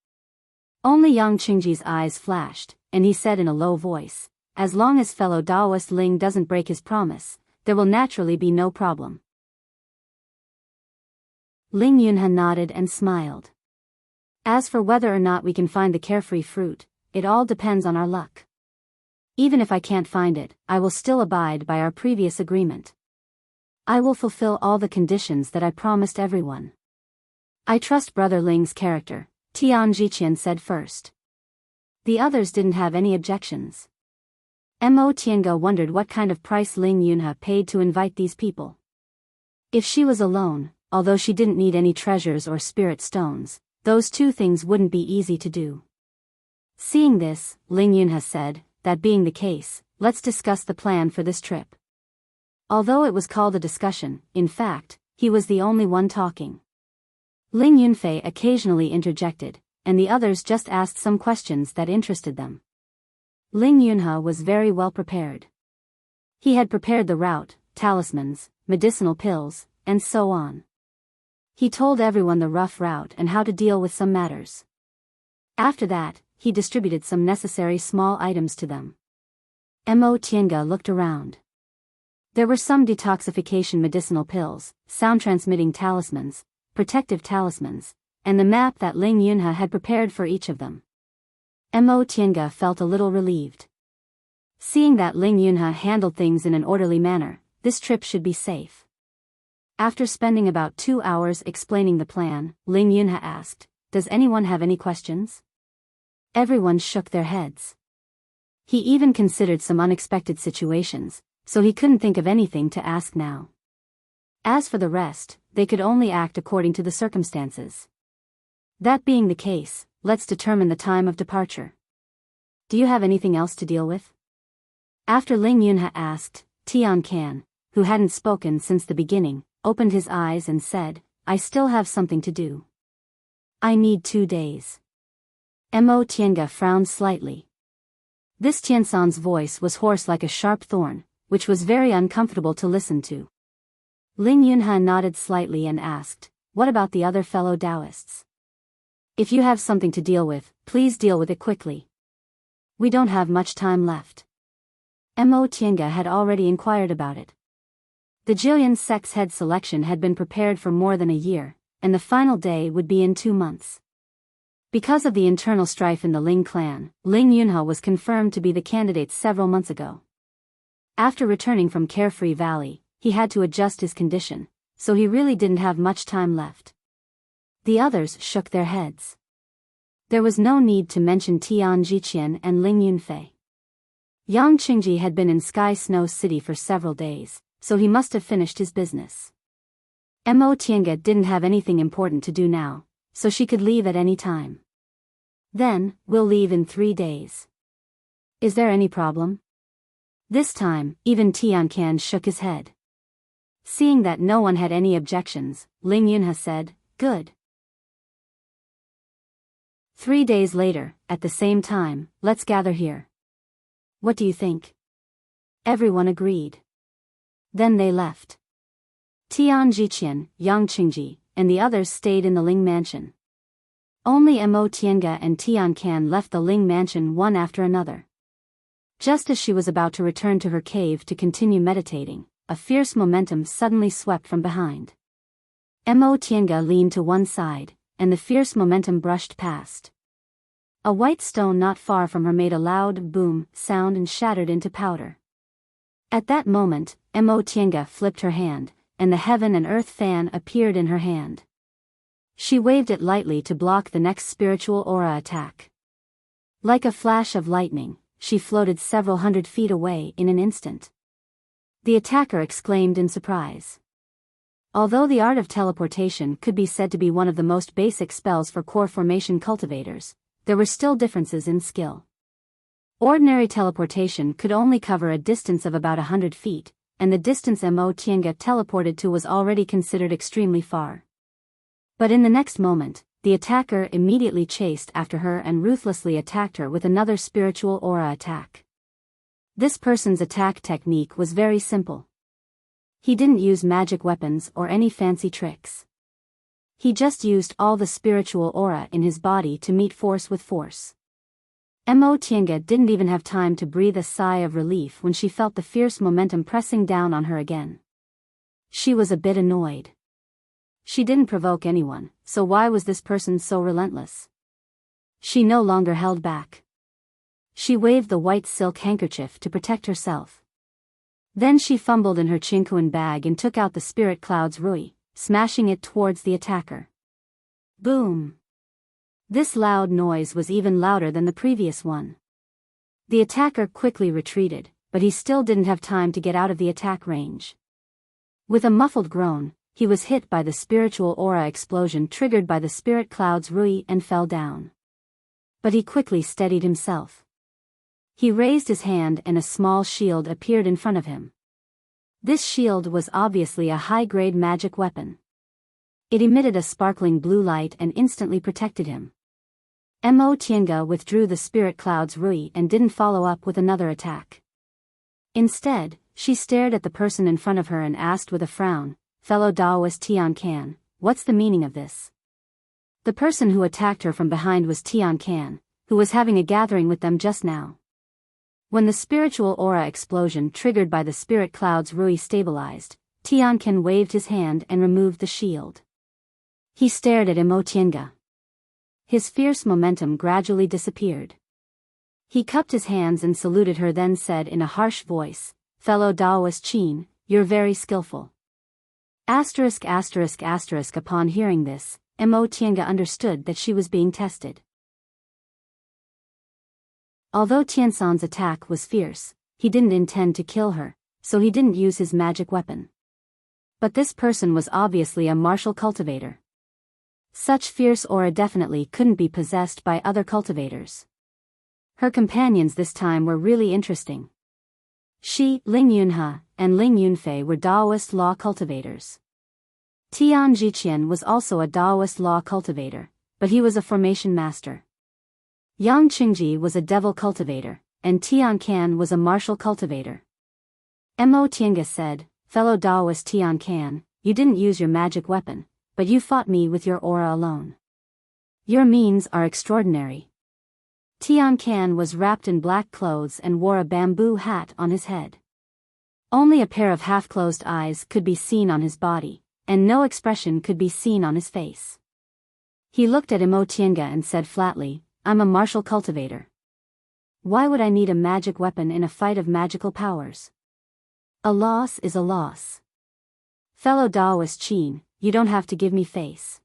Only Yang Qingji's eyes flashed, and he said in a low voice, "As long as fellow Daoist Ling doesn't break his promise, there will naturally be no problem." Ling Yunhe nodded and smiled. "As for whether or not we can find the carefree fruit, it all depends on our luck. Even if I can't find it, I will still abide by our previous agreement. I will fulfill all the conditions that I promised everyone. I trust Brother Ling's character," Tian Jiqian said first. The others didn't have any objections. Mo Tiange wondered what kind of price Ling Yunhe paid to invite these people. If she was alone, although she didn't need any treasures or spirit stones, those 2 things wouldn't be easy to do. Seeing this, Ling Yunhe said, "That being the case, let's discuss the plan for this trip." Although it was called a discussion, in fact, he was the only one talking. Ling Yunfei occasionally interjected, and the others just asked some questions that interested them. Ling Yunhe was very well prepared. He had prepared the route, talismans, medicinal pills, and so on. He told everyone the rough route and how to deal with some matters. After that, he distributed some necessary small items to them. Mo Tiange looked around. There were some detoxification medicinal pills, sound-transmitting talismans, protective talismans, and the map that Ling Yunhe had prepared for each of them. Mo Tiange felt a little relieved. Seeing that Ling Yunhe handled things in an orderly manner, this trip should be safe. After spending about 2 hours explaining the plan, Ling Yunhe asked, "Does anyone have any questions?" Everyone shook their heads. He even considered some unexpected situations, so he couldn't think of anything to ask now. As for the rest, they could only act according to the circumstances. That being the case, let's determine the time of departure. Do you have anything else to deal with? After Ling Yunha asked, Tian Can, who hadn't spoken since the beginning, opened his eyes and said, I still have something to do. I need 2 days. Mo Tiange frowned slightly. This Tiansan's voice was hoarse like a sharp thorn, which was very uncomfortable to listen to. Ling Yunha nodded slightly and asked, what about the other fellow Taoists? If you have something to deal with, please deal with it quickly. We don't have much time left. Mo Tiange had already inquired about it. The Jillian sect's head selection had been prepared for more than a year, and the final day would be in 2 months. Because of the internal strife in the Ling clan, Ling Yunha was confirmed to be the candidate several months ago. After returning from Carefree Valley, he had to adjust his condition, so he really didn't have much time left. The others shook their heads. There was no need to mention Tian Jiqian and Ling Yunfei. Yang Qingji had been in Sky Snow City for several days, so he must have finished his business. Mo Tiange didn't have anything important to do now, so she could leave at any time. Then, we'll leave in 3 days. Is there any problem? This time, even Tian Can shook his head. Seeing that no one had any objections, Ling Yunha said, good. 3 days later, at the same time, let's gather here. What do you think? Everyone agreed. Then they left. Tian Jiqian, Yang Qingji, and the others stayed in the Ling mansion. Only Mo Tiange and Tian Can left the Ling mansion one after another. Just as she was about to return to her cave to continue meditating, a fierce momentum suddenly swept from behind. Mo Tiange leaned to one side, and the fierce momentum brushed past. A white stone not far from her made a loud boom sound and shattered into powder. At that moment, Mo Tiange flipped her hand, and the heaven and earth fan appeared in her hand. She waved it lightly to block the next spiritual aura attack. Like a flash of lightning, she floated several hundred feet away in an instant. The attacker exclaimed in surprise. Although the art of teleportation could be said to be one of the most basic spells for core formation cultivators, there were still differences in skill. Ordinary teleportation could only cover a distance of about 100 feet, and the distance Mo Tiange teleported to was already considered extremely far. But in the next moment, the attacker immediately chased after her and ruthlessly attacked her with another spiritual aura attack. This person's attack technique was very simple. He didn't use magic weapons or any fancy tricks. He just used all the spiritual aura in his body to meet force with force. Mo Tiange didn't even have time to breathe a sigh of relief when she felt the fierce momentum pressing down on her again. She was a bit annoyed. She didn't provoke anyone, so why was this person so relentless? She no longer held back. She waved the white silk handkerchief to protect herself. Then she fumbled in her Qingquan bag and took out the spirit cloud's rui, smashing it towards the attacker. Boom! This loud noise was even louder than the previous one. The attacker quickly retreated, but he still didn't have time to get out of the attack range. With a muffled groan, he was hit by the spiritual aura explosion triggered by the spirit cloud's rui and fell down. But he quickly steadied himself. He raised his hand and a small shield appeared in front of him. This shield was obviously a high-grade magic weapon. It emitted a sparkling blue light and instantly protected him. Mo Tiange withdrew the spirit cloud's rui and didn't follow up with another attack. Instead, she stared at the person in front of her and asked with a frown, "Fellow Taoist Tian Can, what's the meaning of this?" The person who attacked her from behind was Tian Can, who was having a gathering with them just now. When the spiritual aura explosion triggered by the spirit cloud's rui stabilized, Tian Can waved his hand and removed the shield. He stared at Mo Tiange. His fierce momentum gradually disappeared. He cupped his hands and saluted her, then said in a harsh voice, "Fellow Taoist Qin, you're very skillful." Upon hearing this, Mo Tiange understood that she was being tested. Although Tiansan's attack was fierce, he didn't intend to kill her, so he didn't use his magic weapon. But this person was obviously a martial cultivator. Such fierce aura definitely couldn't be possessed by other cultivators. Her companions this time were really interesting. She, Ling Yunhe, and Ling Yunfei were Daoist law cultivators. Tian Jiqian was also a Daoist law cultivator, but he was a formation master. Yang Qingji was a devil cultivator, and Tian Kan was a martial cultivator. Mo Tiange said, "Fellow Daoist Tian Kan, you didn't use your magic weapon, but you fought me with your aura alone. Your means are extraordinary." Tian Kan was wrapped in black clothes and wore a bamboo hat on his head. Only a pair of half-closed eyes could be seen on his body, and no expression could be seen on his face. He looked at Mo Tiange and said flatly, "I'm a martial cultivator. Why would I need a magic weapon in a fight of magical powers? A loss is a loss. Fellow Daoist Qin, you don't have to give me face."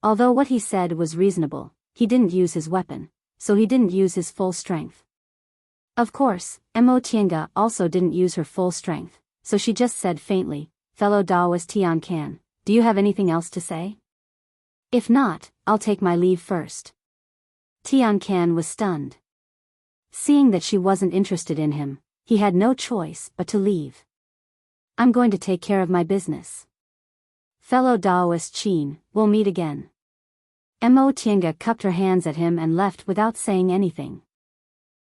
Although what he said was reasonable, he didn't use his weapon, so he didn't use his full strength. Of course, Mo Tiange also didn't use her full strength, so she just said faintly, "Fellow Daoist Tian Kan, do you have anything else to say? If not, I'll take my leave first." Tian Kan was stunned. Seeing that she wasn't interested in him, he had no choice but to leave. "I'm going to take care of my business. Fellow Daoist Qin, we'll meet again." Mo Tiange cupped her hands at him and left without saying anything.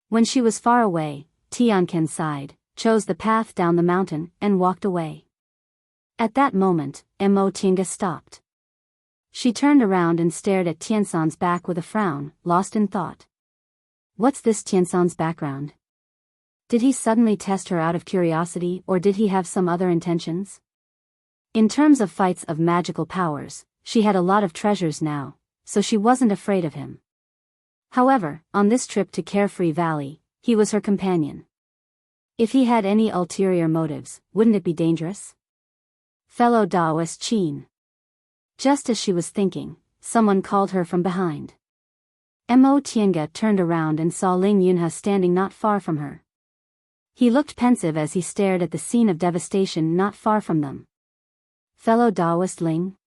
When she was far away, Tian Kan sighed, chose the path down the mountain, and walked away. At that moment, Mo Tiange stopped. She turned around and stared at Tiansan's back with a frown, lost in thought. What's this Tiansan's background? Did he suddenly test her out of curiosity, or did he have some other intentions? In terms of fights of magical powers, she had a lot of treasures now, so she wasn't afraid of him. However, on this trip to Carefree Valley, he was her companion. If he had any ulterior motives, wouldn't it be dangerous? Fellow Daoist Qin. Just as she was thinking, someone called her from behind. Mo Tiange turned around and saw Ling Yunhe standing not far from her. He looked pensive as he stared at the scene of devastation not far from them. "Fellow Daoist Ling?"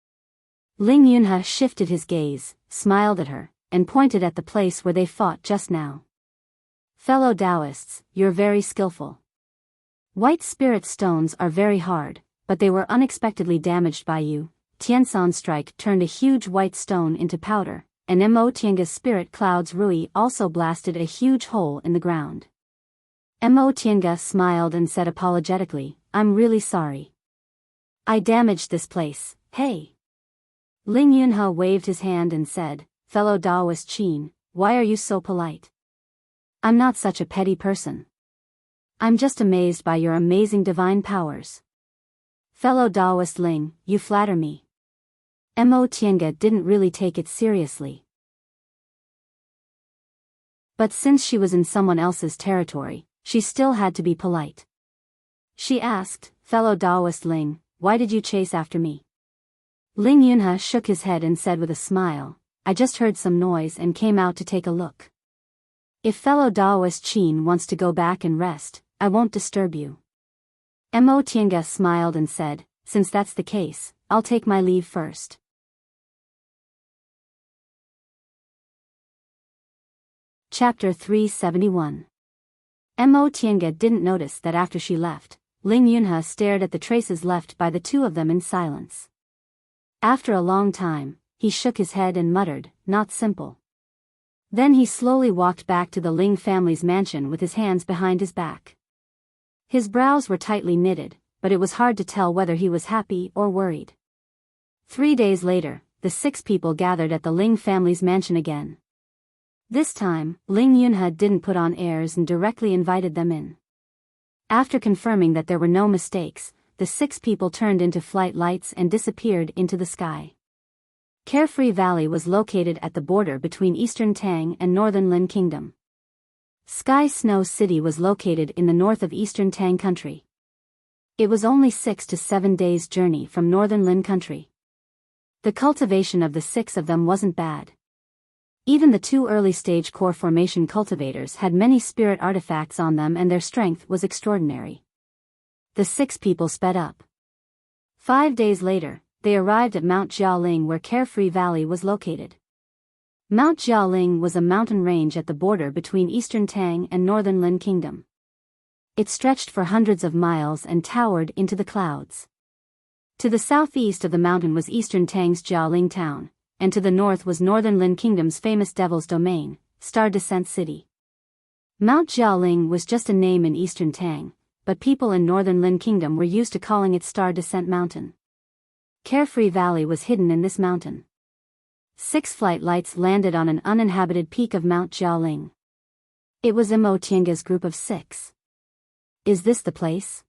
Ling Yunhe shifted his gaze, smiled at her, and pointed at the place where they fought just now. "Fellow Daoists, you're very skillful. White spirit stones are very hard, but they were unexpectedly damaged by you." Tiansan's strike turned a huge white stone into powder, and Mo Tiange's spirit cloud's rui also blasted a huge hole in the ground. Mo Tiange smiled and said apologetically, "I'm really sorry. I damaged this place, hey." Ling Yunhe waved his hand and said, "Fellow Daoist Qin, why are you so polite? I'm not such a petty person. I'm just amazed by your amazing divine powers." "Fellow Daoist Ling, you flatter me." Mo Tiange didn't really take it seriously. But since she was in someone else's territory, she still had to be polite. She asked, "Fellow Daoist Ling, why did you chase after me?" Ling Yunhe shook his head and said with a smile, "I just heard some noise and came out to take a look. If fellow Daoist Qin wants to go back and rest, I won't disturb you." Mo Tiange smiled and said, "Since that's the case, I'll take my leave first." Chapter 371. Mo Tiange didn't notice that after she left, Ling Yunhe stared at the traces left by the two of them in silence. After a long time, he shook his head and muttered, "Not simple." Then he slowly walked back to the Ling family's mansion with his hands behind his back. His brows were tightly knitted, but it was hard to tell whether he was happy or worried. 3 days later, the 6 people gathered at the Ling family's mansion again. This time, Ling Yunhe didn't put on airs and directly invited them in. After confirming that there were no mistakes, the 6 people turned into flight lights and disappeared into the sky. Carefree Valley was located at the border between Eastern Tang and Northern Lin Kingdom. Sky Snow City was located in the north of Eastern Tang Country. It was only 6 to 7 days' journey from Northern Lin Country. The cultivation of the 6 of them wasn't bad. Even the 2 early-stage core formation cultivators had many spirit artifacts on them and their strength was extraordinary. The 6 people sped up. 5 days later, they arrived at Mount Jialing where Carefree Valley was located. Mount Jialing was a mountain range at the border between Eastern Tang and Northern Lin Kingdom. It stretched for hundreds of miles and towered into the clouds. To the southeast of the mountain was Eastern Tang's Jialing town, and to the north was Northern Lin Kingdom's famous Devil's Domain, Star Descent City. Mount Jialing was just a name in Eastern Tang, but people in Northern Lin Kingdom were used to calling it Star Descent Mountain. Carefree Valley was hidden in this mountain. 6 flight lights landed on an uninhabited peak of Mount Jialing. It was Mo Tianga's group of 6. Is this the place?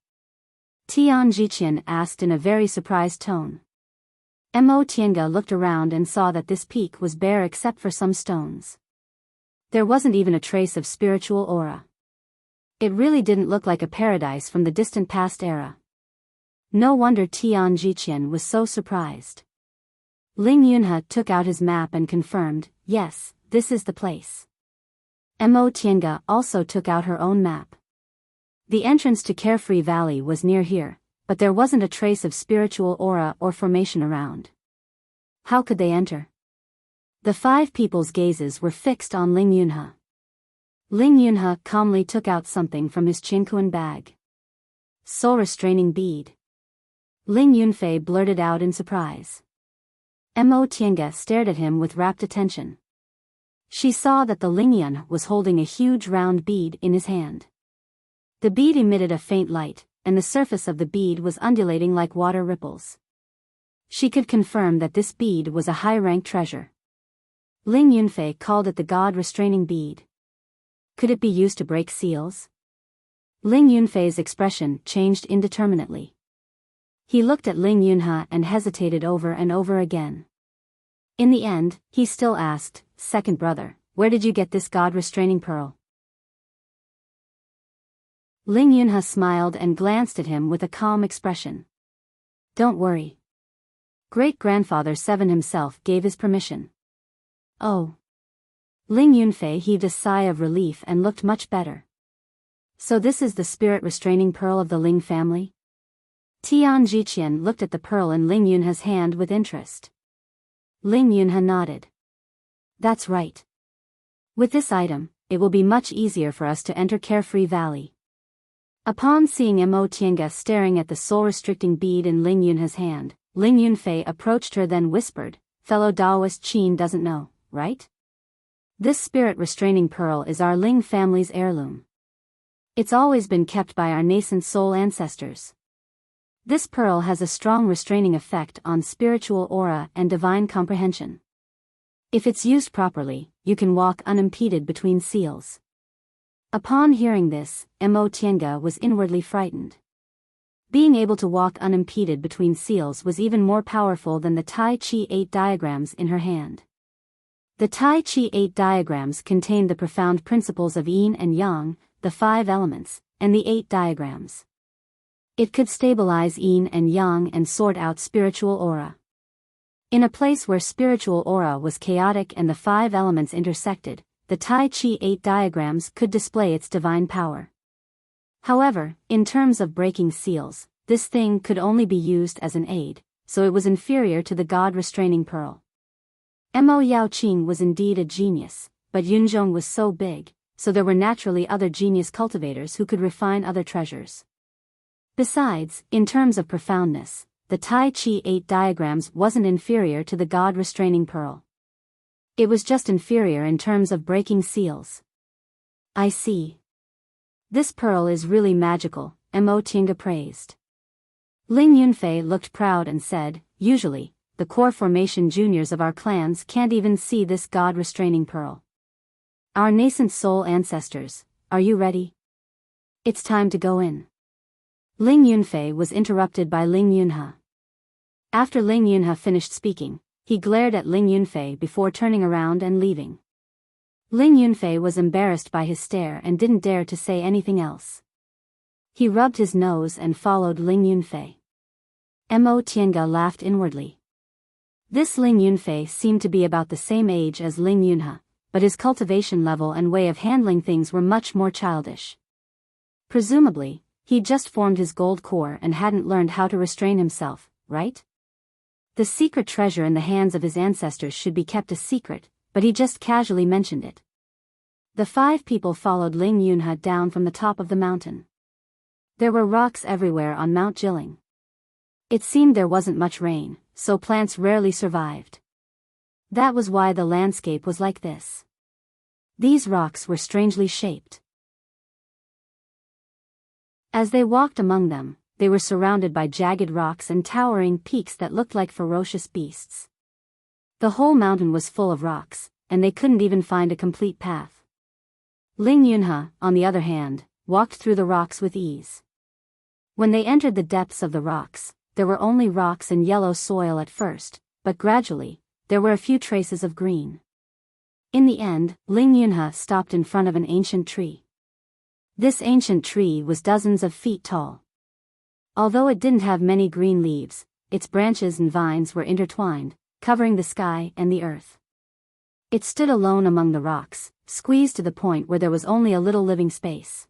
Tian Jiqian asked in a very surprised tone. Mo Tianga looked around and saw that this peak was bare except for some stones. There wasn't even a trace of spiritual aura. It really didn't look like a paradise from the distant past era. No wonder Tian Jiqian was so surprised. Ling Yunhe took out his map and confirmed, yes, this is the place. Mo Tianga also took out her own map. The entrance to Carefree Valley was near here, but there wasn't a trace of spiritual aura or formation around. How could they enter? The 5 people's gazes were fixed on Ling Yunhe. Ling Yunhe calmly took out something from his Qingquan bag. Soul restraining bead. Ling Yunfei blurted out in surprise. Mo Tianga stared at him with rapt attention. She saw that the Lingyun was holding a huge round bead in his hand. The bead emitted a faint light, and the surface of the bead was undulating like water ripples. She could confirm that this bead was a high-rank treasure. Ling Yunfei called it the God-restraining bead. Could it be used to break seals? Ling Yunfei's expression changed indeterminately. He looked at Ling Yunhe and hesitated over and over again. In the end, he still asked, "Second brother, where did you get this God-restraining pearl?" Ling Yunhe smiled and glanced at him with a calm expression. "Don't worry. Great-grandfather Seven himself gave his permission." "Oh." Ling Yunfei heaved a sigh of relief and looked much better. "So this is the spirit-restraining pearl of the Ling family?" Tian Jiqian looked at the pearl in Ling Yunhe's hand with interest. Ling Yunhe nodded. "That's right. With this item, it will be much easier for us to enter Carefree Valley." Upon seeing Mo Tianga staring at the soul-restricting bead in Ling Yunhe's hand, Ling Yunfei approached her then whispered, "Fellow Daoist Qin doesn't know, right? This spirit-restraining pearl is our Ling family's heirloom. It's always been kept by our nascent soul ancestors. This pearl has a strong restraining effect on spiritual aura and divine comprehension. If it's used properly, you can walk unimpeded between seals." Upon hearing this, Mo Tianga was inwardly frightened. Being able to walk unimpeded between seals was even more powerful than the Tai Chi 8 diagrams in her hand. The Tai Chi 8 diagrams contained the profound principles of yin and yang, the 5 elements, and the 8 diagrams. It could stabilize yin and yang and sort out spiritual aura. In a place where spiritual aura was chaotic and the 5 elements intersected, the Tai Chi 8 diagrams could display its divine power. However, in terms of breaking seals, this thing could only be used as an aid, so it was inferior to the God-restraining pearl. Mo Yaoqing was indeed a genius, but Yunzhong was so big, so there were naturally other genius cultivators who could refine other treasures. Besides, in terms of profoundness, the Tai Chi 8 diagrams wasn't inferior to the God-restraining pearl. It was just inferior in terms of breaking seals. "I see. This pearl is really magical," Mo Tianga praised. Ling Yunfei looked proud and said, "Usually, the core formation juniors of our clans can't even see this God-restraining pearl. Our nascent soul ancestors, are you ready? It's time to go in." Ling Yunfei was interrupted by Ling Yunhe. After Ling Yunhe finished speaking, he glared at Ling Yunfei before turning around and leaving. Ling Yunfei was embarrassed by his stare and didn't dare to say anything else. He rubbed his nose and followed Ling Yunfei. Mo Tianga laughed inwardly. This Ling Yunfei seemed to be about the same age as Ling Yunhe, but his cultivation level and way of handling things were much more childish. Presumably, he'd just formed his gold core and hadn't learned how to restrain himself, right? The secret treasure in the hands of his ancestors should be kept a secret, but he just casually mentioned it. The 5 people followed Ling Yunhe down from the top of the mountain. There were rocks everywhere on Mount Jilling. It seemed there wasn't much rain, so plants rarely survived. That was why the landscape was like this. These rocks were strangely shaped. As they walked among them, they were surrounded by jagged rocks and towering peaks that looked like ferocious beasts. The whole mountain was full of rocks, and they couldn't even find a complete path. Ling Yunhe, on the other hand, walked through the rocks with ease. When they entered the depths of the rocks, there were only rocks and yellow soil at first, but gradually, there were a few traces of green. In the end, Ling Yunhe stopped in front of an ancient tree. This ancient tree was dozens of feet tall. Although it didn't have many green leaves, its branches and vines were intertwined, covering the sky and the earth. It stood alone among the rocks, squeezed to the point where there was only a little living space.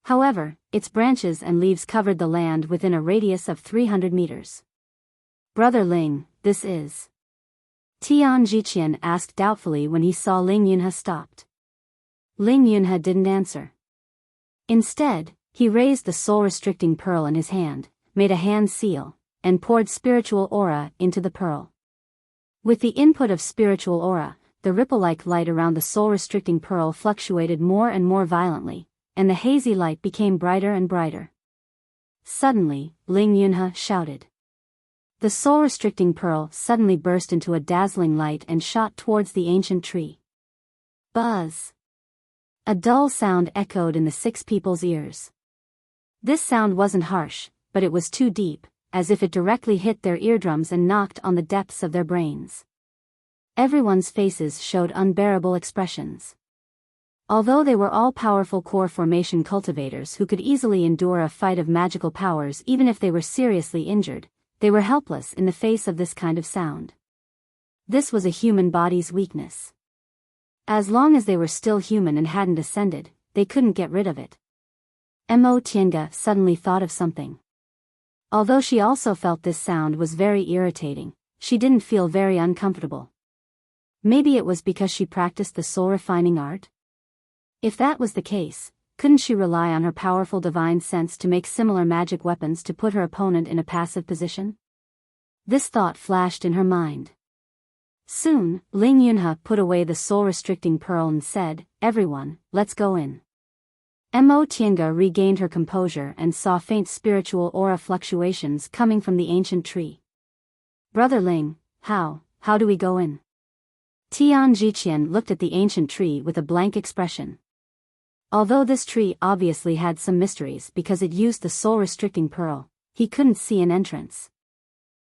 However, its branches and leaves covered the land within a radius of 300 meters. "Brother Ling, this is..." Tian Jiqian asked doubtfully when he saw Ling Yunhe stopped. Ling Yunhe didn't answer. Instead, he raised the soul-restricting pearl in his hand, made a hand seal, and poured spiritual aura into the pearl. With the input of spiritual aura, the ripple-like light around the soul-restricting pearl fluctuated more and more violently, and the hazy light became brighter and brighter. Suddenly, Ling Yunhe shouted. The soul-restricting pearl suddenly burst into a dazzling light and shot towards the ancient tree. Buzz! A dull sound echoed in the 6 people's ears. This sound wasn't harsh, but it was too deep, as if it directly hit their eardrums and knocked on the depths of their brains. Everyone's faces showed unbearable expressions. Although they were all powerful core formation cultivators who could easily endure a fight of magical powers even if they were seriously injured, they were helpless in the face of this kind of sound. This was a human body's weakness. As long as they were still human and hadn't ascended, they couldn't get rid of it. Mo Tiange suddenly thought of something. Although she also felt this sound was very irritating, she didn't feel very uncomfortable. Maybe it was because she practiced the soul-refining art? If that was the case, couldn't she rely on her powerful divine sense to make similar magic weapons to put her opponent in a passive position? This thought flashed in her mind. Soon, Ling Yunhe put away the soul-restricting pearl and said, "Everyone, let's go in." Mo Tiange regained her composure and saw faint spiritual aura fluctuations coming from the ancient tree. "Brother Ling, how do we go in?" Tian Jiqian looked at the ancient tree with a blank expression. Although this tree obviously had some mysteries because it used the soul-restricting pearl, he couldn't see an entrance.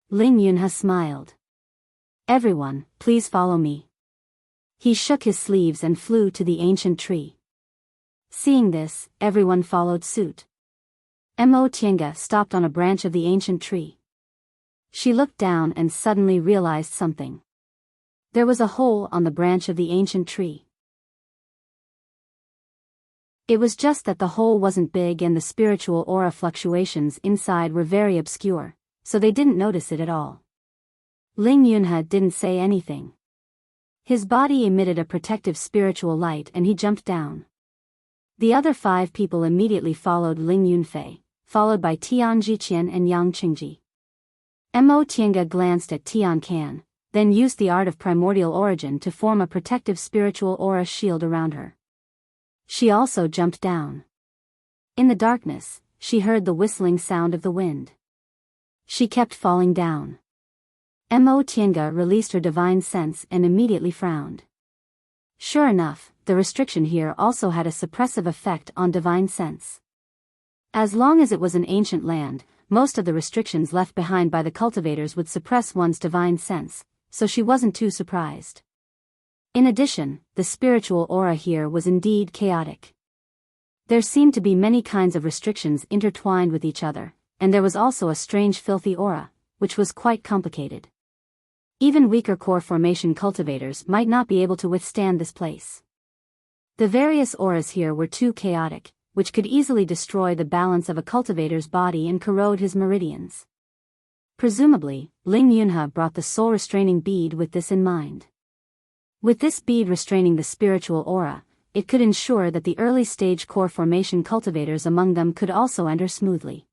Ling Yunhe smiled. "Everyone, please follow me." He shook his sleeves and flew to the ancient tree. Seeing this, everyone followed suit. Mo Tiange stopped on a branch of the ancient tree. She looked down and suddenly realized something. There was a hole on the branch of the ancient tree. It was just that the hole wasn't big and the spiritual aura fluctuations inside were very obscure, so they didn't notice it at all. Ling Yunhe didn't say anything. His body emitted a protective spiritual light and he jumped down. The other 5 people immediately followed Ling Yunfei, followed by Tian Jiqian and Yang Qingji. Mo Tiange glanced at Tian Can, then used the art of primordial origin to form a protective spiritual aura shield around her. She also jumped down. In the darkness, she heard the whistling sound of the wind. She kept falling down. Mo Tiange released her divine sense and immediately frowned. Sure enough, the restriction here also had a suppressive effect on divine sense. As long as it was an ancient land, most of the restrictions left behind by the cultivators would suppress one's divine sense, so she wasn't too surprised. In addition, the spiritual aura here was indeed chaotic. There seemed to be many kinds of restrictions intertwined with each other, and there was also a strange filthy aura, which was quite complicated. Even weaker core formation cultivators might not be able to withstand this place. The various auras here were too chaotic, which could easily destroy the balance of a cultivator's body and corrode his meridians. Presumably, Ling Yunhe brought the soul-restraining bead with this in mind. With this bead restraining the spiritual aura, it could ensure that the early-stage core formation cultivators among them could also enter smoothly.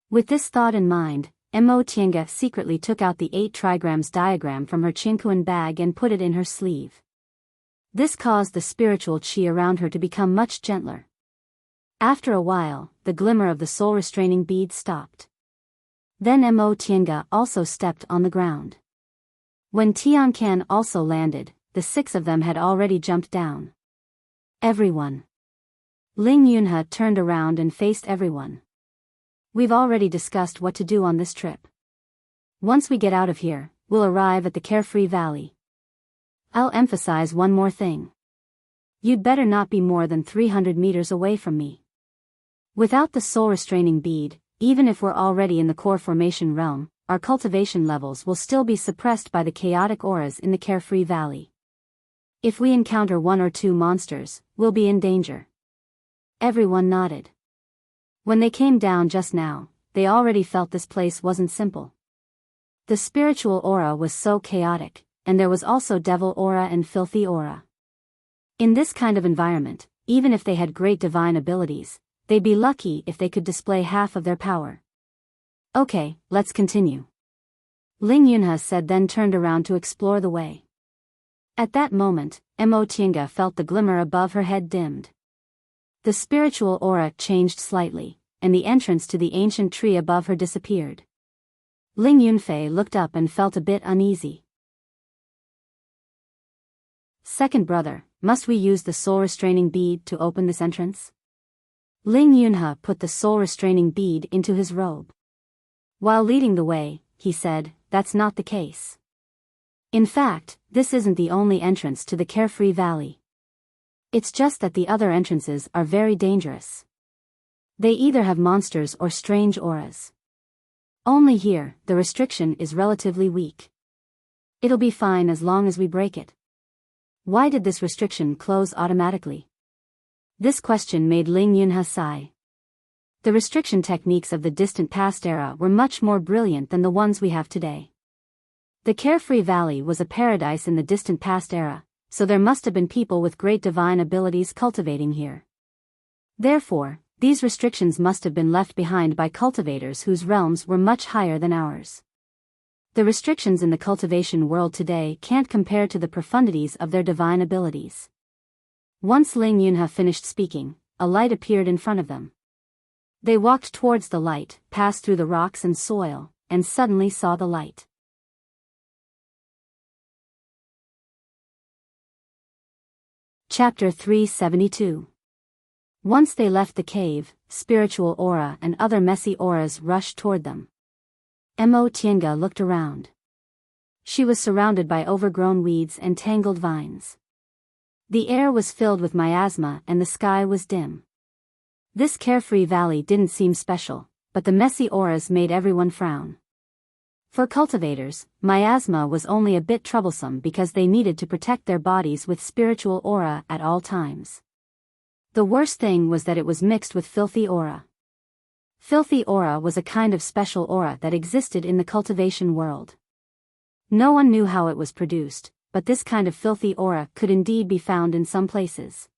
With this thought in mind, Mo Tiange secretly took out the 8 trigrams diagram from her Qingquan bag and put it in her sleeve. This caused the spiritual qi around her to become much gentler. After a while, the glimmer of the soul-restraining bead stopped. Then Mo Tiange also stepped on the ground. When Tian Can also landed, the 6 of them had already jumped down. Everyone. Ling Yunhe turned around and faced everyone. We've already discussed what to do on this trip. Once we get out of here, we'll arrive at the Carefree Valley. I'll emphasize one more thing. You'd better not be more than 300 meters away from me. Without the soul-restraining bead, even if we're already in the core formation realm, our cultivation levels will still be suppressed by the chaotic auras in the Carefree Valley. If we encounter 1 or 2 monsters, we'll be in danger. Everyone nodded. When they came down just now, they already felt this place wasn't simple. The spiritual aura was so chaotic, and there was also devil aura and filthy aura. In this kind of environment, even if they had great divine abilities, they'd be lucky if they could display half of their power. Okay, let's continue. Ling Yunhe said, then turned around to explore the way. At that moment, Mo Tiange felt the glimmer above her head dimmed. The spiritual aura changed slightly, and the entrance to the ancient tree above her disappeared. Ling Yunfei looked up and felt a bit uneasy. Second brother, must we use the soul-restraining bead to open this entrance? Ling Yunhe put the soul-restraining bead into his robe. While leading the way, he said, that's not the case. In fact, this isn't the only entrance to the Carefree Valley. It's just that the other entrances are very dangerous. They either have monsters or strange auras. Only here, the restriction is relatively weak. It'll be fine as long as we break it. Why did this restriction close automatically? This question made Ling Yunhe sigh. The restriction techniques of the distant past era were much more brilliant than the ones we have today. The Carefree Valley was a paradise in the distant past era, so there must have been people with great divine abilities cultivating here. Therefore, these restrictions must have been left behind by cultivators whose realms were much higher than ours. The restrictions in the cultivation world today can't compare to the profundities of their divine abilities. Once Ling Yunhe finished speaking, a light appeared in front of them. They walked towards the light, passed through the rocks and soil, and suddenly saw the light. Chapter 372. Once they left the cave, spiritual aura and other messy auras rushed toward them. Mo Tiange looked around. She was surrounded by overgrown weeds and tangled vines. The air was filled with miasma and the sky was dim. This Carefree Valley didn't seem special, but the messy auras made everyone frown. For cultivators, miasma was only a bit troublesome because they needed to protect their bodies with spiritual aura at all times. The worst thing was that it was mixed with filthy aura. Filthy aura was a kind of special aura that existed in the cultivation world. No one knew how it was produced, but this kind of filthy aura could indeed be found in some places.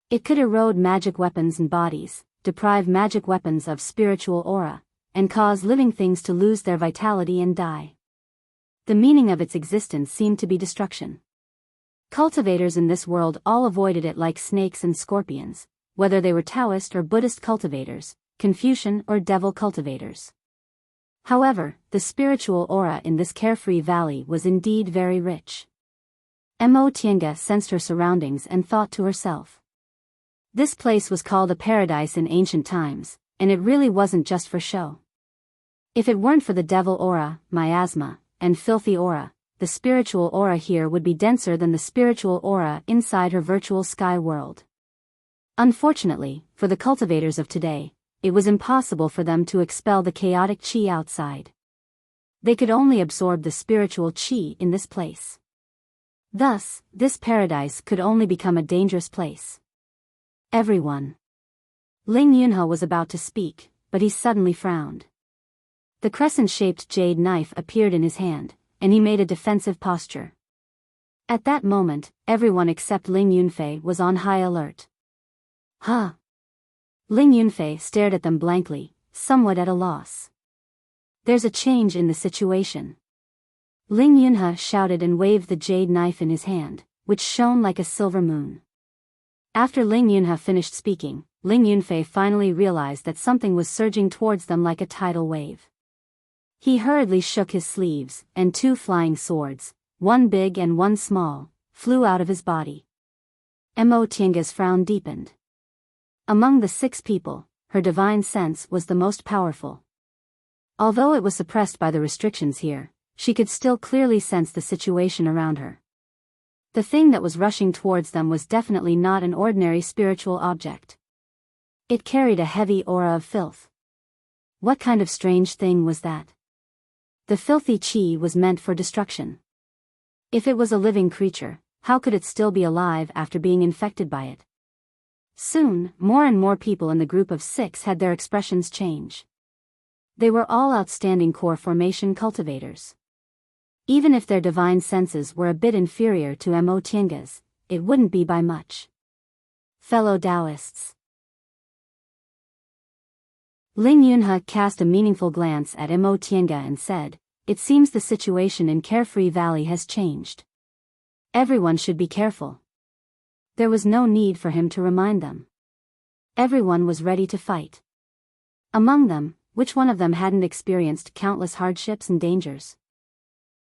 It could erode magic weapons and bodies, deprive magic weapons of spiritual aura, and cause living things to lose their vitality and die. The meaning of its existence seemed to be destruction. Cultivators in this world all avoided it like snakes and scorpions, whether they were Taoist or Buddhist cultivators, Confucian or devil cultivators. However, the spiritual aura in this Carefree Valley was indeed very rich. Mo Tiange sensed her surroundings and thought to herself. This place was called a paradise in ancient times, and it really wasn't just for show. If it weren't for the devil aura, miasma, and filthy aura, the spiritual aura here would be denser than the spiritual aura inside her virtual sky world. Unfortunately, for the cultivators of today, it was impossible for them to expel the chaotic qi outside. They could only absorb the spiritual qi in this place. Thus, this paradise could only become a dangerous place. Everyone. Ling Yunhe was about to speak, but he suddenly frowned. The crescent-shaped jade knife appeared in his hand, and he made a defensive posture. At that moment, everyone except Ling Yunfei was on high alert. Huh? Ling Yunfei stared at them blankly, somewhat at a loss. There's a change in the situation. Ling Yunhe shouted and waved the jade knife in his hand, which shone like a silver moon. After Ling Yunhe finished speaking, Ling Yunfei finally realized that something was surging towards them like a tidal wave. He hurriedly shook his sleeves, and 2 flying swords, one big and one small, flew out of his body. Mo Tiange's frown deepened. Among the 6 people, her divine sense was the most powerful. Although it was suppressed by the restrictions here, she could still clearly sense the situation around her. The thing that was rushing towards them was definitely not an ordinary spiritual object. It carried a heavy aura of filth. What kind of strange thing was that? The filthy qi was meant for destruction. If it was a living creature, how could it still be alive after being infected by it? Soon, more and more people in the group of 6 had their expressions change. They were all outstanding core formation cultivators. Even if their divine senses were a bit inferior to Mo Tiange's, it wouldn't be by much. Fellow Taoists. Ling Yunhe cast a meaningful glance at Mo Tiange and said, "It seems the situation in Carefree Valley has changed. Everyone should be careful." There was no need for him to remind them. Everyone was ready to fight. Among them, which one of them hadn't experienced countless hardships and dangers?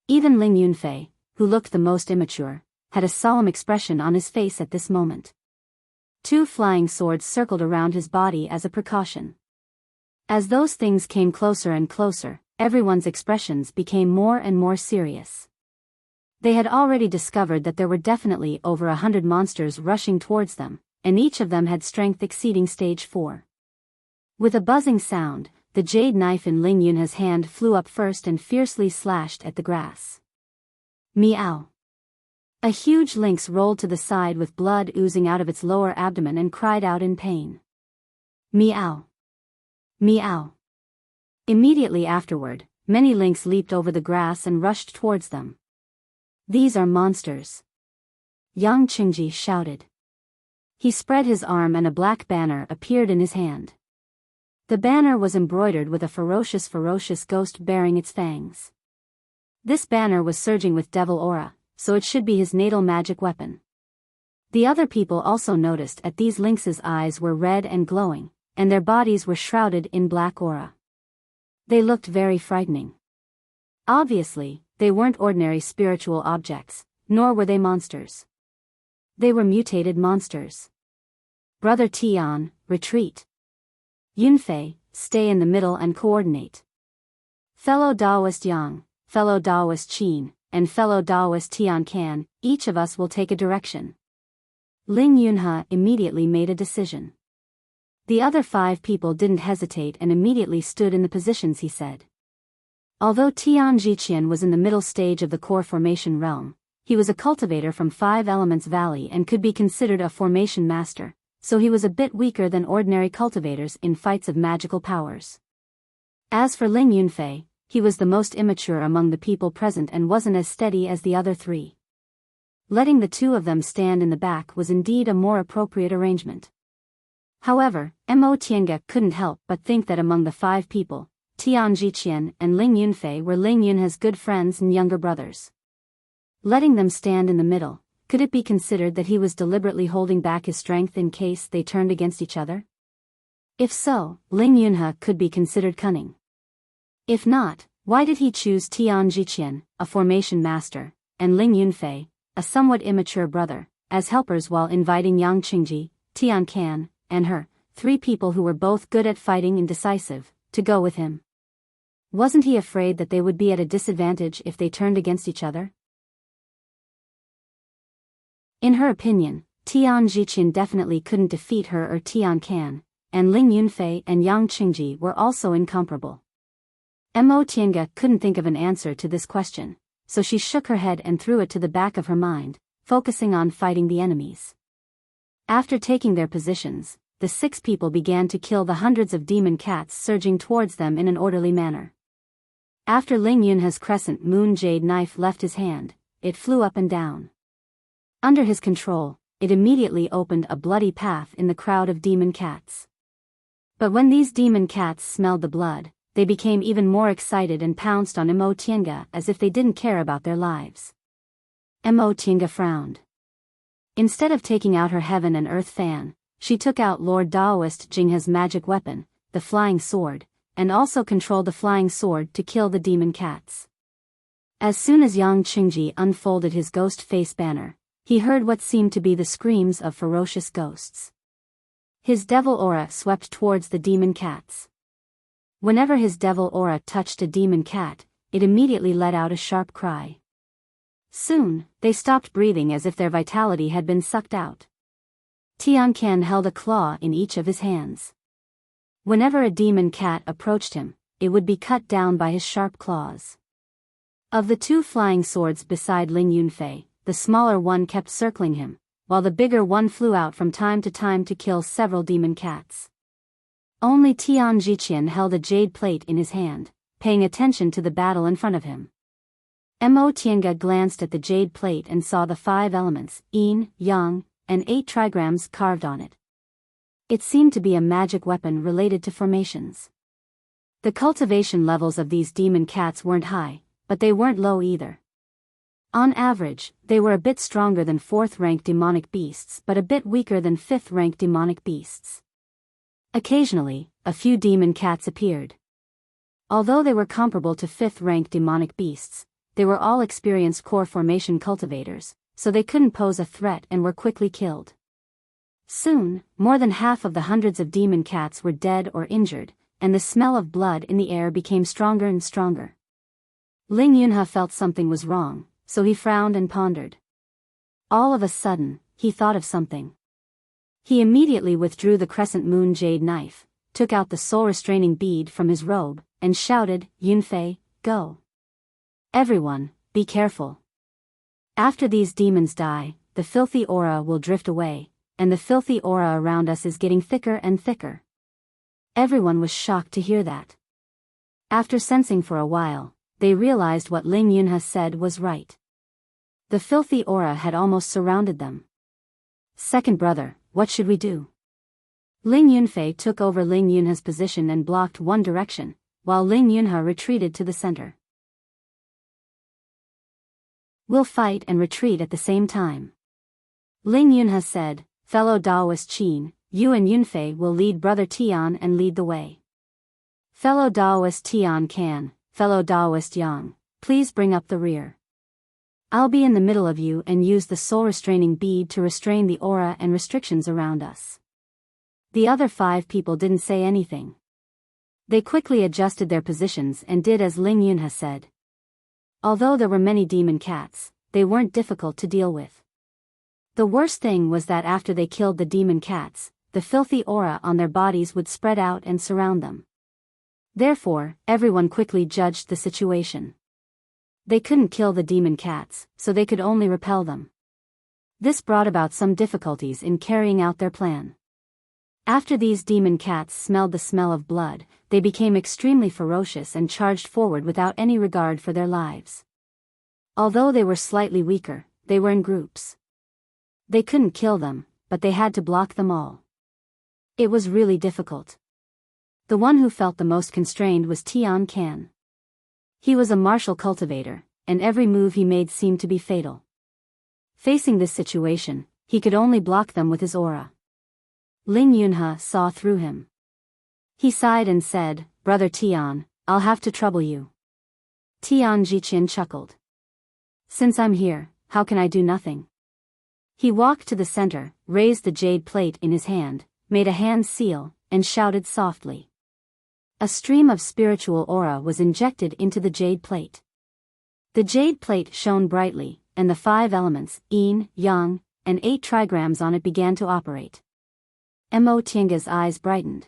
Even Ling Yunfei, who looked the most immature, had a solemn expression on his face at this moment. 2 flying swords circled around his body as a precaution. As those things came closer and closer, everyone's expressions became more and more serious. They had already discovered that there were definitely over 100 monsters rushing towards them, and each of them had strength exceeding stage 4. With a buzzing sound, the jade knife in Ling Yunhe's hand flew up first and fiercely slashed at the grass. Meow. A huge lynx rolled to the side with blood oozing out of its lower abdomen and cried out in pain. Meow. Meow. Immediately afterward, many lynx leaped over the grass and rushed towards them. "These are monsters," Yang Qingji shouted. He spread his arm and a black banner appeared in his hand. The banner was embroidered with a ferocious ghost bearing its fangs. This banner was surging with devil aura, so it should be his natal magic weapon. The other people also noticed that these lynx's eyes were red and glowing, and their bodies were shrouded in black aura. They looked very frightening. Obviously, they weren't ordinary spiritual objects, nor were they monsters. They were mutated monsters. Brother Tian, retreat. Yunfei, stay in the middle and coordinate. Fellow Taoist Yang, fellow Taoist Qin, and fellow Taoist Tian Can, each of us will take a direction. Ling Yunhe immediately made a decision. The other 5 people didn't hesitate and immediately stood in the positions he said. Although Tian Jiqian was in the middle stage of the core formation realm, he was a cultivator from 5 Elements Valley and could be considered a formation master, so he was a bit weaker than ordinary cultivators in fights of magical powers. As for Ling Yunfei, he was the most immature among the people present and wasn't as steady as the other 3. Letting the 2 of them stand in the back was indeed a more appropriate arrangement. However, Mo Tiange couldn't help but think that among the 5 people, Tian Jiqian and Ling Yunfei were Ling Yunhe's good friends and younger brothers. Letting them stand in the middle, could it be considered that he was deliberately holding back his strength in case they turned against each other? If so, Ling Yunhe could be considered cunning. If not, why did he choose Tian Jiqian, a formation master, and Ling Yunfei, a somewhat immature brother, as helpers while inviting Yang Qingji, Tian Can, and her, 3 people who were both good at fighting and decisive, to go with him? Wasn't he afraid that they would be at a disadvantage if they turned against each other? In her opinion, Tian Jiqian definitely couldn't defeat her or Tian Can, and Ling Yunfei and Yang Qingji were also incomparable. Mo Tiange couldn't think of an answer to this question, so she shook her head and threw it to the back of her mind, focusing on fighting the enemies. After taking their positions, the 6 people began to kill the hundreds of demon cats surging towards them in an orderly manner. After Ling Yunha's crescent moon jade knife left his hand, it flew up and down. Under his control, it immediately opened a bloody path in the crowd of demon cats. But when these demon cats smelled the blood, they became even more excited and pounced on Mo Tiange as if they didn't care about their lives. Mo Tiange frowned. Instead of taking out her heaven and earth fan, she took out Lord Daoist Jinghe's magic weapon, the flying sword, and also controlled the flying sword to kill the demon cats. As soon as Yang Qingji unfolded his ghost face banner, he heard what seemed to be the screams of ferocious ghosts. His devil aura swept towards the demon cats. Whenever his devil aura touched a demon cat, it immediately let out a sharp cry. Soon, they stopped breathing as if their vitality had been sucked out. Tian Can held a claw in each of his hands. Whenever a demon cat approached him, it would be cut down by his sharp claws. Of the two flying swords beside Ling Yunfei, the smaller one kept circling him, while the bigger one flew out from time to kill several demon cats. Only Tian Jiqian held a jade plate in his hand, paying attention to the battle in front of him. Mo Tiange glanced at the jade plate and saw the 5 elements, yin, yang, and 8 trigrams carved on it. It seemed to be a magic weapon related to formations. The cultivation levels of these demon cats weren't high, but they weren't low either. On average, they were a bit stronger than 4th-rank demonic beasts but a bit weaker than 5th-rank demonic beasts. Occasionally, a few demon cats appeared. Although they were comparable to 5th-rank demonic beasts, they were all experienced core formation cultivators, so they couldn't pose a threat and were quickly killed. Soon, more than half of the hundreds of demon cats were dead or injured, and the smell of blood in the air became stronger and stronger. Ling Yunhe felt something was wrong, so he frowned and pondered. All of a sudden, he thought of something. He immediately withdrew the crescent moon jade knife, took out the soul-restraining bead from his robe, and shouted, "Yunfei, go. Everyone, be careful. After these demons die, the filthy aura will drift away, and the filthy aura around us is getting thicker and thicker." Everyone was shocked to hear that. After sensing for a while, they realized what Ling Yunhe said was right. The filthy aura had almost surrounded them. "Second brother, what should we do?" Ling Yunfei took over Ling Yunhe's position and blocked one direction, while Ling Yunhe retreated to the center. "We'll fight and retreat at the same time." Ling Yunhe said, "Fellow Daoist Qin, you and Yunfei will lead brother Tian and lead the way. Fellow Daoist Tian Can, fellow Daoist Yang, please bring up the rear. I'll be in the middle of you and use the soul-restraining bead to restrain the aura and restrictions around us." The other 5 people didn't say anything. They quickly adjusted their positions and did as Ling Yunhe said. Although there were many demon cats, they weren't difficult to deal with. The worst thing was that after they killed the demon cats, the filthy aura on their bodies would spread out and surround them. Therefore, everyone quickly judged the situation. They couldn't kill the demon cats, so they could only repel them. This brought about some difficulties in carrying out their plan. After these demon cats smelled the smell of blood, they became extremely ferocious and charged forward without any regard for their lives. Although they were slightly weaker, they were in groups. They couldn't kill them, but they had to block them all. It was really difficult. The one who felt the most constrained was Tian Can. He was a martial cultivator, and every move he made seemed to be fatal. Facing this situation, he could only block them with his aura. Ling Yunhe saw through him. He sighed and said, "Brother Tian, I'll have to trouble you." Tian Jiqian chuckled. "Since I'm here, how can I do nothing?" He walked to the center, raised the jade plate in his hand, made a hand seal, and shouted softly. A stream of spiritual aura was injected into the jade plate. The jade plate shone brightly, and the 5 elements, yin, yang, and 8 trigrams on it began to operate. Mo Tiange's eyes brightened.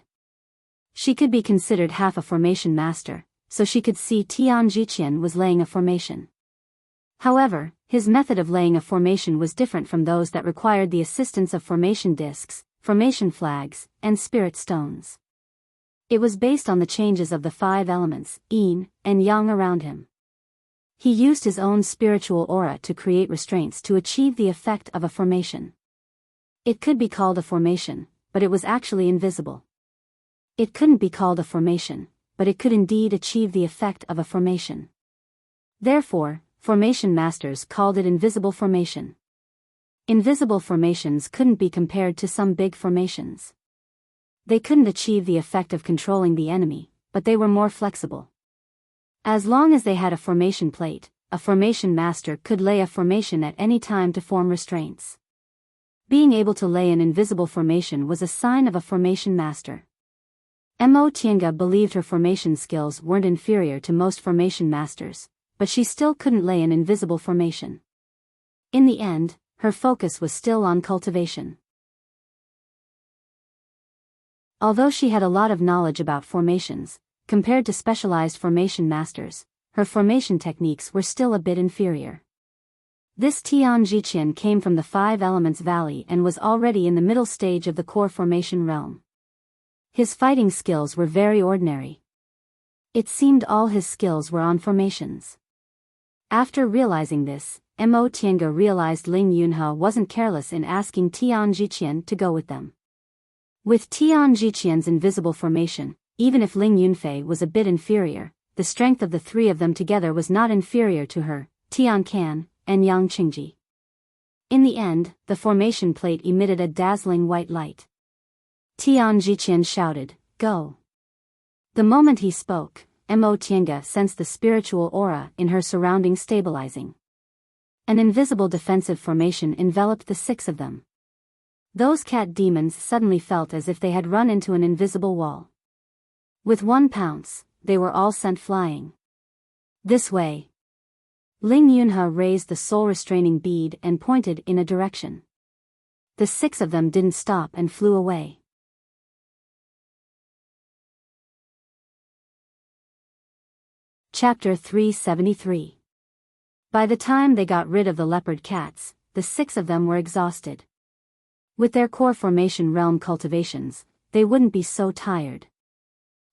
She could be considered half a formation master, so she could see Tian Jiqian was laying a formation. However, his method of laying a formation was different from those that required the assistance of formation discs, formation flags, and spirit stones. It was based on the changes of the 5 elements, yin and yang around him. He used his own spiritual aura to create restraints to achieve the effect of a formation. It could be called a formation, but it was actually invisible. It couldn't be called a formation, but it could indeed achieve the effect of a formation. Therefore, formation masters called it invisible formation. Invisible formations couldn't be compared to some big formations. They couldn't achieve the effect of controlling the enemy, but they were more flexible. As long as they had a formation plate, a formation master could lay a formation at any time to form restraints. Being able to lay an invisible formation was a sign of a formation master. Mo Tiange believed her formation skills weren't inferior to most formation masters, but she still couldn't lay an invisible formation. In the end, her focus was still on cultivation. Although she had a lot of knowledge about formations, compared to specialized formation masters, her formation techniques were still a bit inferior. This Tian Jiqian came from the 5 Elements Valley and was already in the middle stage of the core formation realm. His fighting skills were very ordinary. It seemed all his skills were on formations. After realizing this, Mo Tiange realized Ling Yunhe wasn't careless in asking Tian Jiqian to go with them. With Tian Jiqian's invisible formation, even if Ling Yunfei was a bit inferior, the strength of the 3 of them together was not inferior to her, Tian Can, and Yang Qingji. In the end, the formation plate emitted a dazzling white light. Tian Jiqian shouted, "Go!" The moment he spoke, Mo Tiange sensed the spiritual aura in her surroundings stabilizing. An invisible defensive formation enveloped the 6 of them. Those cat demons suddenly felt as if they had run into an invisible wall. With one pounce, they were all sent flying. This way. Ling Yunhe raised the soul-restraining bead and pointed in a direction. The 6 of them didn't stop and flew away. Chapter 373. By the time they got rid of the leopard cats, the 6 of them were exhausted. With their core formation realm cultivations, they wouldn't be so tired.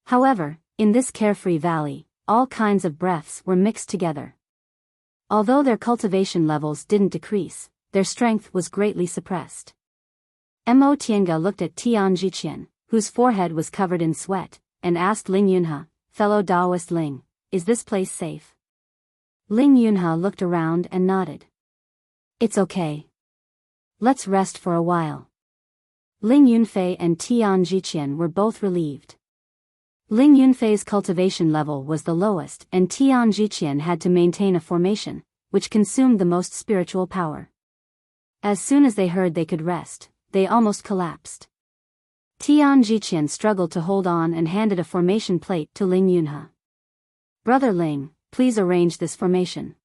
However, in this carefree valley, all kinds of breaths were mixed together. Although their cultivation levels didn't decrease, their strength was greatly suppressed. Mo Tiange looked at Tian Jiqian, whose forehead was covered in sweat, and asked Ling Yunhe, "Fellow Taoist Ling, is this place safe?" Ling Yunhe looked around and nodded. "It's okay. Let's rest for a while." Ling Yunfei and Tian Jiqian were both relieved. Ling Yunfei's cultivation level was the lowest and Tian Jiqian had to maintain a formation, which consumed the most spiritual power. As soon as they heard they could rest, they almost collapsed. Tian Jiqian struggled to hold on and handed a formation plate to Ling Yunhe. "Brother Ling, please arrange this formation."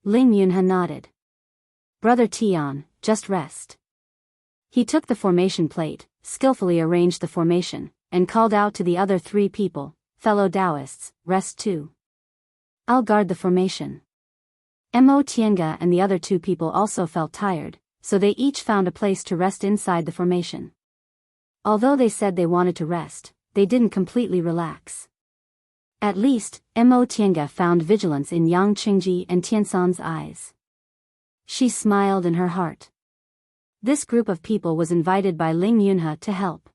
Ling Yunhe nodded. "Brother Tian, just rest." He took the formation plate, skillfully arranged the formation, and called out to the other 3 people, "Fellow Taoists, rest too. I'll guard the formation." Mo Tiange and the other 2 people also felt tired, so they each found a place to rest inside the formation. Although they said they wanted to rest, they didn't completely relax. At least, Mo Tiange found vigilance in Yang Qingji and Tiansan's eyes. She smiled in her heart. This group of people was invited by Ling Yunhe to help.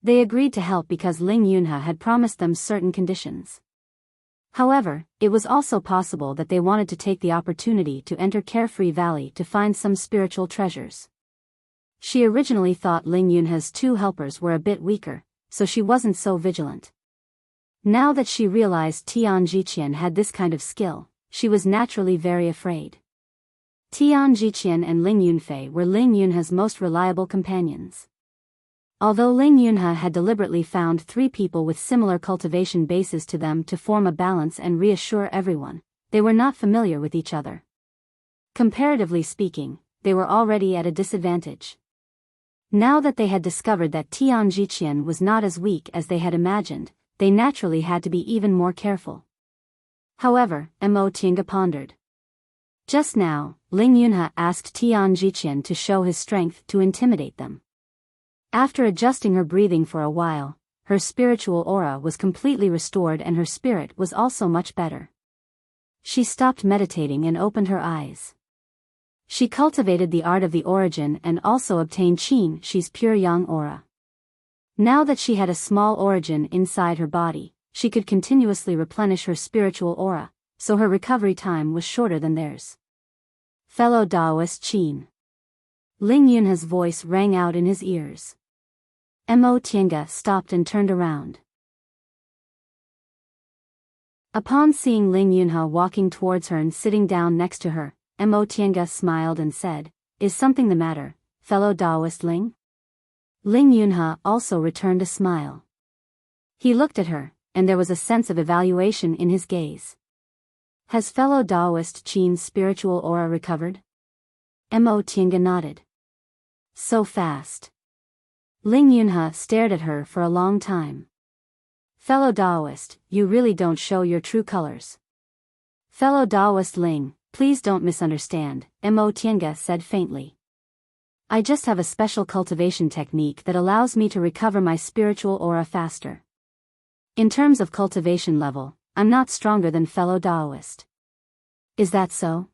They agreed to help because Ling Yunhe had promised them certain conditions. However, it was also possible that they wanted to take the opportunity to enter Carefree Valley to find some spiritual treasures. She originally thought Ling Yunhe's 2 helpers were a bit weaker, so she wasn't so vigilant. Now that she realized Tian Jiqian had this kind of skill, she was naturally very afraid. Tian Jiqian and Ling Yunfei were Ling Yunhe's most reliable companions. Although Ling Yunhe had deliberately found 3 people with similar cultivation bases to them to form a balance and reassure everyone, they were not familiar with each other. Comparatively speaking, they were already at a disadvantage. Now that they had discovered that Tian Jiqian was not as weak as they had imagined, they naturally had to be even more careful. However, Mo Tiange pondered. Just now, Ling Yunhe asked Tian Jiqian to show his strength to intimidate them. After adjusting her breathing for a while, her spiritual aura was completely restored and her spirit was also much better. She stopped meditating and opened her eyes. She cultivated the art of the origin and also obtained Qin Shi's pure yang aura. Now that she had a small origin inside her body, she could continuously replenish her spiritual aura, so her recovery time was shorter than theirs. Fellow Taoist Qin. Ling Yunhe's voice rang out in his ears. Mo Tiange stopped and turned around. Upon seeing Ling Yunhe walking towards her and sitting down next to her, Mo Tiange smiled and said, "Is something the matter, fellow Taoist Ling?" Ling Yunhe also returned a smile. He looked at her, and there was a sense of evaluation in his gaze. Has fellow Taoist Qin's spiritual aura recovered? Mo Tiange nodded. So fast. Ling Yunhe stared at her for a long time. Fellow Taoist, you really don't show your true colors. Fellow Taoist Ling, please don't misunderstand, Mo Tiange said faintly. I just have a special cultivation technique that allows me to recover my spiritual aura faster. In terms of cultivation level, I'm not stronger than fellow Taoist. Is that so?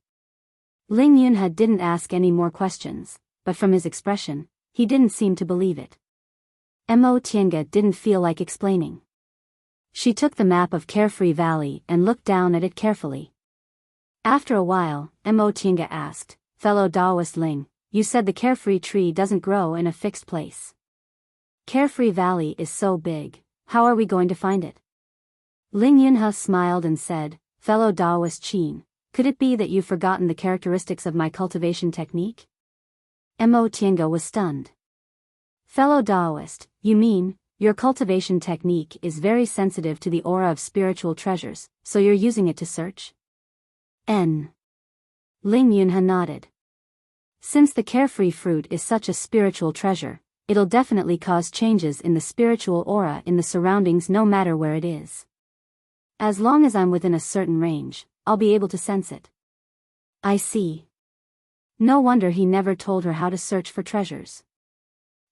Ling Yunhe didn't ask any more questions, but from his expression, he didn't seem to believe it. Mo Tiange didn't feel like explaining. She took the map of Carefree Valley and looked down at it carefully. After a while, Mo Tiange asked, Fellow Taoist Ling, you said the Carefree tree doesn't grow in a fixed place. Carefree Valley is so big, how are we going to find it? Ling Yunhe smiled and said, Fellow Taoist Qin, could it be that you've forgotten the characteristics of my cultivation technique? Mo Tiange was stunned. Fellow Taoist, you mean, your cultivation technique is very sensitive to the aura of spiritual treasures, so you're using it to search? Ling Yunhe nodded. Since the carefree fruit is such a spiritual treasure, it'll definitely cause changes in the spiritual aura in the surroundings no matter where it is. As long as I'm within a certain range, I'll be able to sense it. I see. No wonder he never told her how to search for treasures.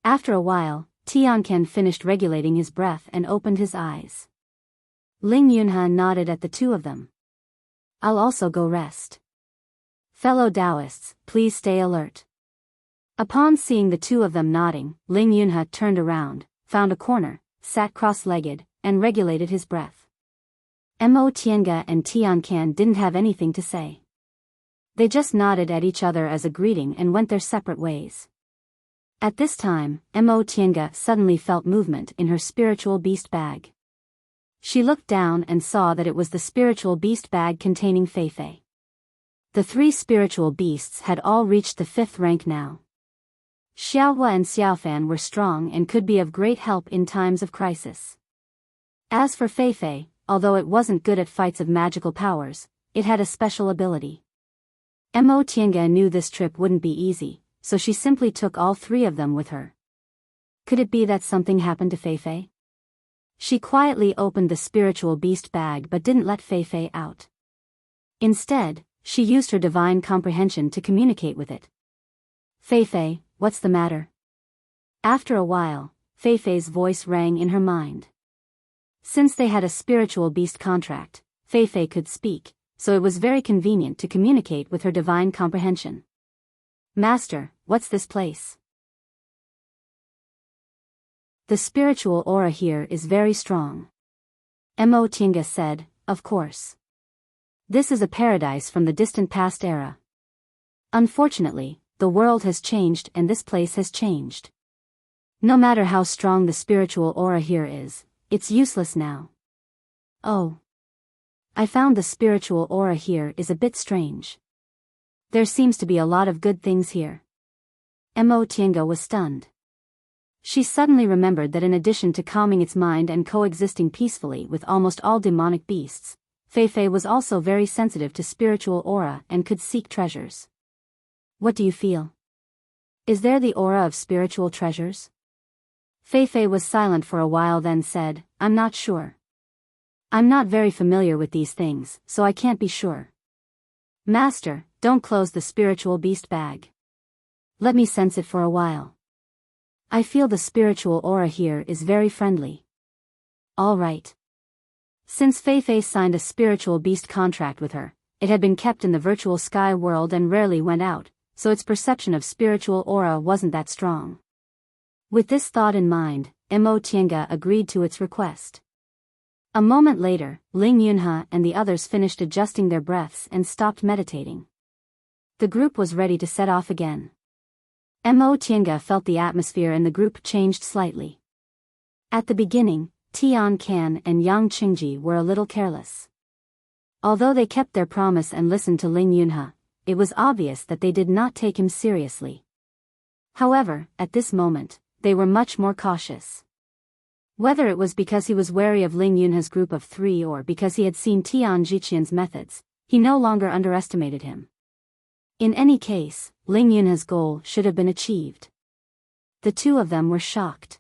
After a while, Tianqian finished regulating his breath and opened his eyes. Ling Yunhe nodded at the two of them. I'll also go rest. Fellow Taoists, please stay alert. Upon seeing the two of them nodding, Ling Yunhe turned around, found a corner, sat cross-legged, and regulated his breath. Mo Tiange and Tianqian didn't have anything to say. They just nodded at each other as a greeting and went their separate ways. At this time, Mo Tiange suddenly felt movement in her spiritual beast bag. She looked down and saw that it was the spiritual beast bag containing Feifei. The three spiritual beasts had all reached the 5th rank now. Xiaohua and Xiaofan were strong and could be of great help in times of crisis. As for Feifei, although it wasn't good at fights of magical powers, it had a special ability. Mo Tiange knew this trip wouldn't be easy, so she simply took all three of them with her. Could it be that something happened to Feifei? She quietly opened the spiritual beast bag but didn't let Feifei out. Instead, she used her divine comprehension to communicate with it. Feifei, what's the matter? After a while, Feifei's voice rang in her mind. Since they had a spiritual beast contract, Feifei could speak, so it was very convenient to communicate with her divine comprehension. Master, what's this place? The spiritual aura here is very strong. Mo Tiange said, of course. This is a paradise from the distant past era. Unfortunately, the world has changed and this place has changed. No matter how strong the spiritual aura here is, it's useless now. Oh. I found the spiritual aura here is a bit strange. There seems to be a lot of good things here. Mo Tiange was stunned. She suddenly remembered that in addition to calming its mind and coexisting peacefully with almost all demonic beasts, Feifei was also very sensitive to spiritual aura and could seek treasures. What do you feel? Is there the aura of spiritual treasures? Feifei was silent for a while then said, I'm not sure. I'm not very familiar with these things, so I can't be sure. Master, don't close the spiritual beast bag. Let me sense it for a while. I feel the spiritual aura here is very friendly. all right. Since Fei Fei signed a spiritual beast contract with her, it had been kept in the virtual sky world and rarely went out, so its perception of spiritual aura wasn't that strong. With this thought in mind, Mo Tiange agreed to its request. A moment later, Ling Yunhe and the others finished adjusting their breaths and stopped meditating. The group was ready to set off again. Mo Tiange felt the atmosphere in the group changed slightly. At the beginning, Tian Can and Yang Qingji were a little careless. Although they kept their promise and listened to Ling Yunhe, it was obvious that they did not take him seriously. However, at this moment, they were much more cautious. Whether it was because he was wary of Ling Yunhe's group of three or because he had seen Tian Jiqian's methods, he no longer underestimated him. In any case, Ling Yunhe's goal should have been achieved. The two of them were shocked.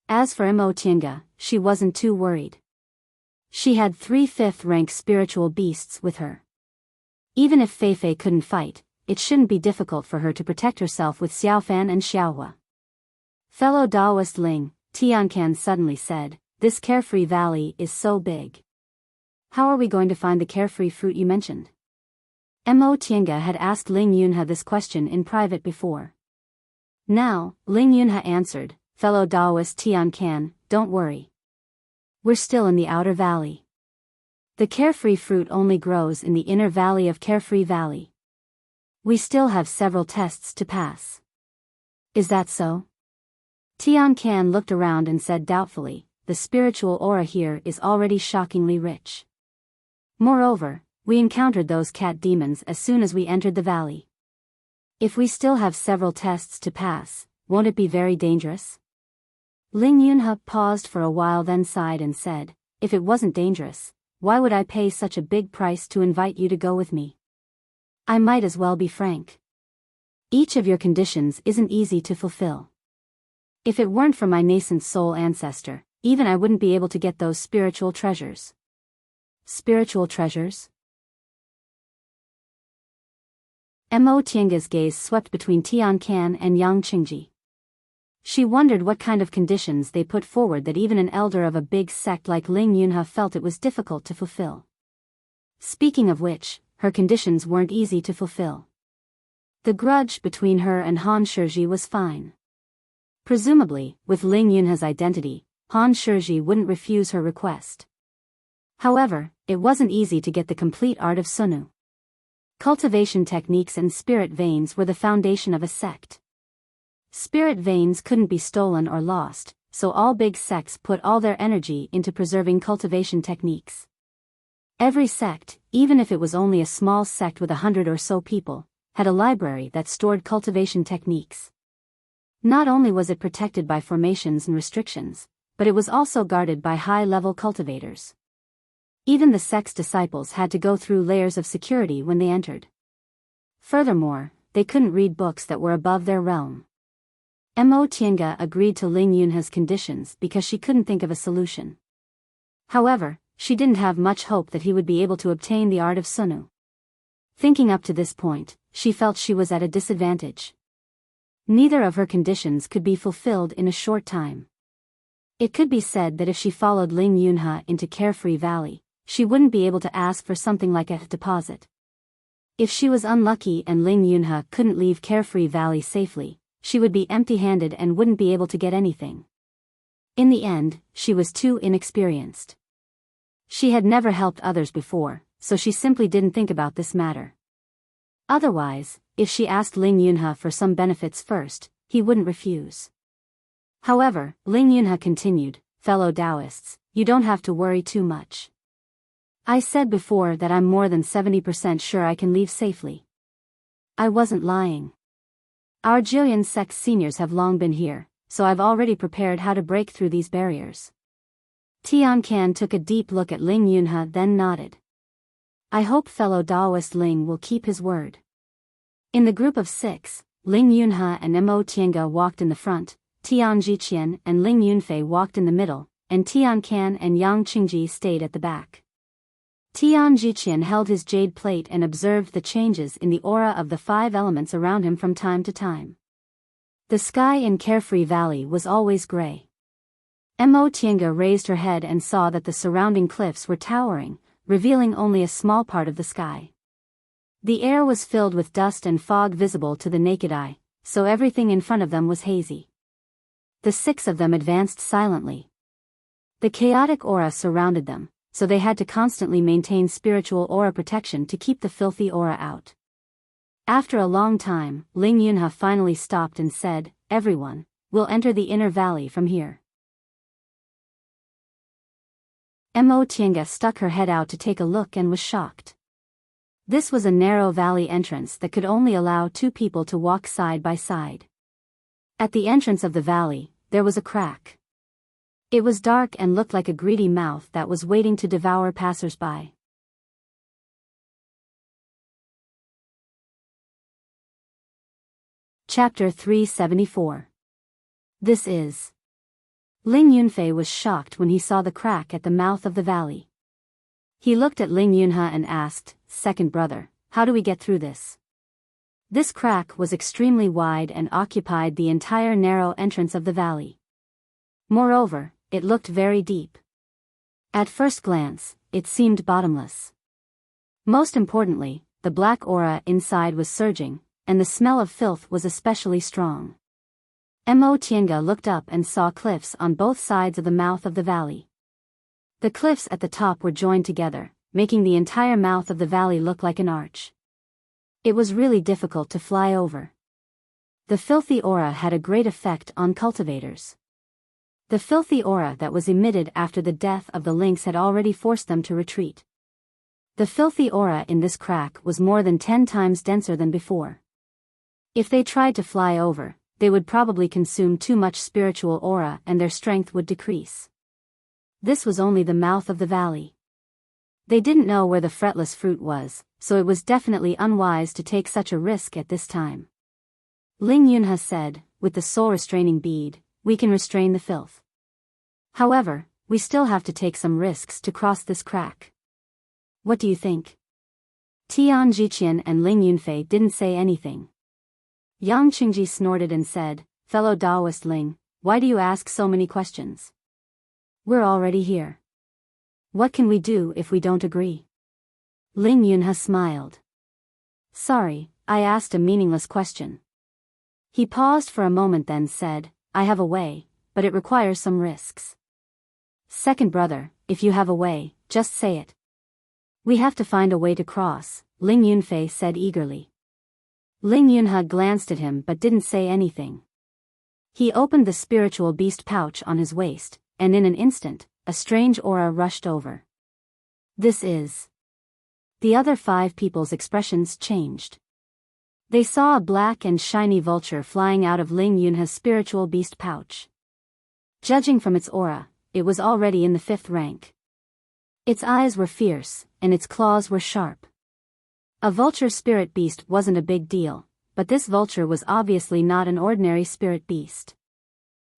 As for Mo Tiange, she wasn't too worried. She had 3 5th-rank spiritual beasts with her. Even if Fei Fei couldn't fight, it shouldn't be difficult for her to protect herself with Xiaofan and Xiaohua. Fellow Daoist Ling, Tiancan suddenly said, "This carefree valley is so big. How are we going to find the carefree fruit you mentioned?" Mo Tiange had asked Ling Yunhe this question in private before. Now, Ling Yunhe answered, "Fellow Daoist Tiancan, don't worry. We're still in the outer valley. The carefree fruit only grows in the inner valley of Carefree Valley. We still have several tests to pass." "Is that so?" Tian Can looked around and said doubtfully, "The spiritual aura here is already shockingly rich. Moreover, we encountered those cat demons as soon as we entered the valley. If we still have several tests to pass, won't it be very dangerous?" Ling Yunhe paused for a while then sighed and said, "If it wasn't dangerous, why would I pay such a big price to invite you to go with me? I might as well be frank. Each of your conditions isn't easy to fulfill. If it weren't for my nascent soul ancestor, even I wouldn't be able to get those spiritual treasures." "Spiritual treasures?" Mo Tiange's gaze swept between Tian Can and Yang Qingji. She wondered what kind of conditions they put forward that even an elder of a big sect like Ling Yunhe felt it was difficult to fulfill. Speaking of which, her conditions weren't easy to fulfill. The grudge between her and Han Shiji was fine. Presumably, with Ling Yunhe's identity, Han Shiji wouldn't refuse her request. However, it wasn't easy to get the complete art of Sunu. Cultivation techniques and spirit veins were the foundation of a sect. Spirit veins couldn't be stolen or lost, so all big sects put all their energy into preserving cultivation techniques. Every sect, even if it was only a small sect with 100 or so people, had a library that stored cultivation techniques. Not only was it protected by formations and restrictions, but it was also guarded by high-level cultivators. Even the sect's disciples had to go through layers of security when they entered. Furthermore, they couldn't read books that were above their realm. Mo Tiange agreed to Ling Yunhe's conditions because she couldn't think of a solution. However, she didn't have much hope that he would be able to obtain the art of Sunu. Thinking up to this point, she felt she was at a disadvantage. Neither of her conditions could be fulfilled in a short time. It could be said that if she followed Ling Yunhe into Carefree Valley, she wouldn't be able to ask for something like a deposit. If she was unlucky and Ling Yunhe couldn't leave Carefree Valley safely, she would be empty-handed and wouldn't be able to get anything. In the end, she was too inexperienced. She had never helped others before, so she simply didn't think about this matter. Otherwise, if she asked Ling Yunhe for some benefits first, he wouldn't refuse. However, Ling Yunhe continued, "Fellow Taoists, you don't have to worry too much. I said before that I'm more than 70% sure I can leave safely. I wasn't lying. Our Jillian sect seniors have long been here, so I've already prepared how to break through these barriers." Tian Can took a deep look at Ling Yunhe then nodded. "I hope fellow Daoist Ling will keep his word." In the group of 6, Ling Yunhe and Mo Tiange walked in the front, Tian Jiqian and Ling Yunfei walked in the middle, and Tian Can and Yang Qingji stayed at the back. Tian Jiqian held his jade plate and observed the changes in the aura of the 5 elements around him from time to time. The sky in Carefree Valley was always gray. Mo Tiange raised her head and saw that the surrounding cliffs were towering, revealing only a small part of the sky. The air was filled with dust and fog visible to the naked eye, so everything in front of them was hazy. The 6 of them advanced silently. The chaotic aura surrounded them, so they had to constantly maintain spiritual aura protection to keep the filthy aura out. After a long time, Ling Yunhe finally stopped and said, "Everyone, we'll enter the inner valley from here." Mo Tiange stuck her head out to take a look and was shocked. This was a narrow valley entrance that could only allow 2 people to walk side by side. At the entrance of the valley, there was a crack. It was dark and looked like a greedy mouth that was waiting to devour passers-by. Chapter 374. This is. Ling Yunfei was shocked when he saw the crack at the mouth of the valley. He looked at Ling Yunhe and asked, "Second brother, how do we get through this?" This crack was extremely wide and occupied the entire narrow entrance of the valley. Moreover, it looked very deep. At first glance, it seemed bottomless. Most importantly, the black aura inside was surging, and the smell of filth was especially strong. Mo Tiange looked up and saw cliffs on both sides of the mouth of the valley. The cliffs at the top were joined together, making the entire mouth of the valley look like an arch. It was really difficult to fly over. The filthy aura had a great effect on cultivators. The filthy aura that was emitted after the death of the lynx had already forced them to retreat. The filthy aura in this crack was more than 10 times denser than before. If they tried to fly over, they would probably consume too much spiritual aura and their strength would decrease. This was only the mouth of the valley. They didn't know where the fretless fruit was, so it was definitely unwise to take such a risk at this time. Ling Yunhe said, "With the soul restraining bead, we can restrain the filth. However, we still have to take some risks to cross this crack. What do you think?" Tian Jiqian and Ling Yunfei didn't say anything. Yang Qingji snorted and said, "Fellow Taoist Ling, why do you ask so many questions? We're already here. What can we do if we don't agree?" Ling Yunhe smiled. "Sorry, I asked a meaningless question." He paused for a moment then said, "I have a way, but it requires some risks." "Second brother, if you have a way, just say it." "We have to find a way to cross," Ling Yunfei said eagerly. Ling Yunhe glanced at him but didn't say anything. He opened the spiritual beast pouch on his waist, and in an instant, a strange aura rushed over. "This is." The other 5 people's expressions changed. They saw a black and shiny vulture flying out of Ling Yunhe's spiritual beast pouch. Judging from its aura, it was already in the 5th rank. Its eyes were fierce, and its claws were sharp. A vulture spirit beast wasn't a big deal, but this vulture was obviously not an ordinary spirit beast.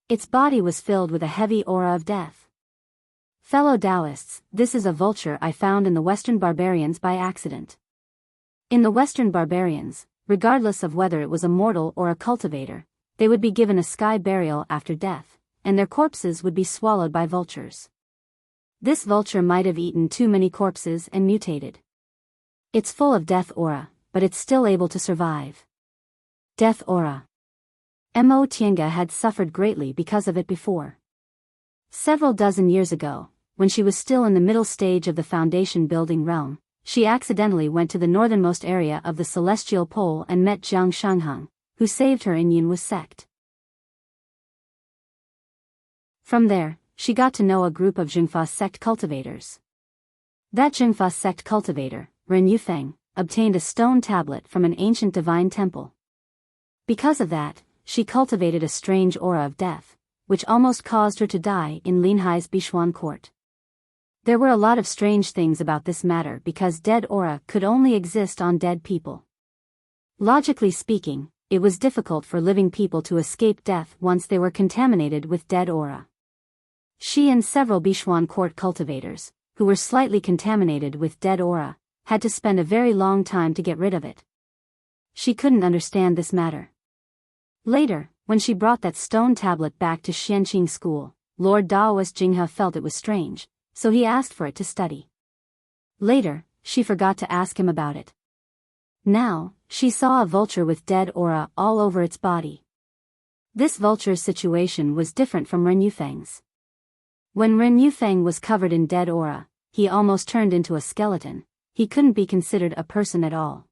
Its body was filled with a heavy aura of death. "Fellow Taoists, this is a vulture I found in the Western barbarians by accident." In the Western barbarians, regardless of whether it was a mortal or a cultivator, they would be given a sky burial after death, and their corpses would be swallowed by vultures. This vulture might have eaten too many corpses and mutated. It's full of death aura, but it's still able to survive. Death aura. Mo Tiange had suffered greatly because of it before. Several dozen years ago, when she was still in the middle stage of the foundation building realm, she accidentally went to the northernmost area of the celestial pole and met Jiang Shangheng, who saved her in Yunwu sect. From there, she got to know a group of Zhengfa sect cultivators. That Zhengfa sect cultivator, Ren Yufeng, obtained a stone tablet from an ancient divine temple. Because of that, she cultivated a strange aura of death, which almost caused her to die in Linhai's Bishuan court. There were a lot of strange things about this matter because dead aura could only exist on dead people. Logically speaking, it was difficult for living people to escape death once they were contaminated with dead aura. She and several Bishuan court cultivators, who were slightly contaminated with dead aura, had to spend a very long time to get rid of it. She couldn't understand this matter. Later, when she brought that stone tablet back to Xianqing school, Lord Daoist Jinghe felt it was strange, so he asked for it to study. Later, she forgot to ask him about it. Now, she saw a vulture with dead aura all over its body. This vulture's situation was different from Ren Yufeng's. When Ren Yufeng was covered in dead aura, he almost turned into a skeleton. He couldn't be considered a person at all.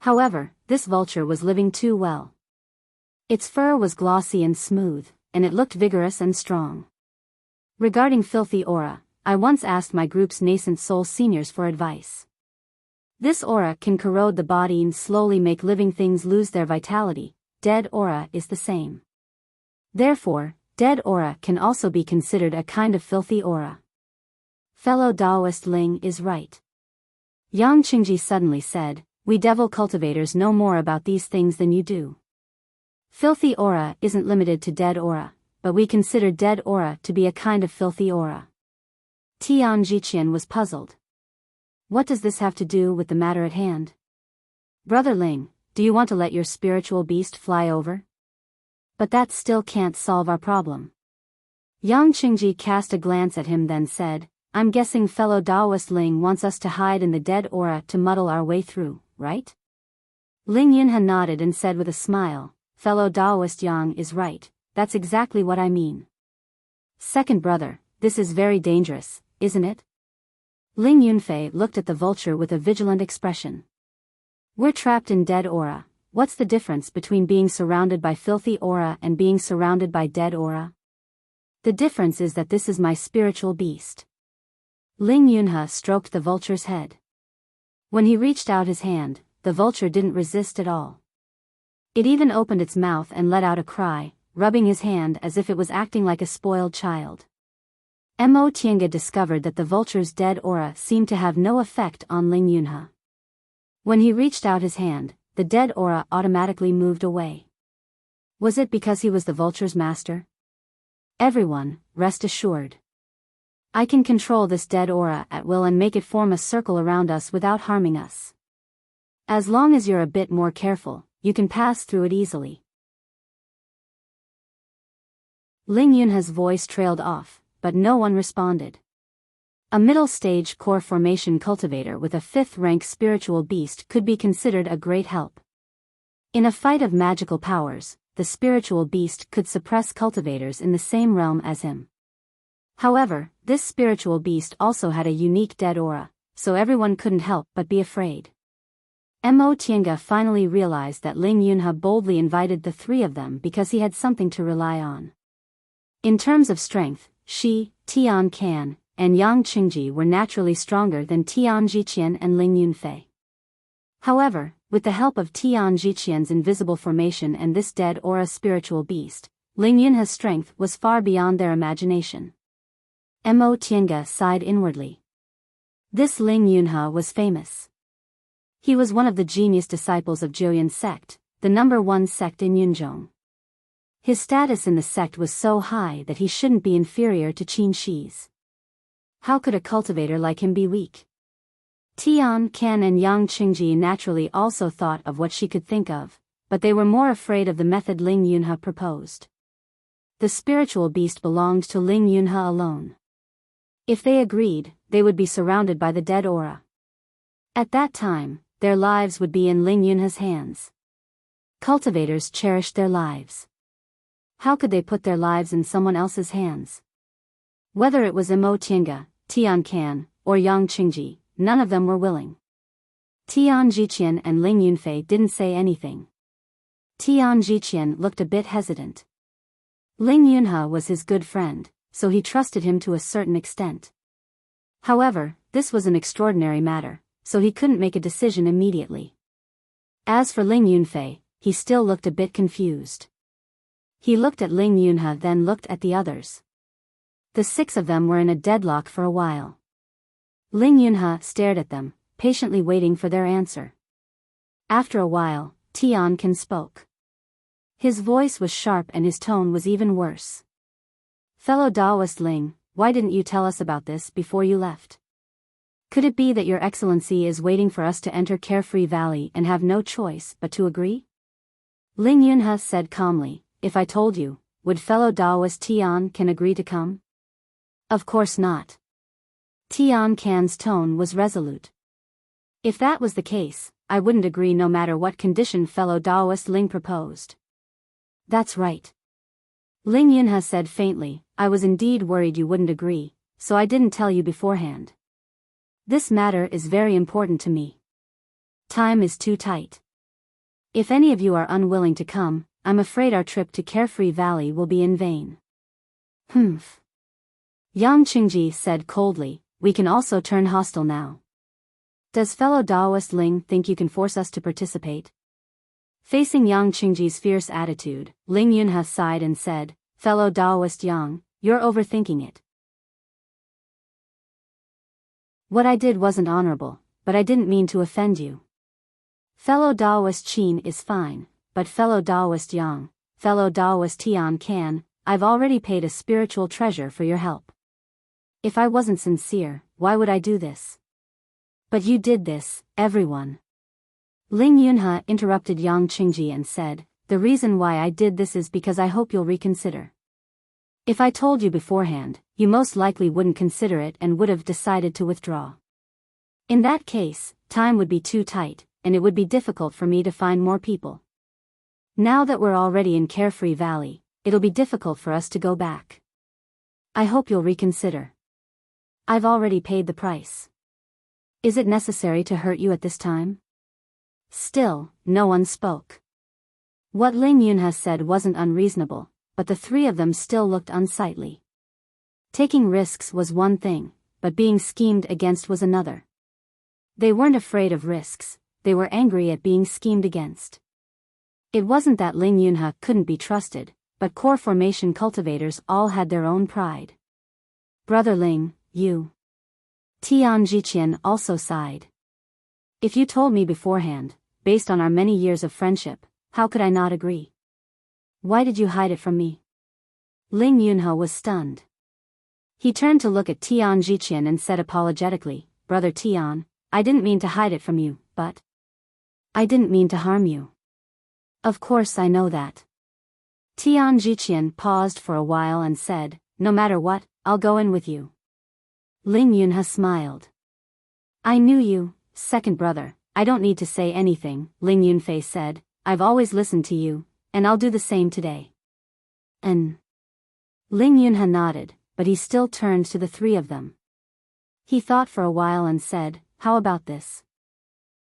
However, this vulture was living too well. Its fur was glossy and smooth, and it looked vigorous and strong. Regarding filthy aura, I once asked my group's nascent soul seniors for advice. This aura can corrode the body and slowly make living things lose their vitality. Dead aura is the same. Therefore, dead aura can also be considered a kind of filthy aura. Fellow Daoist Ling is right. Yang Qingji suddenly said, "We devil cultivators know more about these things than you do. Filthy aura isn't limited to dead aura, but we consider dead aura to be a kind of filthy aura." Tian Jiqian was puzzled. What does this have to do with the matter at hand? Brother Ling, do you want to let your spiritual beast fly over? But that still can't solve our problem. Yang Qingji cast a glance at him then said, "I'm guessing fellow Daoist Ling wants us to hide in the dead aura to muddle our way through, right?" Ling Yunhe nodded and said with a smile, "Fellow Daoist Yang is right, that's exactly what I mean." Second brother, this is very dangerous, isn't it? Ling Yunfei looked at the vulture with a vigilant expression. We're trapped in dead aura. What's the difference between being surrounded by filthy aura and being surrounded by dead aura? The difference is that this is my spiritual beast. Ling Yunhe stroked the vulture's head. When he reached out his hand, the vulture didn't resist at all. It even opened its mouth and let out a cry, rubbing his hand as if it was acting like a spoiled child. Mo Tiange discovered that the vulture's dead aura seemed to have no effect on Ling Yunhe. When he reached out his hand, the dead aura automatically moved away. Was it because he was the vulture's master? Everyone, rest assured. I can control this dead aura at will and make it form a circle around us without harming us. As long as you're a bit more careful, you can pass through it easily. Ling Yunhe's voice trailed off, but no one responded. A middle-stage core formation cultivator with a 5th-rank spiritual beast could be considered a great help. In a fight of magical powers, the spiritual beast could suppress cultivators in the same realm as him. However, this spiritual beast also had a unique dead aura, so everyone couldn't help but be afraid. Mo Tiange finally realized that Ling Yunhe boldly invited the three of them because he had something to rely on. In terms of strength, she, Tian Can, and Yang Qingji were naturally stronger than Tian Jiqian and Ling Yunfei. However, with the help of Tian Jiqian's invisible formation and this dead aura spiritual beast, Ling Yunhe's strength was far beyond their imagination. Mo Tiange sighed inwardly. This Ling Yunhe was famous. He was one of the genius disciples of Jiuyan sect, the #1 sect in Yunzhong. His status in the sect was so high that he shouldn't be inferior to Qin Shi's. How could a cultivator like him be weak? Tian Can and Yang Qingji naturally also thought of what she could think of, but they were more afraid of the method Ling Yunhe proposed. The spiritual beast belonged to Ling Yunhe alone. If they agreed, they would be surrounded by the dead aura. At that time, their lives would be in Ling Yunhe's hands. Cultivators cherished their lives. How could they put their lives in someone else's hands? Whether it was Mo Tiange, Tian Can, or Yang Qingji, none of them were willing. Tian Jiqian and Ling Yunfei didn't say anything. Tian Jiqian looked a bit hesitant. Ling Yunhe was his good friend, so he trusted him to a certain extent. However, this was an extraordinary matter, so he couldn't make a decision immediately. As for Ling Yunfei, he still looked a bit confused. He looked at Ling Yunhe then looked at the others. The 6 of them were in a deadlock for a while. Ling Yunhe stared at them, patiently waiting for their answer. After a while, Tian Can spoke. His voice was sharp and his tone was even worse. Fellow Daoist Ling, why didn't you tell us about this before you left? Could it be that your excellency is waiting for us to enter Carefree Valley and have no choice but to agree? Ling Yunhe said calmly, if I told you, would fellow Taoist Tian Can agree to come? Of course not. Tian Can's tone was resolute. If that was the case, I wouldn't agree no matter what condition fellow Taoist Ling proposed. That's right. Ling Yunhe said faintly, I was indeed worried you wouldn't agree, so I didn't tell you beforehand. This matter is very important to me. Time is too tight. If any of you are unwilling to come, I'm afraid our trip to Carefree Valley will be in vain. Humph. Yang Qingji said coldly, we can also turn hostile now. Does fellow Taoist Ling think you can force us to participate? Facing Yang Qingji's fierce attitude, Ling Yunhe sighed and said, fellow Taoist Yang, you're overthinking it. What I did wasn't honorable, but I didn't mean to offend you. Fellow Taoist Qin is fine, but fellow Taoist Yang, fellow Taoist Tian Can, I've already paid a spiritual treasure for your help. If I wasn't sincere, why would I do this? But you did this, everyone. Ling Yunhe interrupted Yang Qingji and said, the reason why I did this is because I hope you'll reconsider. If I told you beforehand, you most likely wouldn't consider it and would have decided to withdraw. In that case, time would be too tight, and it would be difficult for me to find more people. Now that we're already in Carefree Valley, it'll be difficult for us to go back. I hope you'll reconsider. I've already paid the price. Is it necessary to hurt you at this time? Still, no one spoke. What Ling Yunhe said wasn't unreasonable, but the three of them still looked unsightly. Taking risks was one thing, but being schemed against was another. They weren't afraid of risks, they were angry at being schemed against. It wasn't that Ling Yunhe couldn't be trusted, but core formation cultivators all had their own pride. Brother Ling, you. Tian Jiqian also sighed. If you told me beforehand, based on our many years of friendship, how could I not agree? Why did you hide it from me? Ling Yunhe was stunned. He turned to look at Tian Jiqian and said apologetically, Brother Tian, I didn't mean to hide it from you, but I didn't mean to harm you. Of course I know that. Tian Jiqian paused for a while and said, no matter what, I'll go in with you. Ling Yunhe smiled. I knew you, second brother, I don't need to say anything, Ling Yunfei said, I've always listened to you, and I'll do the same today. Ling Yunhe nodded, but he still turned to the three of them. He thought for a while and said, how about this?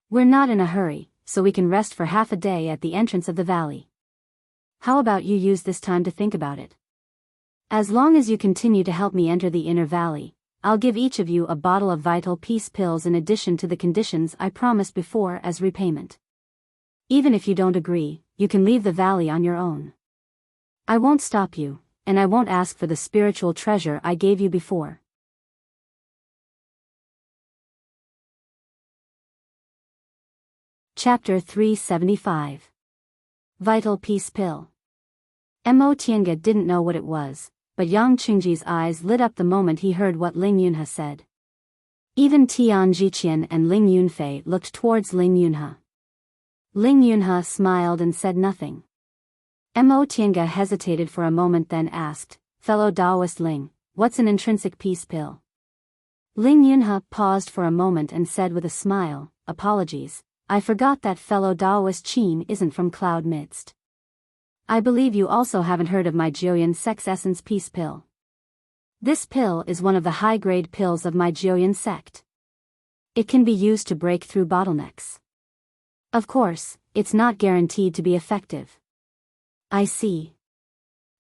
We're not in a hurry, so we can rest for half a day at the entrance of the valley. How about you use this time to think about it? As long as you continue to help me enter the inner valley, I'll give each of you a bottle of vital peace pills in addition to the conditions I promised before as repayment. Even if you don't agree, you can leave the valley on your own. I won't stop you, and I won't ask for the spiritual treasure I gave you before. Chapter 375. Vital Peace Pill. Mo Tiange didn't know what it was, but Yang Qingji's eyes lit up the moment he heard what Ling Yunhe said. Even Tian Jiqian and Ling Yunfei looked towards Ling Yunhe. Ling Yunhe smiled and said nothing. Mo Tiange hesitated for a moment then asked, fellow Taoist Ling, what's an intrinsic peace pill? Ling Yunhe paused for a moment and said with a smile, apologies, I forgot that fellow Taoist Qin isn't from Cloud Midst. I believe you also haven't heard of my Jiuyan Sex Essence Peace Pill. This pill is one of the high-grade pills of my Jiuyan sect. It can be used to break through bottlenecks. Of course, it's not guaranteed to be effective. I see.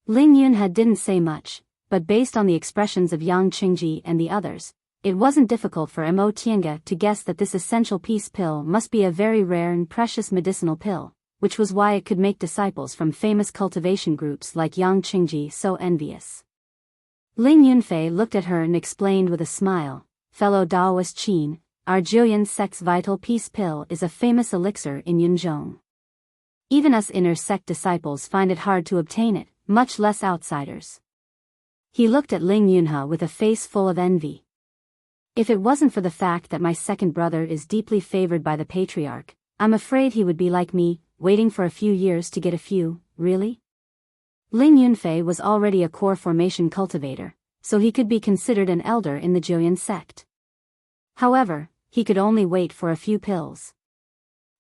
Ling Yunhe didn't say much, but based on the expressions of Yang Qingji and the others, it wasn't difficult for Mo Tiange to guess that this essential peace pill must be a very rare and precious medicinal pill, which was why it could make disciples from famous cultivation groups like Yang Qingji so envious. Ling Yunfei looked at her and explained with a smile, fellow Taoist Qin, our Jiuyan Sect's vital peace pill is a famous elixir in Yunzhong. Even us inner sect disciples find it hard to obtain it, much less outsiders. He looked at Ling Yunhe with a face full of envy. If it wasn't for the fact that my second brother is deeply favored by the patriarch, I'm afraid he would be like me, waiting for a few years to get a few, really? Ling Yunfei was already a core formation cultivator, so he could be considered an elder in the Jueyun sect. However, he could only wait for a few pills.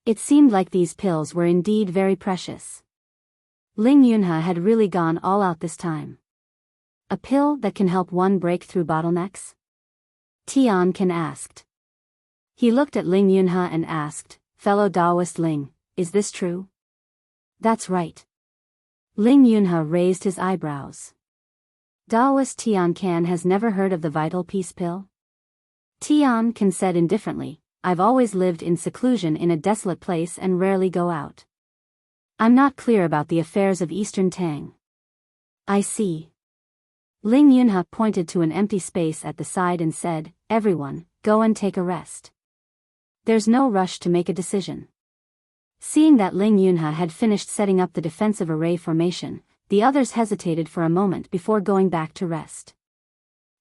It seemed like these pills were indeed very precious. Ling Yunhe had really gone all out this time. A pill that can help one break through bottlenecks? Tian Can asked. He looked at Ling Yunhe and asked, "Fellow Taoist Ling, is this true?" "That's right." Ling Yunhe raised his eyebrows. Taoist Tian Can has never heard of the vital peace pill? Tian Can said indifferently, "I've always lived in seclusion in a desolate place and rarely go out. I'm not clear about the affairs of Eastern Tang." "I see." Ling Yunhe pointed to an empty space at the side and said, "Everyone, go and take a rest. There's no rush to make a decision." Seeing that Ling Yunhe had finished setting up the defensive array formation, the others hesitated for a moment before going back to rest.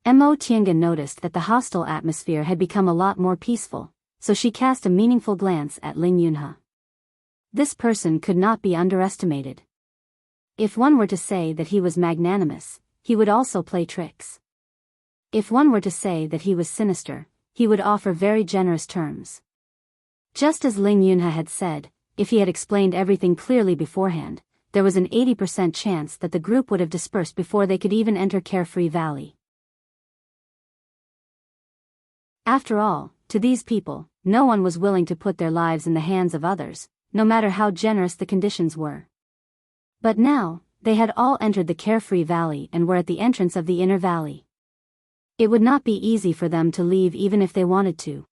Mo Tiangen noticed that the hostile atmosphere had become a lot more peaceful, so she cast a meaningful glance at Ling Yunhe. This person could not be underestimated. If one were to say that he was magnanimous, he would also play tricks. If one were to say that he was sinister, he would offer very generous terms. Just as Ling Yunhe had said, if he had explained everything clearly beforehand, there was an 80% chance that the group would have dispersed before they could even enter Carefree Valley. After all, to these people, no one was willing to put their lives in the hands of others, no matter how generous the conditions were. But now, they had all entered the Carefree Valley and were at the entrance of the inner valley. It would not be easy for them to leave even if they wanted to.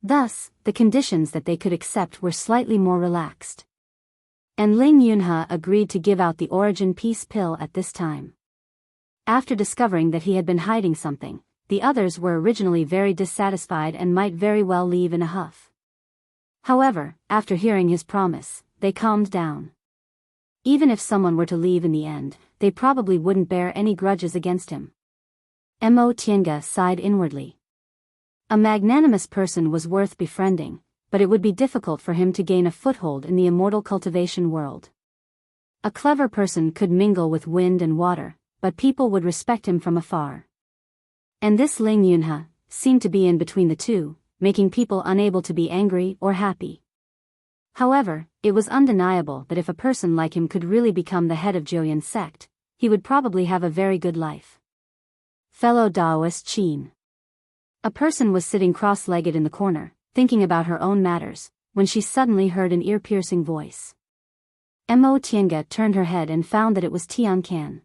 Thus, the conditions that they could accept were slightly more relaxed. And Ling Yunhe agreed to give out the Origin Peace Pill at this time. After discovering that he had been hiding something, the others were originally very dissatisfied and might very well leave in a huff. However, after hearing his promise, they calmed down. Even if someone were to leave in the end, they probably wouldn't bear any grudges against him. Mo Tiange sighed inwardly. A magnanimous person was worth befriending, but it would be difficult for him to gain a foothold in the immortal cultivation world. A clever person could mingle with wind and water, but people would respect him from afar. And this Ling Yunhe seemed to be in between the two, making people unable to be angry or happy. However, it was undeniable that if a person like him could really become the head of Jueyun sect, he would probably have a very good life. Fellow Taoist Qin. A person was sitting cross-legged in the corner, thinking about her own matters, when she suddenly heard an ear-piercing voice. Mo Tiange turned her head and found that it was Tian Can.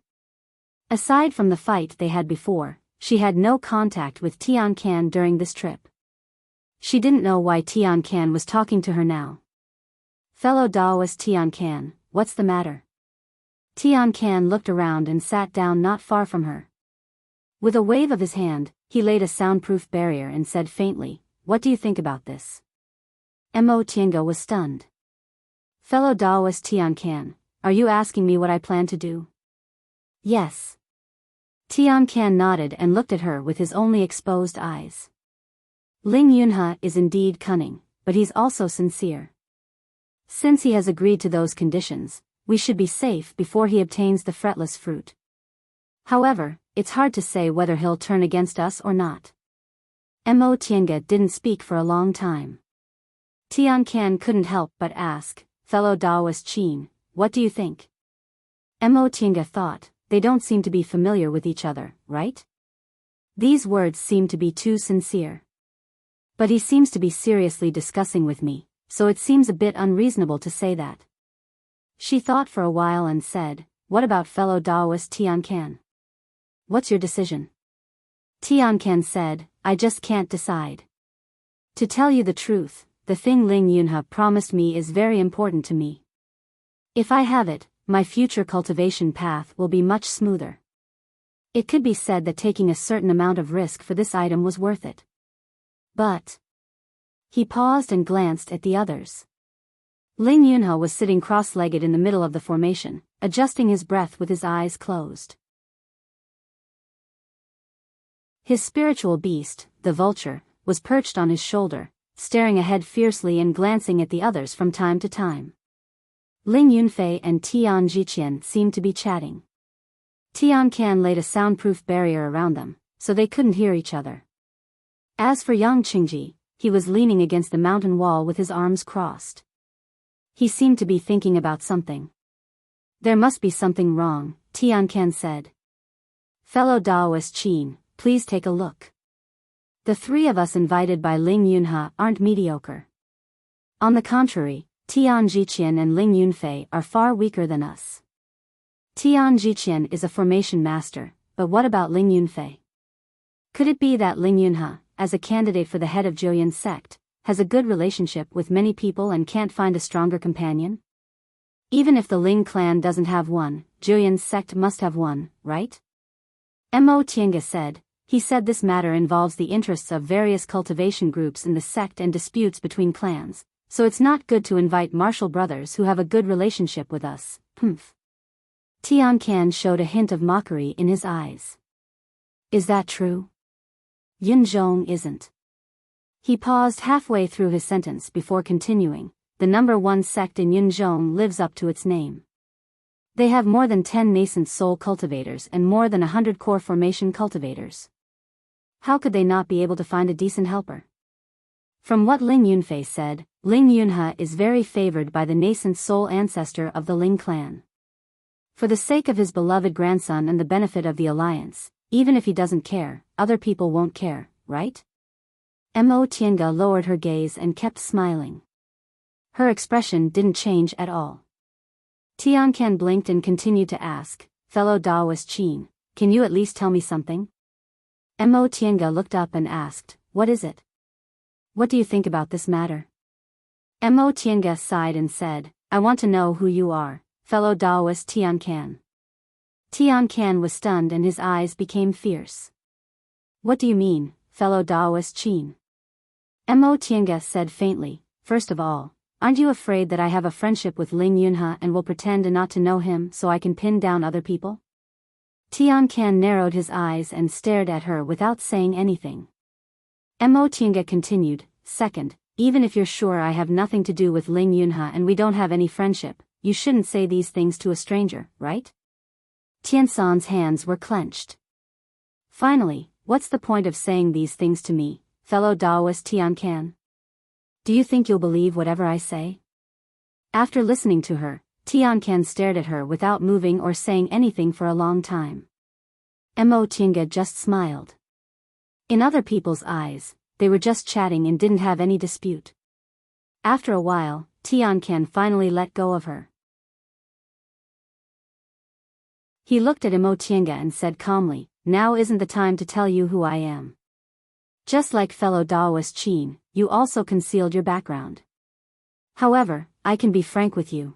Aside from the fight they had before, she had no contact with Tian Can during this trip. She didn't know why Tian Can was talking to her now. "Fellow Taoist Tian Can, what's the matter?" Tian Can looked around and sat down not far from her. With a wave of his hand, he laid a soundproof barrier and said faintly, "What do you think about this?" Mo Tiange was stunned. "Fellow Taoist Tian Can, are you asking me what I plan to do?" "Yes." Tian Can nodded and looked at her with his only exposed eyes. Ling Yunhe is indeed cunning, but he's also sincere. Since he has agreed to those conditions, we should be safe before he obtains the fretless fruit. However, it's hard to say whether he'll turn against us or not. Mo Tiange didn't speak for a long time. Tian Can couldn't help but ask, "Fellow Taoist Qin, what do you think?" Mo Tiange thought, they don't seem to be familiar with each other, right? These words seem to be too sincere. But he seems to be seriously discussing with me, so it seems a bit unreasonable to say that. She thought for a while and said, "What about fellow Taoist Tian Can? What's your decision?" Tian Can said, "I just can't decide. To tell you the truth, the thing Ling Yunhe promised me is very important to me. If I have it, my future cultivation path will be much smoother. It could be said that taking a certain amount of risk for this item was worth it. But..." He paused and glanced at the others. Ling Yunhe was sitting cross-legged in the middle of the formation, adjusting his breath with his eyes closed. His spiritual beast, the vulture, was perched on his shoulder, staring ahead fiercely and glancing at the others from time to time. Ling Yunfei and Tian Jiqian seemed to be chatting. Tian Can laid a soundproof barrier around them, so they couldn't hear each other. As for Yang Qingji, he was leaning against the mountain wall with his arms crossed. He seemed to be thinking about something. There must be something wrong, Tian Can said. Fellow Daoist Qin, please take a look. The three of us invited by Ling Yunhe aren't mediocre. On the contrary, Tian Jiqian and Ling Yunfei are far weaker than us. Tian Jiqian is a formation master, but what about Ling Yunfei? Could it be that Ling Yunhe, as a candidate for the head of Zhouyan's sect, has a good relationship with many people and can't find a stronger companion? Even if the Ling clan doesn't have one, Zhouyan's sect must have one, right? Mo Tiange said. He said this matter involves the interests of various cultivation groups in the sect and disputes between clans, so it's not good to invite martial brothers who have a good relationship with us. Tian Can showed a hint of mockery in his eyes. Is that true? Yunzhong isn't. He paused halfway through his sentence before continuing. The number one sect in Yunzhong lives up to its name. They have more than 10 nascent soul cultivators and more than 100 core formation cultivators. How could they not be able to find a decent helper? From what Ling Yunfei said, Ling Yunhe is very favored by the nascent soul ancestor of the Ling clan. For the sake of his beloved grandson and the benefit of the alliance, even if he doesn't care, other people won't care, right? Mo Tiange lowered her gaze and kept smiling. Her expression didn't change at all. Tian Can blinked and continued to ask, fellow Daoist Qin, can you at least tell me something? Mo Tiange looked up and asked, what is it? What do you think about this matter? Mo Tiange sighed and said, I want to know who you are, fellow Daoist Tian Can. Tian Can was stunned and his eyes became fierce. What do you mean, fellow Daoist Qin? Mo Tiange said faintly, first of all, aren't you afraid that I have a friendship with Ling Yunhe and will pretend not to know him so I can pin down other people? Tian Can narrowed his eyes and stared at her without saying anything. Mo Tiange continued, second, even if you're sure I have nothing to do with Ling Yunhe and we don't have any friendship, you shouldn't say these things to a stranger, right? Tiansan's hands were clenched. Finally, what's the point of saying these things to me, fellow Daoist Tian Can? Do you think you'll believe whatever I say? After listening to her, Tian Can stared at her without moving or saying anything for a long time. Mo Tiange just smiled. In other people's eyes, they were just chatting and didn't have any dispute. After a while, Tian Can finally let go of her. He looked at Mo Tiange and said calmly, now isn't the time to tell you who I am. Just like fellow Daoist Qin, you also concealed your background. However, I can be frank with you.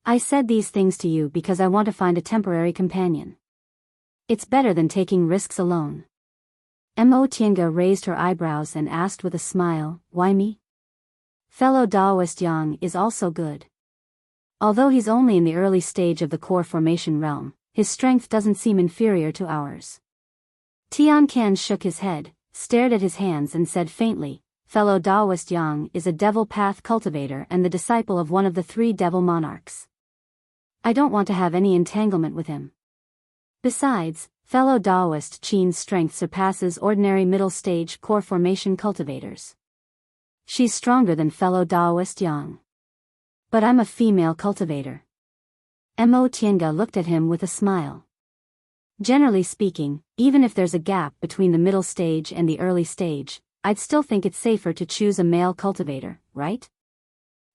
I said these things to you because I want to find a temporary companion. It's better than taking risks alone. Mo Tiange raised her eyebrows and asked with a smile, why me? Fellow Daoist Yang is also good. Although he's only in the early stage of the core formation realm, his strength doesn't seem inferior to ours. Tian Can shook his head, stared at his hands and said faintly, fellow Daoist Yang is a devil path cultivator and the disciple of one of the 3 devil monarchs. I don't want to have any entanglement with him. Besides, fellow Daoist Qin's strength surpasses ordinary middle stage core formation cultivators. She's stronger than fellow Daoist Yang. But I'm a female cultivator. Mo Tiange looked at him with a smile. Generally speaking, even if there's a gap between the middle stage and the early stage, I'd still think it's safer to choose a male cultivator, right?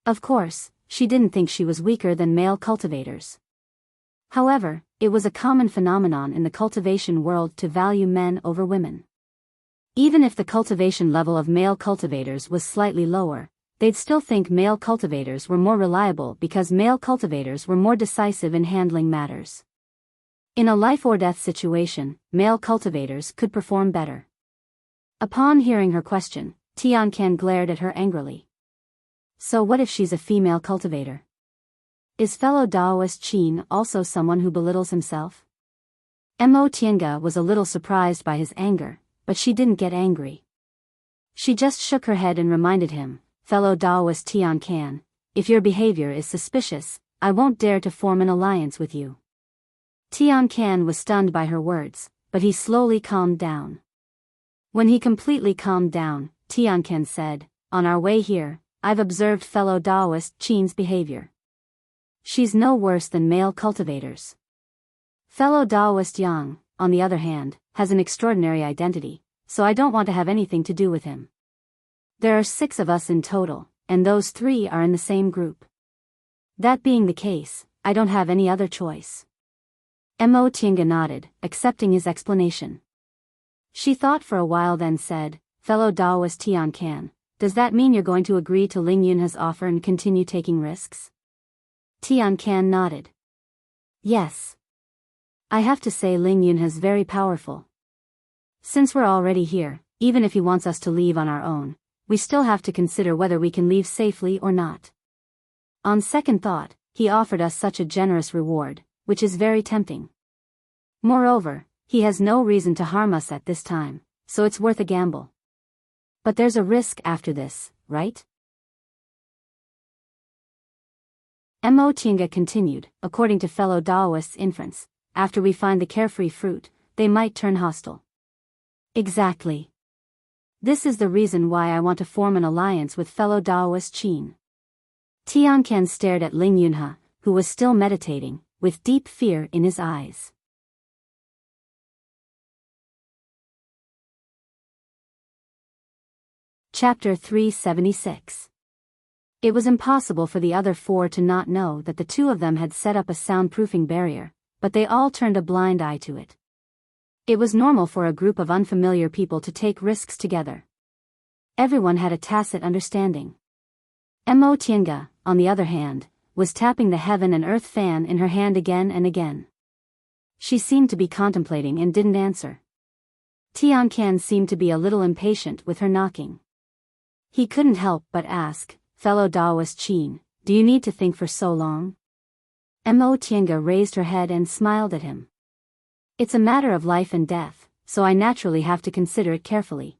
Of course, she didn't think she was weaker than male cultivators. However, it was a common phenomenon in the cultivation world to value men over women. Even if the cultivation level of male cultivators was slightly lower, they'd still think male cultivators were more reliable because male cultivators were more decisive in handling matters. In a life-or-death situation, male cultivators could perform better. Upon hearing her question, Tian Can glared at her angrily. So what if she's a female cultivator? Is fellow Daoist Qin also someone who belittles himself? Mo Tiange was a little surprised by his anger, but she didn't get angry. She just shook her head and reminded him, fellow Daoist Tian Can, if your behavior is suspicious, I won't dare to form an alliance with you. Tian Can was stunned by her words, but he slowly calmed down. When he completely calmed down, Tian Can said, on our way here, I've observed fellow Taoist Qin's behavior. She's no worse than male cultivators. Fellow Taoist Yang, on the other hand, has an extraordinary identity, so I don't want to have anything to do with him. There are 6 of us in total, and those 3 are in the same group. That being the case, I don't have any other choice. Mo Tiange nodded, accepting his explanation. She thought for a while then said, fellow Taoist Tian Can, does that mean you're going to agree to Ling Yunha's offer and continue taking risks? Tian Can nodded. Yes. I have to say Ling Yunha's very powerful. Since we're already here, even if he wants us to leave on our own, we still have to consider whether we can leave safely or not. On second thought, he offered us such a generous reward, which is very tempting. Moreover, he has no reason to harm us at this time, so it's worth a gamble. But there's a risk after this, right? Mo Tiange continued, according to fellow Taoist's inference, after we find the carefree fruit, they might turn hostile. Exactly. This is the reason why I want to form an alliance with fellow Taoist Qin. Tian Can stared at Ling Yunha, who was still meditating, with deep fear in his eyes. Chapter 376. It was impossible for the other 4 to not know that the 2 of them had set up a soundproofing barrier, but they all turned a blind eye to it. It was normal for a group of unfamiliar people to take risks together. Everyone had a tacit understanding. Mo Tiange, on the other hand, was tapping the heaven and earth fan in her hand again and again. She seemed to be contemplating and didn't answer. Tian Can seemed to be a little impatient with her knocking. He couldn't help but ask, fellow Taoist Qin, do you need to think for so long? Mo Tiange raised her head and smiled at him. It's a matter of life and death, so I naturally have to consider it carefully.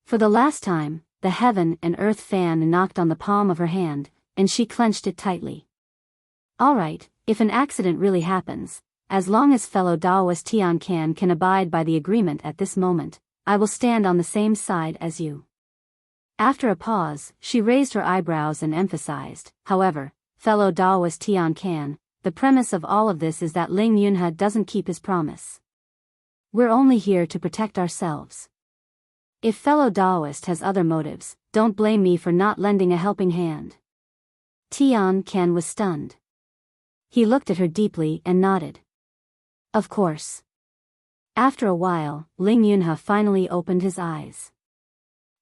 For the last time, the heaven and earth fan knocked on the palm of her hand, and she clenched it tightly. All right, if an accident really happens, as long as fellow Taoist Tian can abide by the agreement at this moment, I will stand on the same side as you. After a pause, she raised her eyebrows and emphasized, however, fellow Taoist Tian Can, the premise of all of this is that Ling Yunha doesn't keep his promise. We're only here to protect ourselves. If fellow Taoist has other motives, don't blame me for not lending a helping hand. Tian Can was stunned. He looked at her deeply and nodded. Of course. After a while, Ling Yunha finally opened his eyes.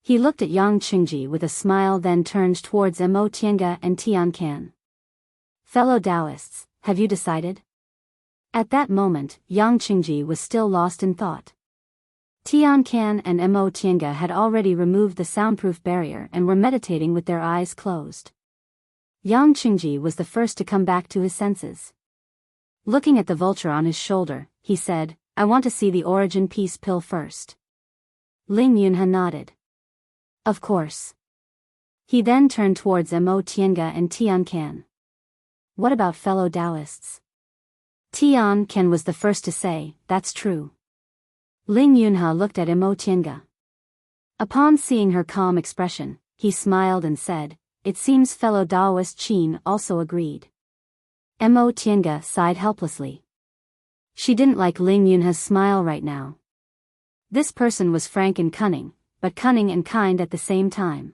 He looked at Yang Qingji with a smile, then turned towards Mo Tiange and Tian Can. Fellow Taoists, have you decided? At that moment, Yang Qingji was still lost in thought. Tian Can and Mo Tiange had already removed the soundproof barrier and were meditating with their eyes closed. Yang Qingji was the first to come back to his senses. Looking at the vulture on his shoulder, he said, I want to see the origin peace pill first. Ling Yunha nodded. Of course. He then turned towards Mo Tiange and Tian Can. What about fellow Taoists? Tian Can was the first to say, that's true. Ling Yunha looked at Mo Tiange. Upon seeing her calm expression, he smiled and said, it seems fellow Taoist Qin also agreed. Mo Tiange sighed helplessly. She didn't like Ling Yunha's smile right now. This person was frank and cunning, but cunning and kind at the same time.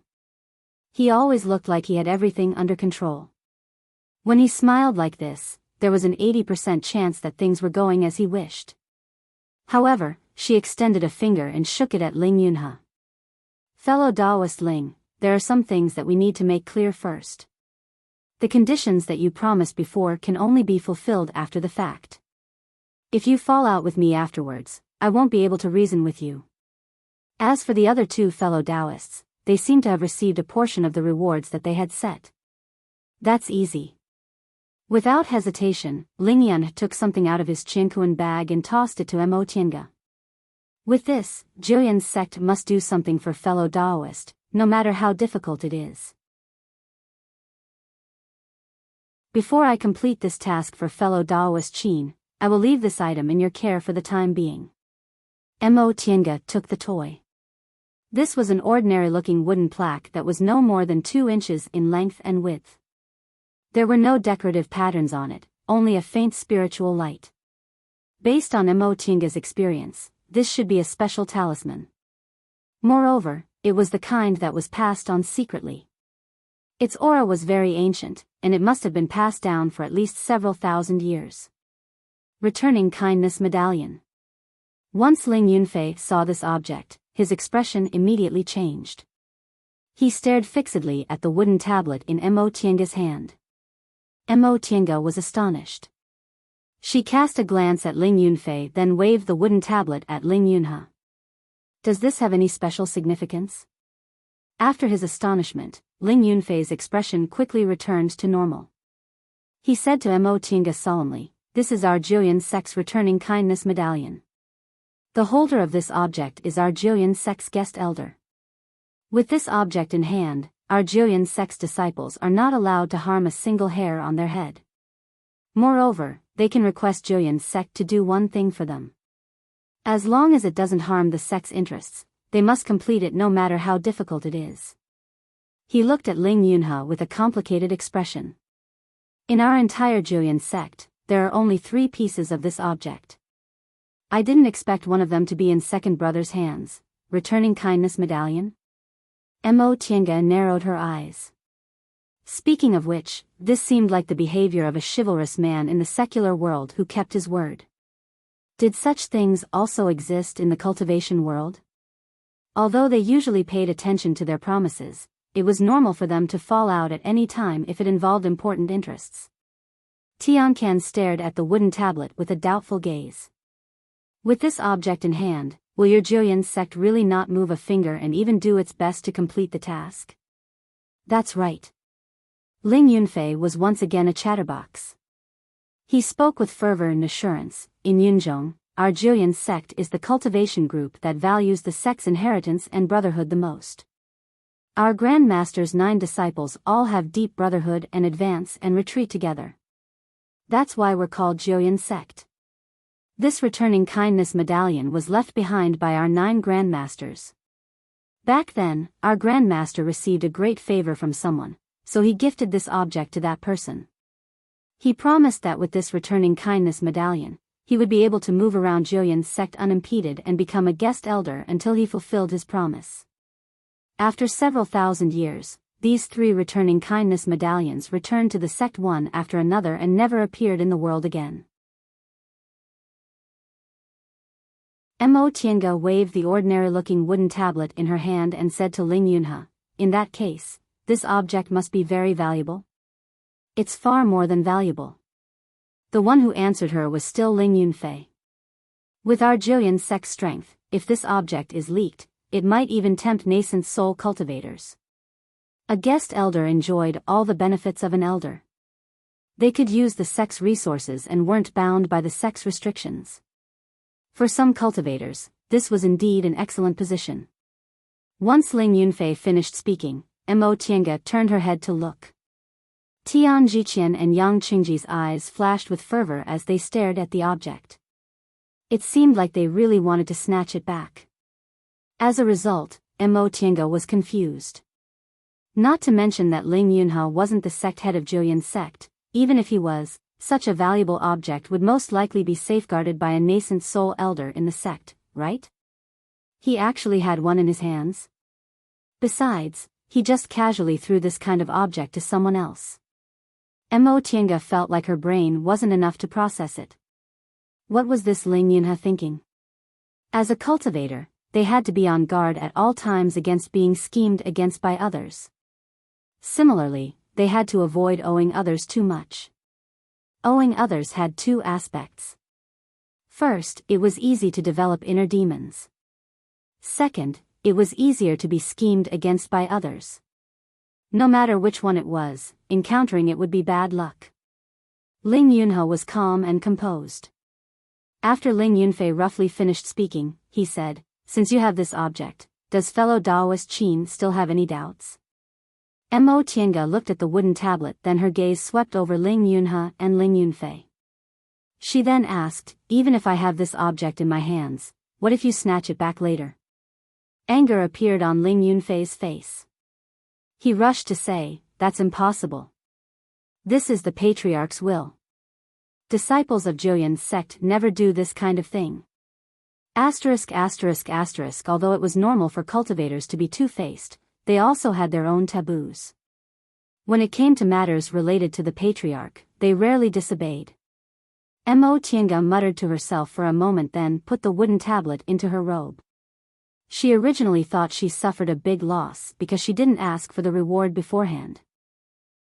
He always looked like he had everything under control. When he smiled like this, there was an 80% chance that things were going as he wished. However, she extended a finger and shook it at Ling Yunha. Fellow Taoist Ling, there are some things that we need to make clear first. The conditions that you promised before can only be fulfilled after the fact. If you fall out with me afterwards, I won't be able to reason with you. As for the other 2 fellow Taoists, they seem to have received a portion of the rewards that they had set. That's easy. Without hesitation, Ling Yan took something out of his Qinkuan bag and tossed it to Mo Tiange. With this, Julian's sect must do something for fellow Taoist, no matter how difficult it is. Before I complete this task for fellow Daoist Qin, I will leave this item in your care for the time being. Mo Tiange took the toy. This was an ordinary-looking wooden plaque that was no more than 2 inches in length and width. There were no decorative patterns on it, only a faint spiritual light. Based on Mo Tiange's experience, this should be a special talisman. Moreover, it was the kind that was passed on secretly. Its aura was very ancient, and it must have been passed down for at least several thousand years. Returning kindness medallion. Once Ling Yunfei saw this object, his expression immediately changed. He stared fixedly at the wooden tablet in Mo Tiange's hand. Mo Tiange was astonished. She cast a glance at Ling Yunfei, then waved the wooden tablet at Ling Yunhe. Does this have any special significance? After his astonishment, Ling Yunfei's expression quickly returned to normal. He said to Mo Tiange solemnly, "This is our Jillian sect's returning kindness medallion. The holder of this object is our Jillian sect's guest elder. With this object in hand, our Jillian sect's disciples are not allowed to harm a single hair on their head. Moreover, they can request Jillian sect to do one thing for them. As long as it doesn't harm the sect's interests, they must complete it no matter how difficult it is." He looked at Ling Yunhe with a complicated expression. "In our entire Jillian sect, there are only 3 pieces of this object. I didn't expect one of them to be in second brother's hands." Returning kindness medallion? Mo Tiange narrowed her eyes. Speaking of which, this seemed like the behavior of a chivalrous man in the secular world who kept his word. Did such things also exist in the cultivation world? Although they usually paid attention to their promises, it was normal for them to fall out at any time if it involved important interests. Tianqian stared at the wooden tablet with a doubtful gaze. "With this object in hand, will your Jillian sect really not move a finger and even do its best to complete the task?" "That's right." Ling Yunfei was once again a chatterbox. He spoke with fervor and assurance. "In Yunzhong, our Jillian sect is the cultivation group that values the sect's inheritance and brotherhood the most. Our Grand Master's 9 disciples all have deep brotherhood and advance and retreat together. That's why we're called Jillian sect. This returning kindness medallion was left behind by our 9 Grand Masters. Back then, our Grand Master received a great favor from someone, so he gifted this object to that person. He promised that with this returning kindness medallion, he would be able to move around Jillian's sect unimpeded and become a guest elder until he fulfilled his promise. After several thousand years, these 3 returning kindness medallions returned to the sect one after another and never appeared in the world again. Mo Tiange waved the ordinary-looking wooden tablet in her hand and said to Ling Yunhe, "In that case, this object must be very valuable?" "It's far more than valuable." The one who answered her was still Ling Yunfei. "With our Jillian sect's strength, if this object is leaked, it might even tempt nascent soul cultivators. A guest elder enjoyed all the benefits of an elder. They could use the sect's resources and weren't bound by the sect's restrictions. For some cultivators, this was indeed an excellent position." Once Ling Yunfei finished speaking, Mo Tiange turned her head to look. Tian Jiqian and Yang Qingji's eyes flashed with fervor as they stared at the object. It seemed like they really wanted to snatch it back. As a result, Mo Tiange was confused. Not to mention that Ling Yunhe wasn't the sect head of Jillian sect. Even if he was, such a valuable object would most likely be safeguarded by a nascent soul elder in the sect, right? He actually had one in his hands. Besides, he just casually threw this kind of object to someone else. Mo Tiange felt like her brain wasn't enough to process it. What was this Ling Yunhe thinking? As a cultivator, they had to be on guard at all times against being schemed against by others. Similarly, they had to avoid owing others too much. Owing others had 2 aspects. First, it was easy to develop inner demons. Second, it was easier to be schemed against by others. No matter which one it was, encountering it would be bad luck. Ling Yunhe was calm and composed. After Ling Yunfei roughly finished speaking, he said, "Since you have this object, does fellow Daoist Qin still have any doubts?" Mo Tiange looked at the wooden tablet, then her gaze swept over Ling Yunhe and Ling Yunfei. She then asked, even if I have this object in my hands, what if you snatch it back later? Anger appeared on Ling Yunfei's face. He rushed to say, that's impossible. This is the patriarch's will. Disciples of Zhouyan's sect never do this kind of thing. Although it was normal for cultivators to be two-faced, they also had their own taboos. When it came to matters related to the patriarch, they rarely disobeyed. Mo Tiange muttered to herself for a moment, then put the wooden tablet into her robe. She originally thought she suffered a big loss because she didn't ask for the reward beforehand.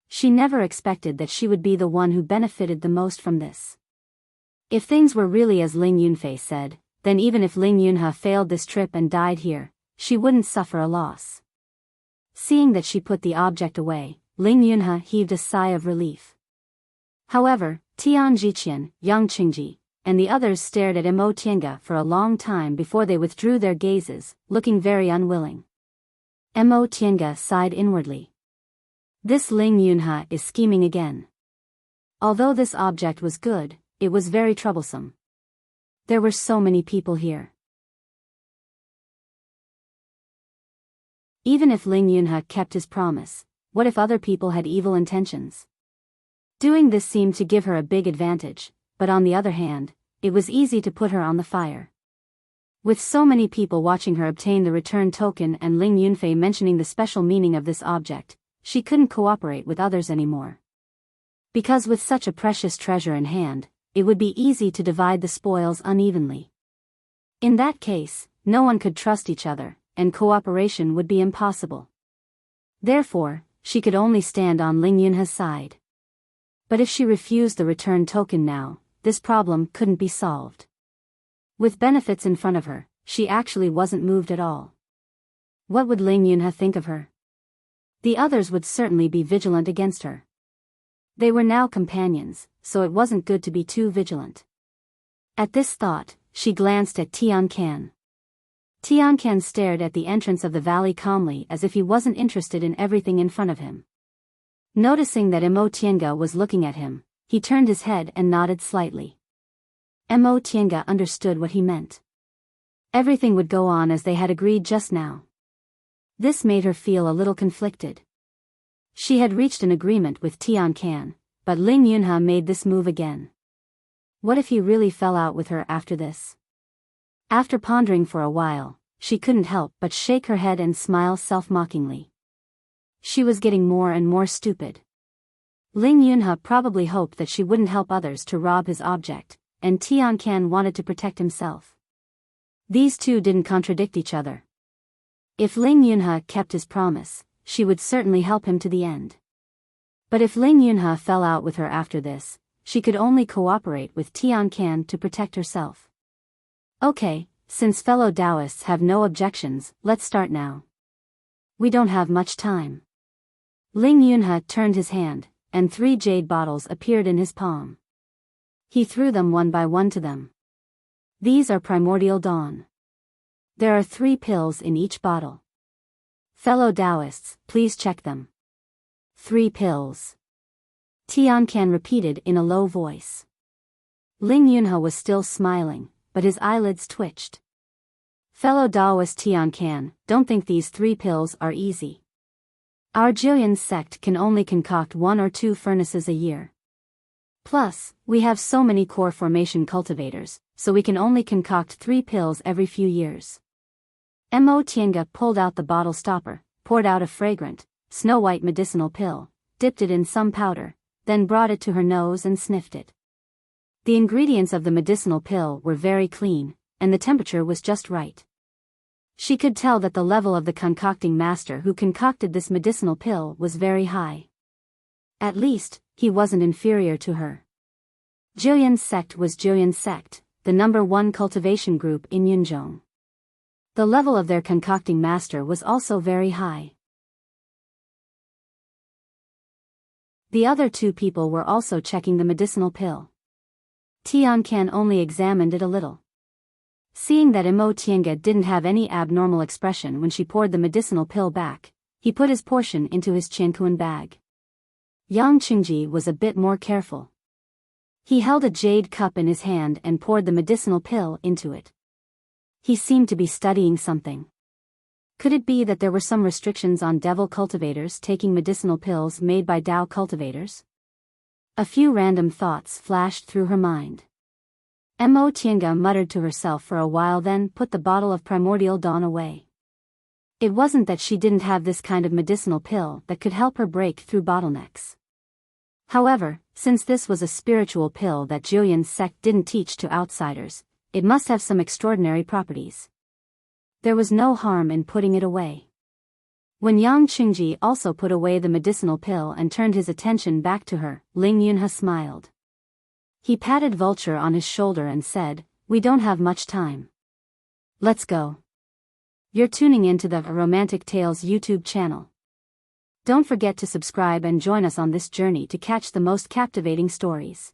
She never expected that she would be the one who benefited the most from this. If things were really as Ling Yunfei said, then even if Ling Yunhe failed this trip and died here, she wouldn't suffer a loss. Seeing that she put the object away, Ling Yunhe heaved a sigh of relief. However, Tian Jiqian, Yang Qingji, and the others stared at Mo Tiange for a long time before they withdrew their gazes, looking very unwilling. Mo Tiange sighed inwardly. This Ling Yunhe is scheming again. Although this object was good, it was very troublesome. There were so many people here. Even if Ling Yunhe kept his promise, what if other people had evil intentions? Doing this seemed to give her a big advantage, but on the other hand, it was easy to put her on the fire. With so many people watching her obtain the return token and Ling Yunfei mentioning the special meaning of this object, she couldn't cooperate with others anymore. Because with such a precious treasure in hand, it would be easy to divide the spoils unevenly. In that case, no one could trust each other, and cooperation would be impossible. Therefore, she could only stand on Ling Yunhe's side. But if she refused the return token now, this problem couldn't be solved. With benefits in front of her, she actually wasn't moved at all. What would Ling Yunhe think of her? The others would certainly be vigilant against her. They were now companions, so it wasn't good to be too vigilant. At this thought, she glanced at Tian Can. Tian Can stared at the entrance of the valley calmly as if he wasn't interested in everything in front of him. Noticing that Mo Tiange was looking at him, he turned his head and nodded slightly. Mo Tiange understood what he meant. Everything would go on as they had agreed just now. This made her feel a little conflicted. She had reached an agreement with Tian Can, but Ling Yunhe made this move again. What if he really fell out with her after this? After pondering for a while, she couldn't help but shake her head and smile self-mockingly. She was getting more and more stupid. Ling Yunhe probably hoped that she wouldn't help others to rob his object, and Tian Can wanted to protect himself. These two didn't contradict each other. If Ling Yunhe kept his promise, she would certainly help him to the end. But if Ling Yunhe fell out with her after this, she could only cooperate with Tian Can to protect herself. Okay, since fellow Taoists have no objections, let's start now. We don't have much time. Ling Yunhe turned his hand, and 3 jade bottles appeared in his palm. He threw them one by one to them. These are primordial dawn. There are 3 pills in each bottle. Fellow Taoists, please check them. 3 pills. Tian Can repeated in a low voice. Ling Yunhe was still smiling, but his eyelids twitched. Fellow Taoist Tian Can, don't think these 3 pills are easy. Our Zhouyan sect can only concoct 1 or 2 furnaces a year. Plus, we have so many core formation cultivators, so we can only concoct 3 pills every few years. Mo Tiange pulled out the bottle stopper, poured out a fragrant, snow-white medicinal pill, dipped it in some powder, then brought it to her nose and sniffed it. The ingredients of the medicinal pill were very clean, and the temperature was just right. She could tell that the level of the concocting master who concocted this medicinal pill was very high. At least, he wasn't inferior to her. Zhouyan sect was Zhouyan sect, the #1 cultivation group in Yunzhong. The level of their concocting master was also very high. The other 2 people were also checking the medicinal pill. Tian Can only examined it a little. Seeing that Mo Tiange didn't have any abnormal expression when she poured the medicinal pill back, He put his portion into his Qiankuan bag. Yang Qingji was a bit more careful. He held a jade cup in his hand and poured the medicinal pill into it. He seemed to be studying something. Could it be that there were some restrictions on devil cultivators taking medicinal pills made by Dao cultivators? A few random thoughts flashed through her mind. Mo Tiange muttered to herself for a while, then put the bottle of primordial dawn away. It wasn't that she didn't have this kind of medicinal pill that could help her break through bottlenecks. However, since this was a spiritual pill that Julian's sect didn't teach to outsiders, it must have some extraordinary properties. There was no harm in putting it away. When Yang Qingji also put away the medicinal pill and turned his attention back to her, Ling Yunhe smiled. He patted Vulture on his shoulder and said, "We don't have much time. Let's go." You're tuning into the Romantic Tales YouTube channel. Don't forget to subscribe and join us on this journey to catch the most captivating stories.